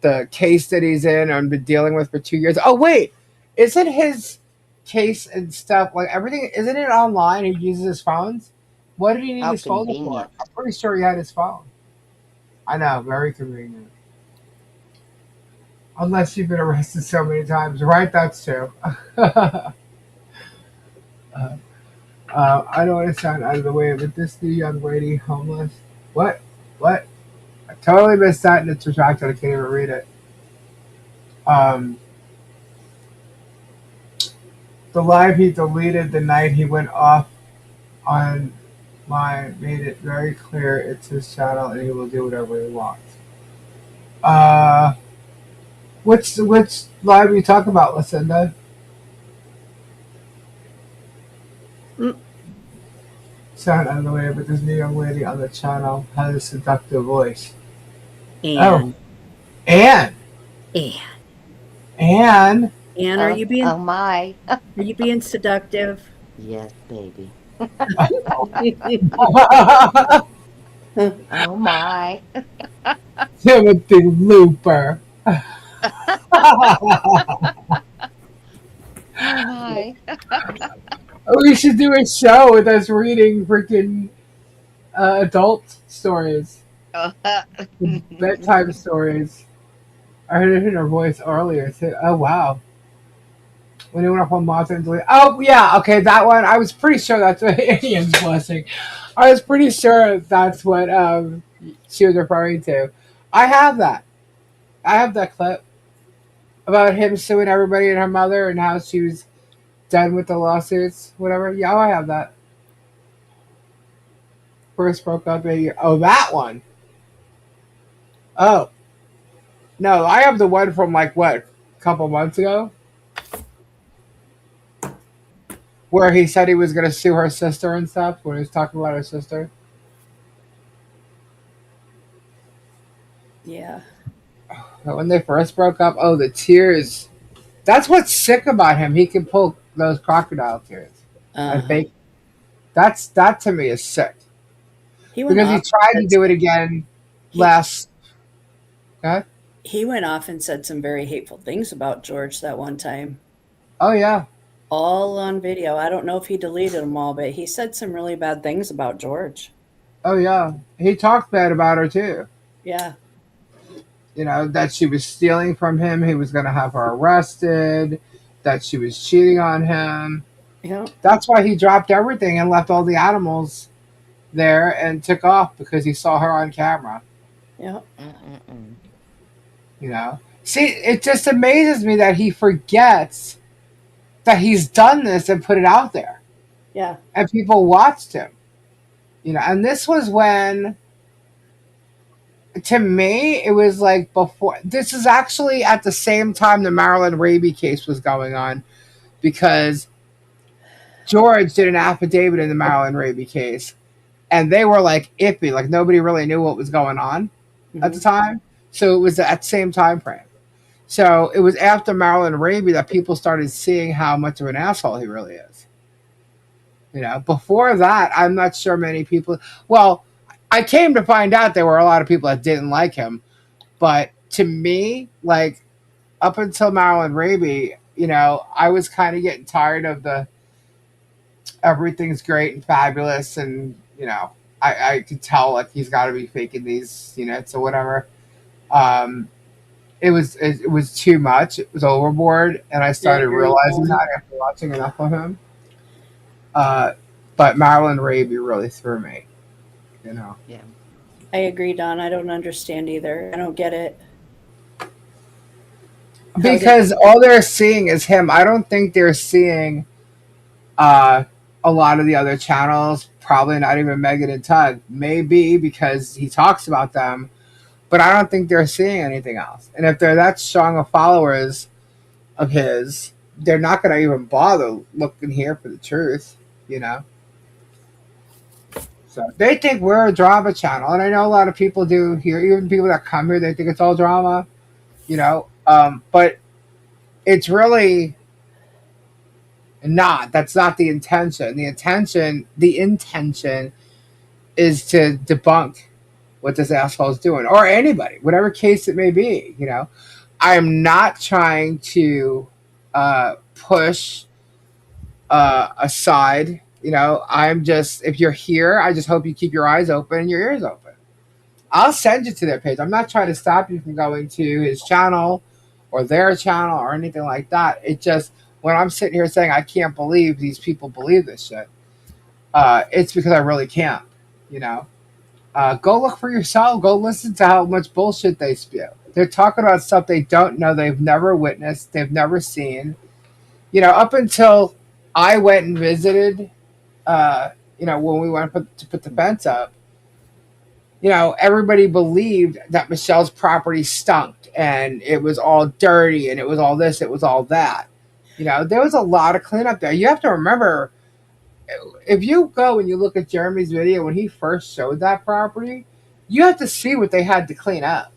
the case that he's in and been dealing with for 2 years. Oh, wait. Isn't his case and stuff, like everything, isn't it online? He uses his phones? What did he need How his folder for? convenient. I'm pretty sure he had his phone. I know, very convenient. Unless you've been arrested so many times, right? That's true. I don't want to sound out of the way, but this new young lady, homeless. What? What? I totally missed that, and it's retracted. I can't even read it. The live he deleted the night he went off on made it very clear it's his channel and he will do whatever he wants. Which live are you talking about, Lucinda? Sound out of the way, but this new young lady on the channel has a seductive voice. And Anne. Anne, are you being? Oh my! Are you being seductive? Yes, baby. Oh my! Timothy Looper. Hi. We should do a show with us reading freaking adult stories, bedtime stories. I heard it in her voice earlier too. Oh wow! When it went up on Monster and Delete. Oh yeah, okay, that one. I was pretty sure that's what Ian's blessing. I was pretty sure that's what she was referring to. I have that. I have that clip about him suing everybody and her mother and how she was done with the lawsuits, whatever. Yeah, I have that. First broke up a year. Oh, that one. Oh. No, I have the one from like what, a couple months ago? Where he said he was gonna sue her sister and stuff when he was talking about her sister. Yeah. But when they first broke up, oh the tears. That's what's sick about him. He can pull those crocodile tears. And fake. That to me is sick. Because he tried to do it again last. Okay? He went off and said some very hateful things about George that one time. Oh yeah. All on video. I don't know if he deleted them all, but he said some really bad things about George. Oh yeah. He talked bad about her too. Yeah. That she was stealing from him. He was going to have her arrested. That she was cheating on him. Yeah. That's why he dropped everything and left all the animals there and took off because he saw her on camera. Yeah. See, it just amazes me that he forgets that he's done this and put it out there, Yeah. and people watched him. And this was when, to me, it was like before. This is actually at the same time the Marilyn Raby case was going on, because George did an affidavit in the Marilyn Raby case, and they were like iffy, like nobody really knew what was going on at the time. So it was at the same time frame. So it was after Marilyn Raby that people started seeing how much of an asshole he really is. Before that, I'm not sure many people. Well, I came to find out there were a lot of people that didn't like him, but to me, like up until Marilyn Raby, I was kind of getting tired of the everything's great and fabulous, and I could tell like he's got to be faking these units or whatever. It was too much. It was overboard, and I started realizing that after watching enough of him. But Marilyn Raby really threw me. Yeah. I agree, Don. I don't understand either. I don't get it. Because all they're seeing is him. I don't think they're seeing a lot of the other channels. Probably not even Megan and Tug. Maybe because he talks about them, but I don't think they're seeing anything else. And if they're that strong of followers of his, they're not going to even bother looking here for the truth. So they think we're a drama channel, and I know a lot of people do here. Even people that come here, they think it's all drama. But it's really not. That's not the intention. The intention is to debunk what this asshole is doing, or anybody, whatever case it may be. I am not trying to push aside. I'm just, if you're here, I just hope you keep your eyes open and your ears open. I'll send you to their page. I'm not trying to stop you from going to his channel or their channel or anything like that. It just, when I'm sitting here saying I can't believe these people believe this shit, it's because I really can't. Go look for yourself. Go listen to how much bullshit they spew. They're talking about stuff they don't know, they've never witnessed, they've never seen. Up until I went and visited, when we went to put the fence up, everybody believed that Michelle's property stunk and it was all dirty and it was all this, it was all that. There was a lot of cleanup there. You have to remember, if you go and you look at Jeremy's video when he first showed that property, you have to see what they had to clean up.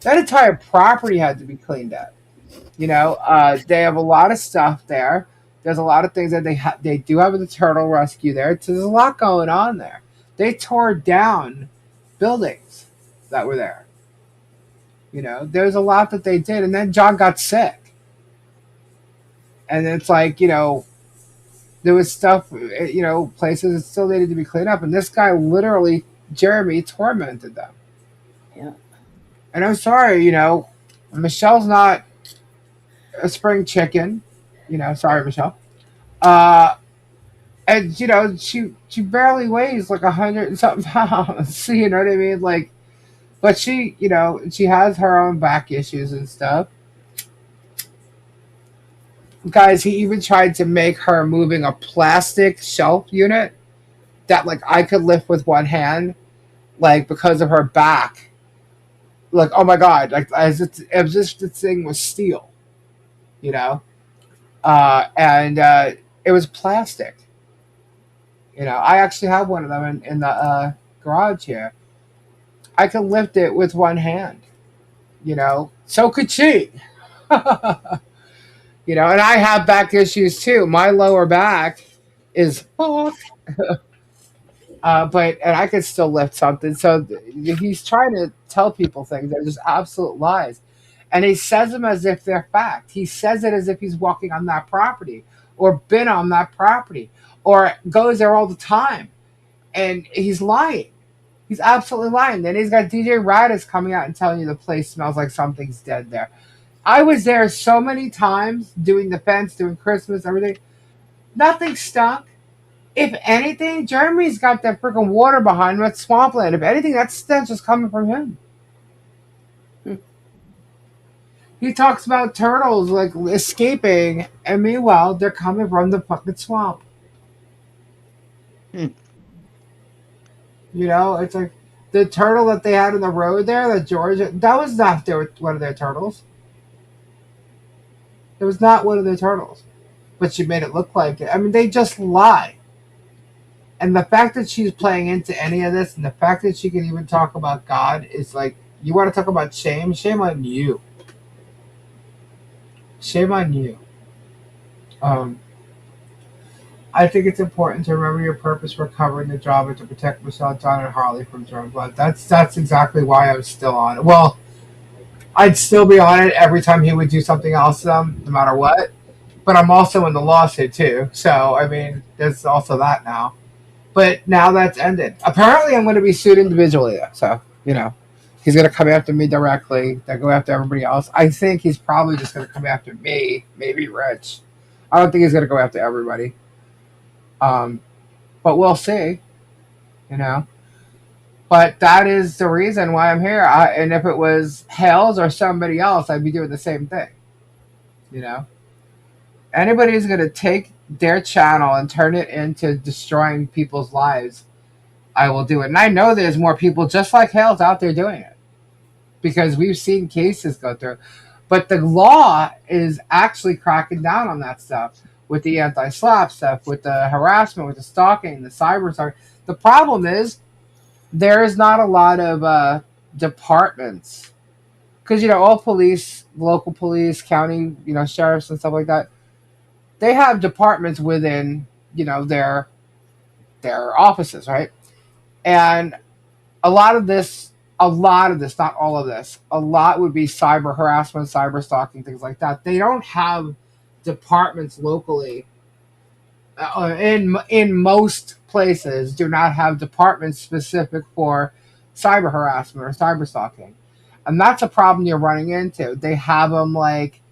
That entire property had to be cleaned up. They have a lot of stuff there. There's a lot of things that they do have the turtle rescue there. So there's a lot going on there. They tore down buildings that were there. There's a lot that they did, and then John got sick, and it's like there was stuff, places that still needed to be cleaned up, and this guy literally, Jeremy, tormented them. Yeah. And I'm sorry, Michelle's not a spring chicken. Sorry, Michelle. And she barely weighs like 100 and something pounds. So, you know what I mean? Like, but she, she has her own back issues and stuff. Guys, he even tried to make her moving a plastic shelf unit that like I could lift with one hand, like because of her back. Like, oh my god, like as if this thing was steel, and it was plastic. I actually have one of them in the garage here. I could lift it with one hand. So could she. And I have back issues too. My lower back is fucked. And I could still lift something. So he's trying to tell people things that are just absolute lies. And he says them as if they're fact. He says it as if he's walking on that property or been on that property or goes there all the time. And he's lying. He's absolutely lying. Then he's got DJ Radis coming out and telling you the place smells like something's dead there. I was there so many times doing the fence, doing Christmas, everything. Nothing stunk. If anything, Jeremy's got that freaking water behind him at Swampland. If anything, that stench is coming from him. He talks about turtles like escaping, and meanwhile they're coming from the fucking swamp. Hmm. You know, it's like the turtle that they had in the road there, that Georgia, that was not one of their turtles. It was not one of their turtles, but she made it look like it. I mean, they just lie. And the fact that she's playing into any of this, and the fact that she can even talk about God, is like, you want to talk about shame? Shame on you. Shame on you. Um, I think it's important to remember your purpose for covering the job and to protect Michelle, John, and Harley from John Blood. That's exactly why I'm still on it. Well, I'd still be on it every time he would do something else to them, no matter what. But I'm also in the lawsuit too, so I mean, there's also that now. But now that's ended. Apparently, I'm going to be sued individually, though. So he's going to come after me directly. Then go after everybody else. I think he's probably just going to come after me, maybe Rich. I don't think he's going to go after everybody. But we'll see. You know. But that is the reason why I'm here. And if it was Hales or somebody else, I'd be doing the same thing. You know. Anybody who's going to take their channel and turn it into destroying people's lives, I will do it. And I know there's more people just like Hales out there doing it because we've seen cases go through. But the law is actually cracking down on that stuff with the anti-slap stuff, with the harassment, with the stalking, the cyber stalking. The problem is there is not a lot of departments because, all police, local police, county, sheriffs and stuff like that, they have departments within, their offices, right? And a lot of this, not all of this, a lot would be cyber harassment, cyber stalking, things like that. They don't have departments locally. In most places, do not have departments specific for cyber harassment or cyber stalking, and that's a problem you're running into. They have them like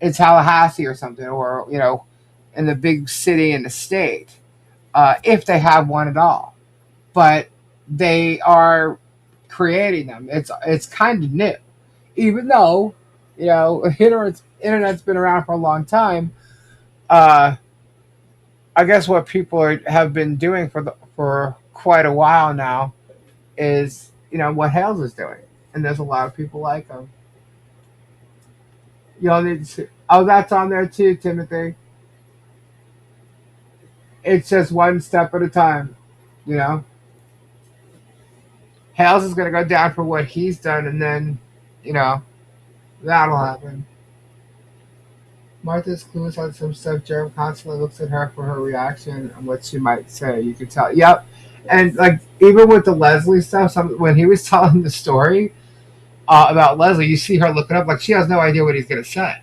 in Tallahassee or something, or in the big city in the state, if they have one at all. But they are creating them. It's kind of new, even though internet's been around for a long time. I guess what people have been doing for quite a while now is what Hales is doing, and there's a lot of people like him. You'll need to see. Oh, that's on there too, Timothy. It's just one step at a time, you know. Hales is going to go down for what he's done, and then, that'll happen. Martha's clues on some stuff. Jerem constantly looks at her for her reaction and what she might say. You can tell. Yep. And, like, even with the Leslie stuff, when he was telling the story about Leslie, you see her looking up like she has no idea what he's going to say.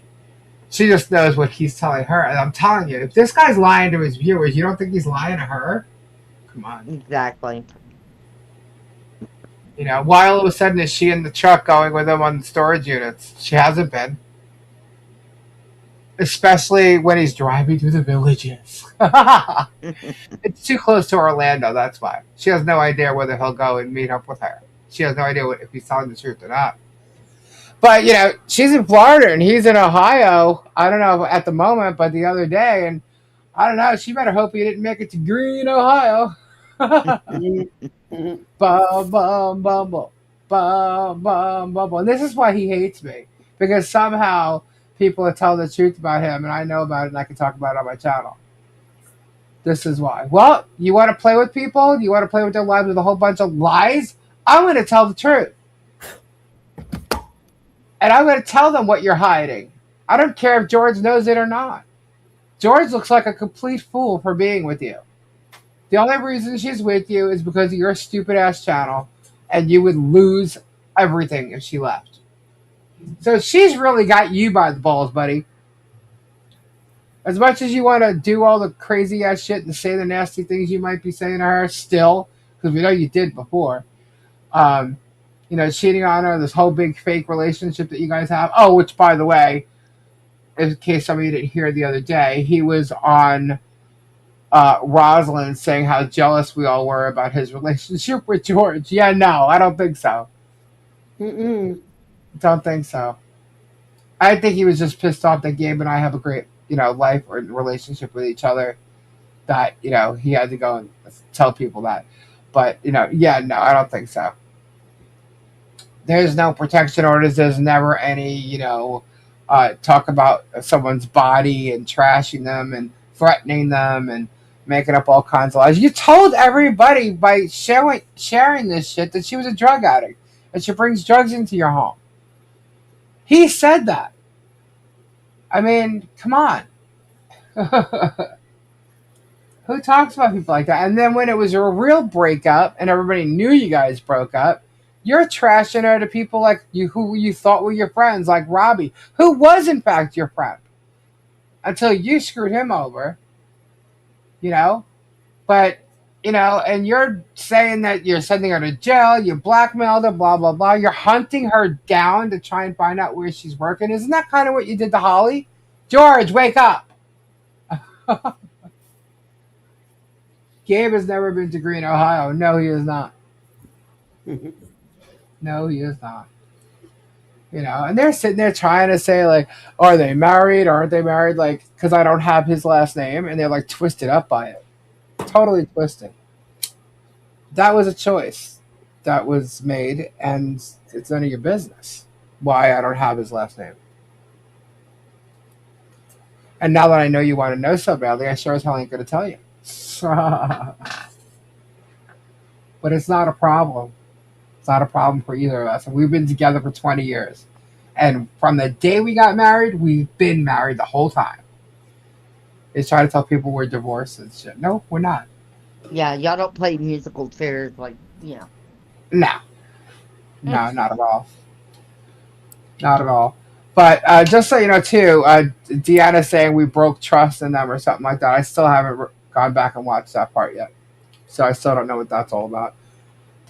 She just knows what he's telling her. And I'm telling you, if this guy's lying to his viewers, you don't think he's lying to her? Come on. Exactly. Why all of a sudden is she in the truck going with him on storage units? She hasn't been. Especially when he's driving through the villages. It's too close to Orlando, that's why. She has no idea whether he'll go and meet up with her. She has no idea if he's telling the truth or not. But, she's in Florida and he's in Ohio. I don't know at the moment, but the other day, and I don't know, she better hope he didn't make it to Green, Ohio. Bum, bum, bumble. Bum, bum, bumble. And this is why he hates me. Because somehow people tell the truth about him, and I know about it, and I can talk about it on my channel. This is why. Well, you want to play with people? You want to play with their lives with a whole bunch of lies? I'm going to tell the truth. And I'm going to tell them what you're hiding. I don't care if George knows it or not. George looks like a complete fool for being with you. The only reason she's with you is because of your stupid-ass channel, and you would lose everything if she left. So she's really got you by the balls, buddy. As much as you want to do all the crazy-ass shit and say the nasty things you might be saying to her still, because we know you did before, cheating on her, this whole big fake relationship that you guys have. Oh, which, by the way, in case some of you didn't hear the other day, he was on Rosalind saying how jealous we all were about his relationship with George. Yeah, no, I don't think so. Don't think so. I think he was just pissed off that Gabe and I have a great, life or relationship with each other. That he had to go and tell people that. But yeah, no, I don't think so. There's no protection orders. There's never any, talk about someone's body and trashing them and threatening them and making up all kinds of lies. You told everybody by sharing this shit that she was a drug addict and she brings drugs into your home. He said that. I mean, come on. Who talks about people like that? And then when it was a real breakup and everybody knew you guys broke up, you're trashing her to people like you who you thought were your friends, like Robbie, who was in fact your friend until you screwed him over, you know. But and you're saying that you're sending her to jail, you blackmailed her, blah blah blah. You're hunting her down to try and find out where she's working. Isn't that kind of what you did to Holly? George, wake up! Gabe has never been to Green, Ohio. No, he is not. No, he is not. And they're sitting there trying to say, like, are they married? Aren't they married? Like, because I don't have his last name. And they're, like, twisted up by it. Totally twisted. That was a choice that was made, and it's none of your business why I don't have his last name. And now that I know you want to know so badly, I sure as hell ain't going to tell you. But it's not a problem. It's not a problem for either of us. And we've been together for 20 years. And from the day we got married, we've been married the whole time. They try to tell people we're divorced and shit. No, we're not. Yeah, y'all don't play musical chairs like, No. No, not at all. Not at all. But just so you know, too, Deanna's saying we broke trust in them or something like that. I still haven't gone back and watched that part yet. So I still don't know what that's all about.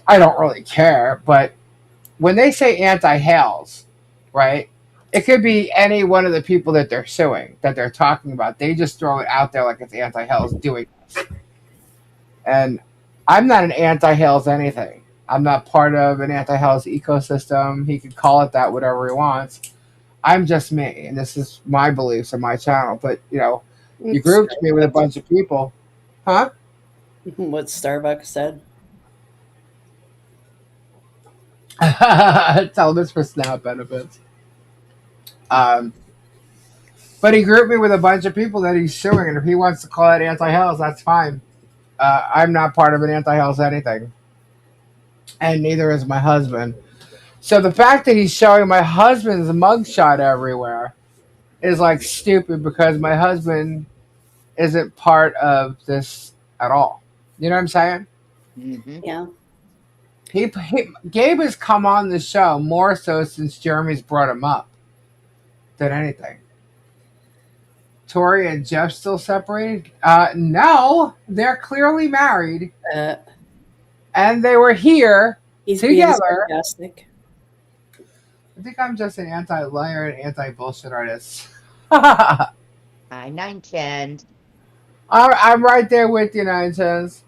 I don't really care, but when they say anti-Hales, right, it could be any one of the people that they're suing, that they're talking about. They just throw it out there like it's anti-Hales doing this. And I'm not an anti-Hales anything. I'm not part of an anti-Hales ecosystem. He could call it that, whatever he wants. I'm just me, and this is my beliefs on my channel. But, you grouped me with a bunch of people. Huh? What Starbucks said. Tell this for SNAP benefits. But he grouped me with a bunch of people that he's suing, and if he wants to call it anti-Hales, that's fine. I'm not part of an anti-Hales anything. And neither is my husband. So the fact that he's showing my husband's mugshot everywhere is like stupid because my husband isn't part of this at all. You know what I'm saying? Mm-hmm. Yeah. Gabe has come on the show more so since Jeremy's brought him up than anything. Tori and Jeff still separated? No, they're clearly married. And they were here He's together. Being sarcastic. I think I'm just an anti-liar and anti-bullshit artist. Hi, 910. I'm right there with you, 910s.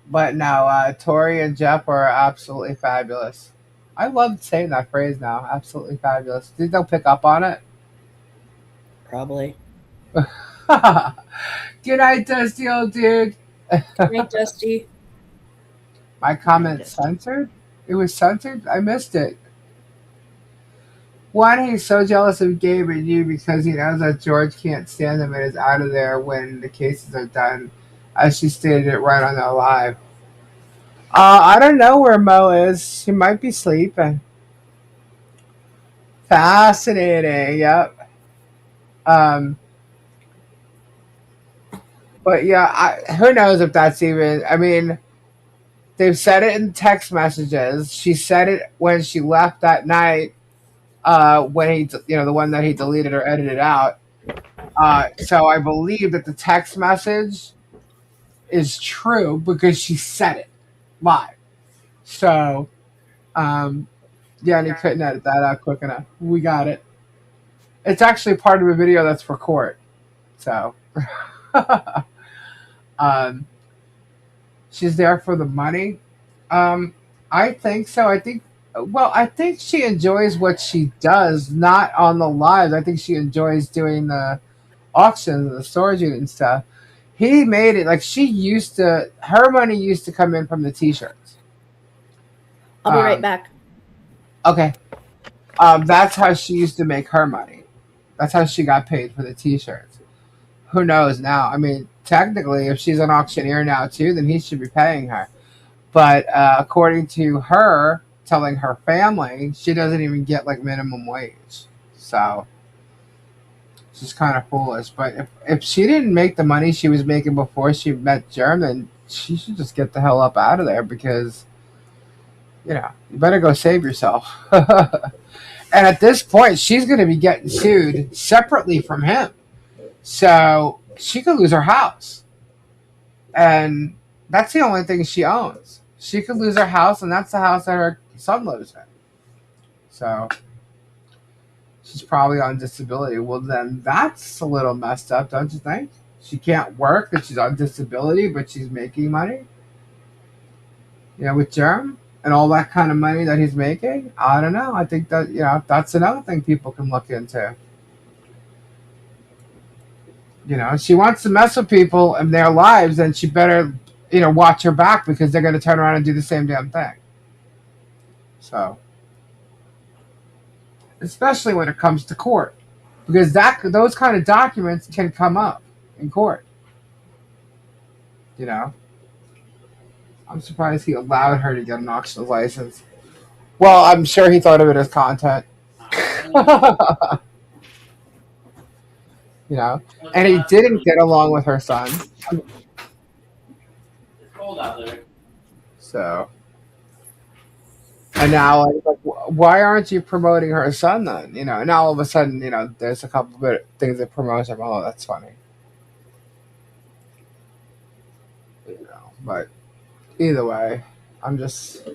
But no, Tori and Jeff are absolutely fabulous. I love saying that phrase now. Absolutely fabulous. Do you think they'll pick up on it? Probably. Good night, Dusty old dude. Good night, Dusty. My comment censored? It was censored? I missed it. One, he's so jealous of Gabe and you because he knows that George can't stand him and is out of there when the cases are done. As she stated it right on their live. I don't know where Mo is. He might be sleeping. Fascinating. Yep. But yeah, who knows if that's even. I mean, they've said it in text messages. She said it when she left that night. When he, the one that he deleted or edited out. So I believe that the text message is true because she said it live. So, yeah, and he couldn't edit that out quick enough. We got it. It's actually part of a video that's for court. So, she's there for the money. I think so. I think Well, I think she enjoys what she does, not on the lives. I think she enjoys doing the auctions and the storage unit and stuff. He made it like she used to. Her money used to come in from the T-shirts. I'll be right Um, back. okay, that's how she used to make her money. That's how she got paid for the T-shirts. Who knows now? I mean, technically, if she's an auctioneer now too, then he should be paying her. But according to her, telling her family, she doesn't even get like minimum wage. So she's kind of foolish. But if she didn't make the money she was making before she met Germ, then she should just get the hell up out of there because, you better go save yourself. And at this point, she's going to be getting sued separately from him. So she could lose her house. And that's the only thing she owns. She could lose her house, and that's the house that her son lives in. So she's probably on disability. Well, then that's a little messed up, don't you think? She can't work, and she's on disability, but she's making money. With Germ and all that kind of money that he's making. I don't know. I think that that's another thing people can look into. She wants to mess with people in their lives, and she better watch her back because they're going to turn around and do the same damn thing. So, especially when it comes to court, because those kind of documents can come up in court. You know, I'm surprised he allowed her to get an auction license. Well, I'm sure he thought of it as content. And he didn't get along with her son. It's cold out there. So, and now, like, why aren't you promoting her son then? And now all of a sudden, there's a couple of good things that promotes him. Oh, that's funny. But either way, I'm just.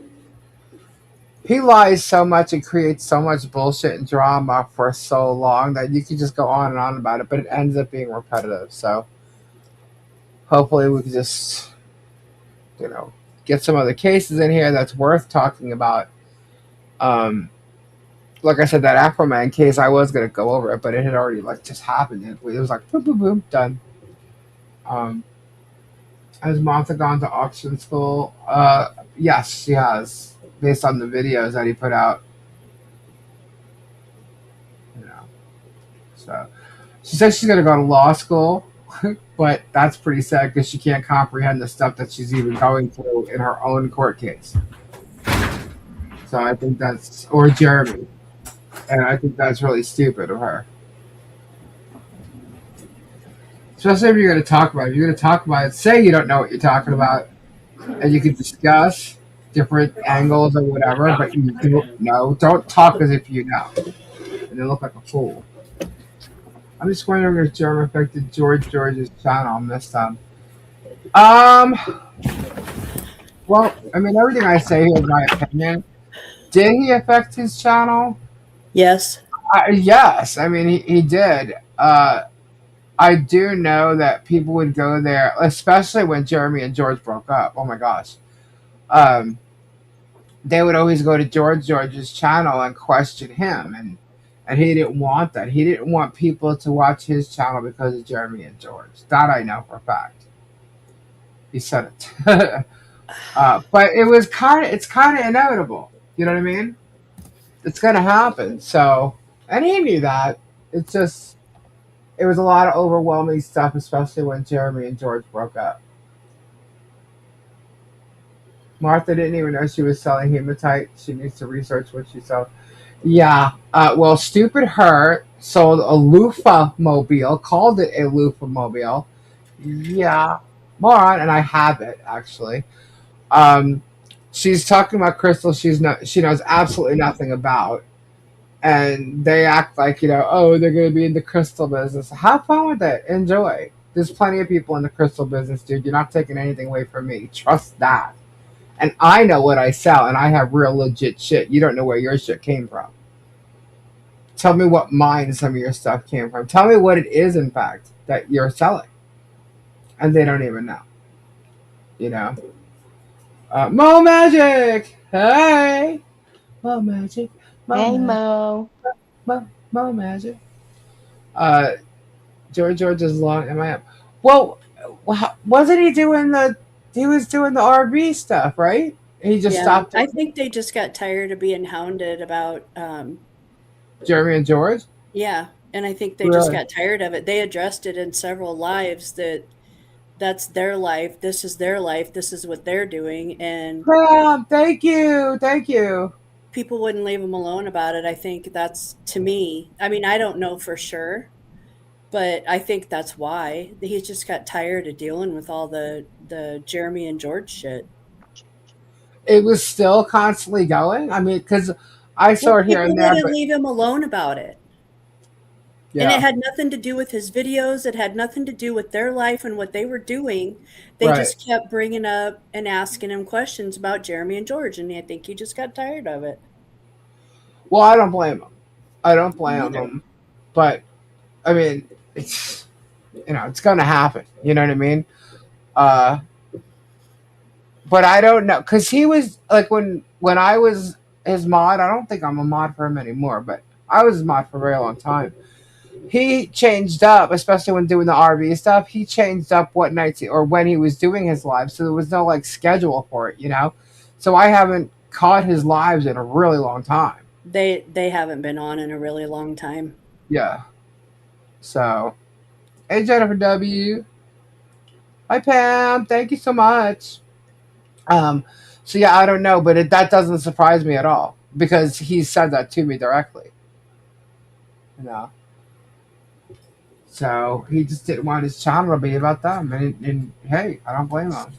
He lies so much and creates so much bullshit and drama for so long that you can just go on and on about it, but it ends up being repetitive. So hopefully we can just, get some other cases in here that's worth talking about. Like I said, that Afroman case, I was gonna go over it, but it had already just happened. It was like boom, boom, boom, done. Has Martha gone to auction school? Yes, she has, based on the videos that he put out. So she says she's gonna go to law school, but that's pretty sad because she can't comprehend the stuff that she's even going through in her own court case. So I think or Jeremy, and I think that's really stupid of her. Especially if you're going to talk about it. If you're going to talk about it, say you don't know what you're talking about, and you can discuss different angles or whatever, but you don't know. Don't talk as if you know. And then look like a fool. I'm just wondering if Jeremy affected George's channel this time. Well, I mean, everything I say here is my opinion. Did he affect his channel? Yes. Yes. I mean, he did. I do know that people would go there, especially when Jeremy and George broke up. Oh my gosh. They would always go to George's channel and question him, and he didn't want that. He didn't want people to watch his channel because of Jeremy and George. That I know for a fact. He said it. But it's kind of inevitable. You know what I mean? It's going to happen. So, and he knew that. It's just, it was a lot of overwhelming stuff, especially when Jeremy and George broke up. Martha didn't even know she was selling hematite. She needs to research what she sold. Yeah. Well, stupid her sold a loofah mobile, called it a loofah mobile. Yeah. Moron, and I have it, actually. She's talking about crystals she knows absolutely nothing about. And they act like, oh, they're going to be in the crystal business. Have fun with it. Enjoy. There's plenty of people in the crystal business, dude. You're not taking anything away from me. Trust that. And I know what I sell, and I have real legit shit. You don't know where your shit came from. Tell me what mine some of your stuff came from. Tell me what it is, in fact, that you're selling. And they don't even know. Mo Magic! Hey! Mo magic, mo Hey, magic, Mo. mo magic. Uh, George is long. Am I up? Well, wasn't he doing the? He was doing the RV stuff, right? He just Yeah, stopped I doing think they just got tired of being hounded about Jeremy and George. yeah, and I think they just Really? got tired of it. They addressed it in several lives that that's their life, this is what they're doing, and Thank you, thank you. people wouldn't leave them alone about it. I think that's to me. I mean, I don't know for sure, but I think that's why he just got tired of dealing with all the Jeremy and George shit. It was still constantly going. I mean, because I Well, saw it here people and there, wouldn't but leave him alone about it. And it yeah, had nothing to do with his videos. It had nothing to do with their life and what they were doing. They right. just kept bringing up and asking him questions about Jeremy and George. And I think he just got tired of it. Well, I don't blame him. I don't Me blame either. him. But I mean, it's it's gonna happen. You know what I mean? Uh, but I don't know because he was like when I was his mod. I don't think I'm a mod for him anymore, but I was his mod for a very long time. He changed up, especially when doing the RV stuff. He changed up what nights or when he was doing his live, so there was no like schedule for it. So I haven't caught his lives in a really long time. They haven't been on in a really long time. Yeah. So, hey Jennifer W. Hi Pam. Thank you so much. Um. So yeah, I don't know, but that doesn't surprise me at all because he said that to me directly. You know. So he just didn't want his channel to be about them, and hey, I don't blame him.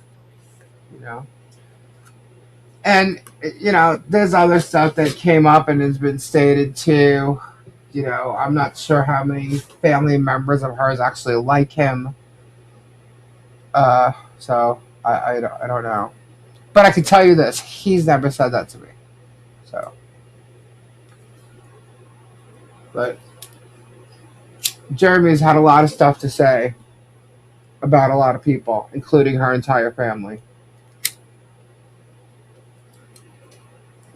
You know. And there's other stuff that came up and has been stated too. I'm not sure how many family members of hers actually like him. So I don't know. But I can tell you this: he's never said that to me. So, but Jeremy's had a lot of stuff to say about a lot of people, including her entire family.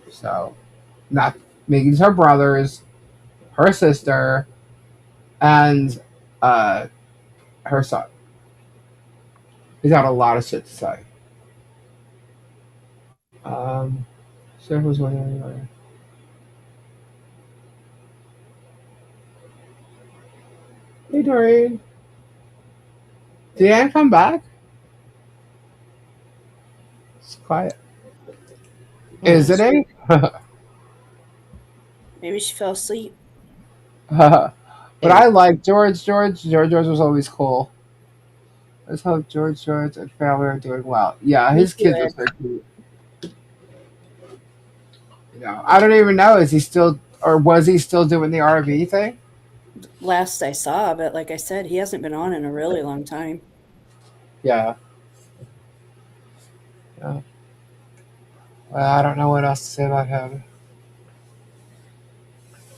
So, not Megan's her brothers, her sister, and uh, her son. He's got a lot of shit to say. So who's winning? Hey, Doreen. Did Anne come back? It's quiet. Isn't it? Maybe she fell asleep. But I like George. George was always cool. Let's hope George and family are doing well. Yeah, Me his too, kids are Ed. so cute. I don't even know. Is he still, or was he still doing the RV thing? Last I saw, but like I said, he hasn't been on in a really long time. Yeah. Yeah. Well, I don't know what else to say about him.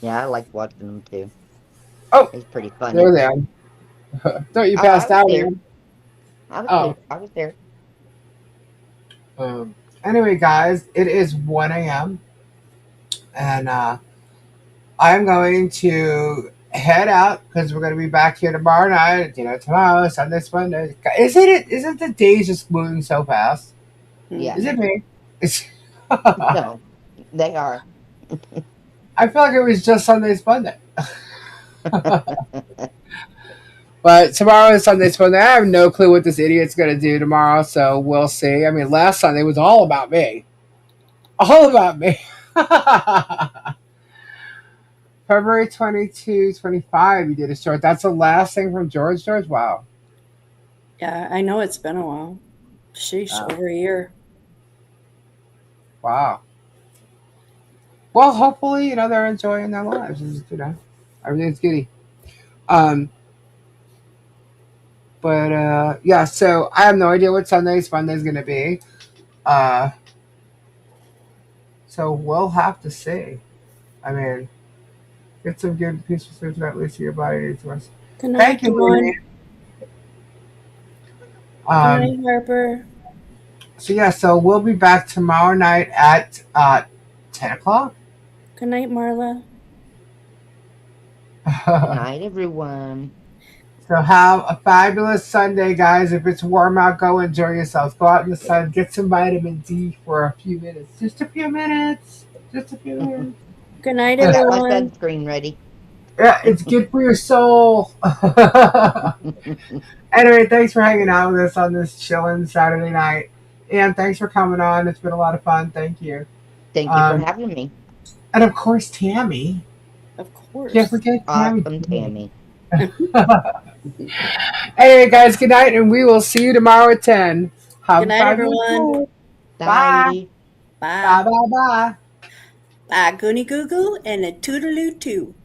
Yeah, I like watching him too. Oh, He's pretty funny. there's Anne. Don't you Oh, I passed was out, there. Anne? I was Oh. there. I was there. Anyway, guys, it is 1 a.m. and I'm going to head out because we're going to be back here tomorrow night. Tomorrow, Sunday, Monday. Isn't the days just moving so fast? Yeah. Is it me? No, they are. I feel like it was just Sunday, Monday. But tomorrow is Sunday, Monday. I have no clue what this idiot's going to do tomorrow, so we'll see. I mean, last Sunday was all about me. All about me. February 22, 25, you did a short. That's the last thing from George. Wow. Yeah, I know it's been a while. Sheesh, over a year. Wow. Well, hopefully, they're enjoying their lives. Everything's goody. But yeah, so I have no idea what Monday's going to be. So we'll have to see. I mean, get some good peaceful sleep at least your body needs rest. Good night, Thank you, Dawn. Mimi. Good night, Harper. So yeah, so we'll be back tomorrow night at 10 o'clock. Good night, Marla. Good night, everyone. So have a fabulous Sunday, guys. If it's warm out, go enjoy yourselves. Go out in the sun, get some vitamin D for a few minutes. Just a few minutes. Just a few minutes. Good night, I got my everyone. sunscreen ready. Yeah, it's good for your soul. Anyway, thanks for hanging out with us on this chilling Saturday night. And thanks for coming on. It's been a lot of fun. Thank you. Thank you for having me. And of course, Tammy. Of course. Can't forget Tammy. Awesome, Tammy. Anyway, guys, good night, and we will see you tomorrow at 10. Have Good a night, fabulous everyone. day. Bye. Bye. Bye, bye, bye. Bye, goony goo goo, and a toodaloo too.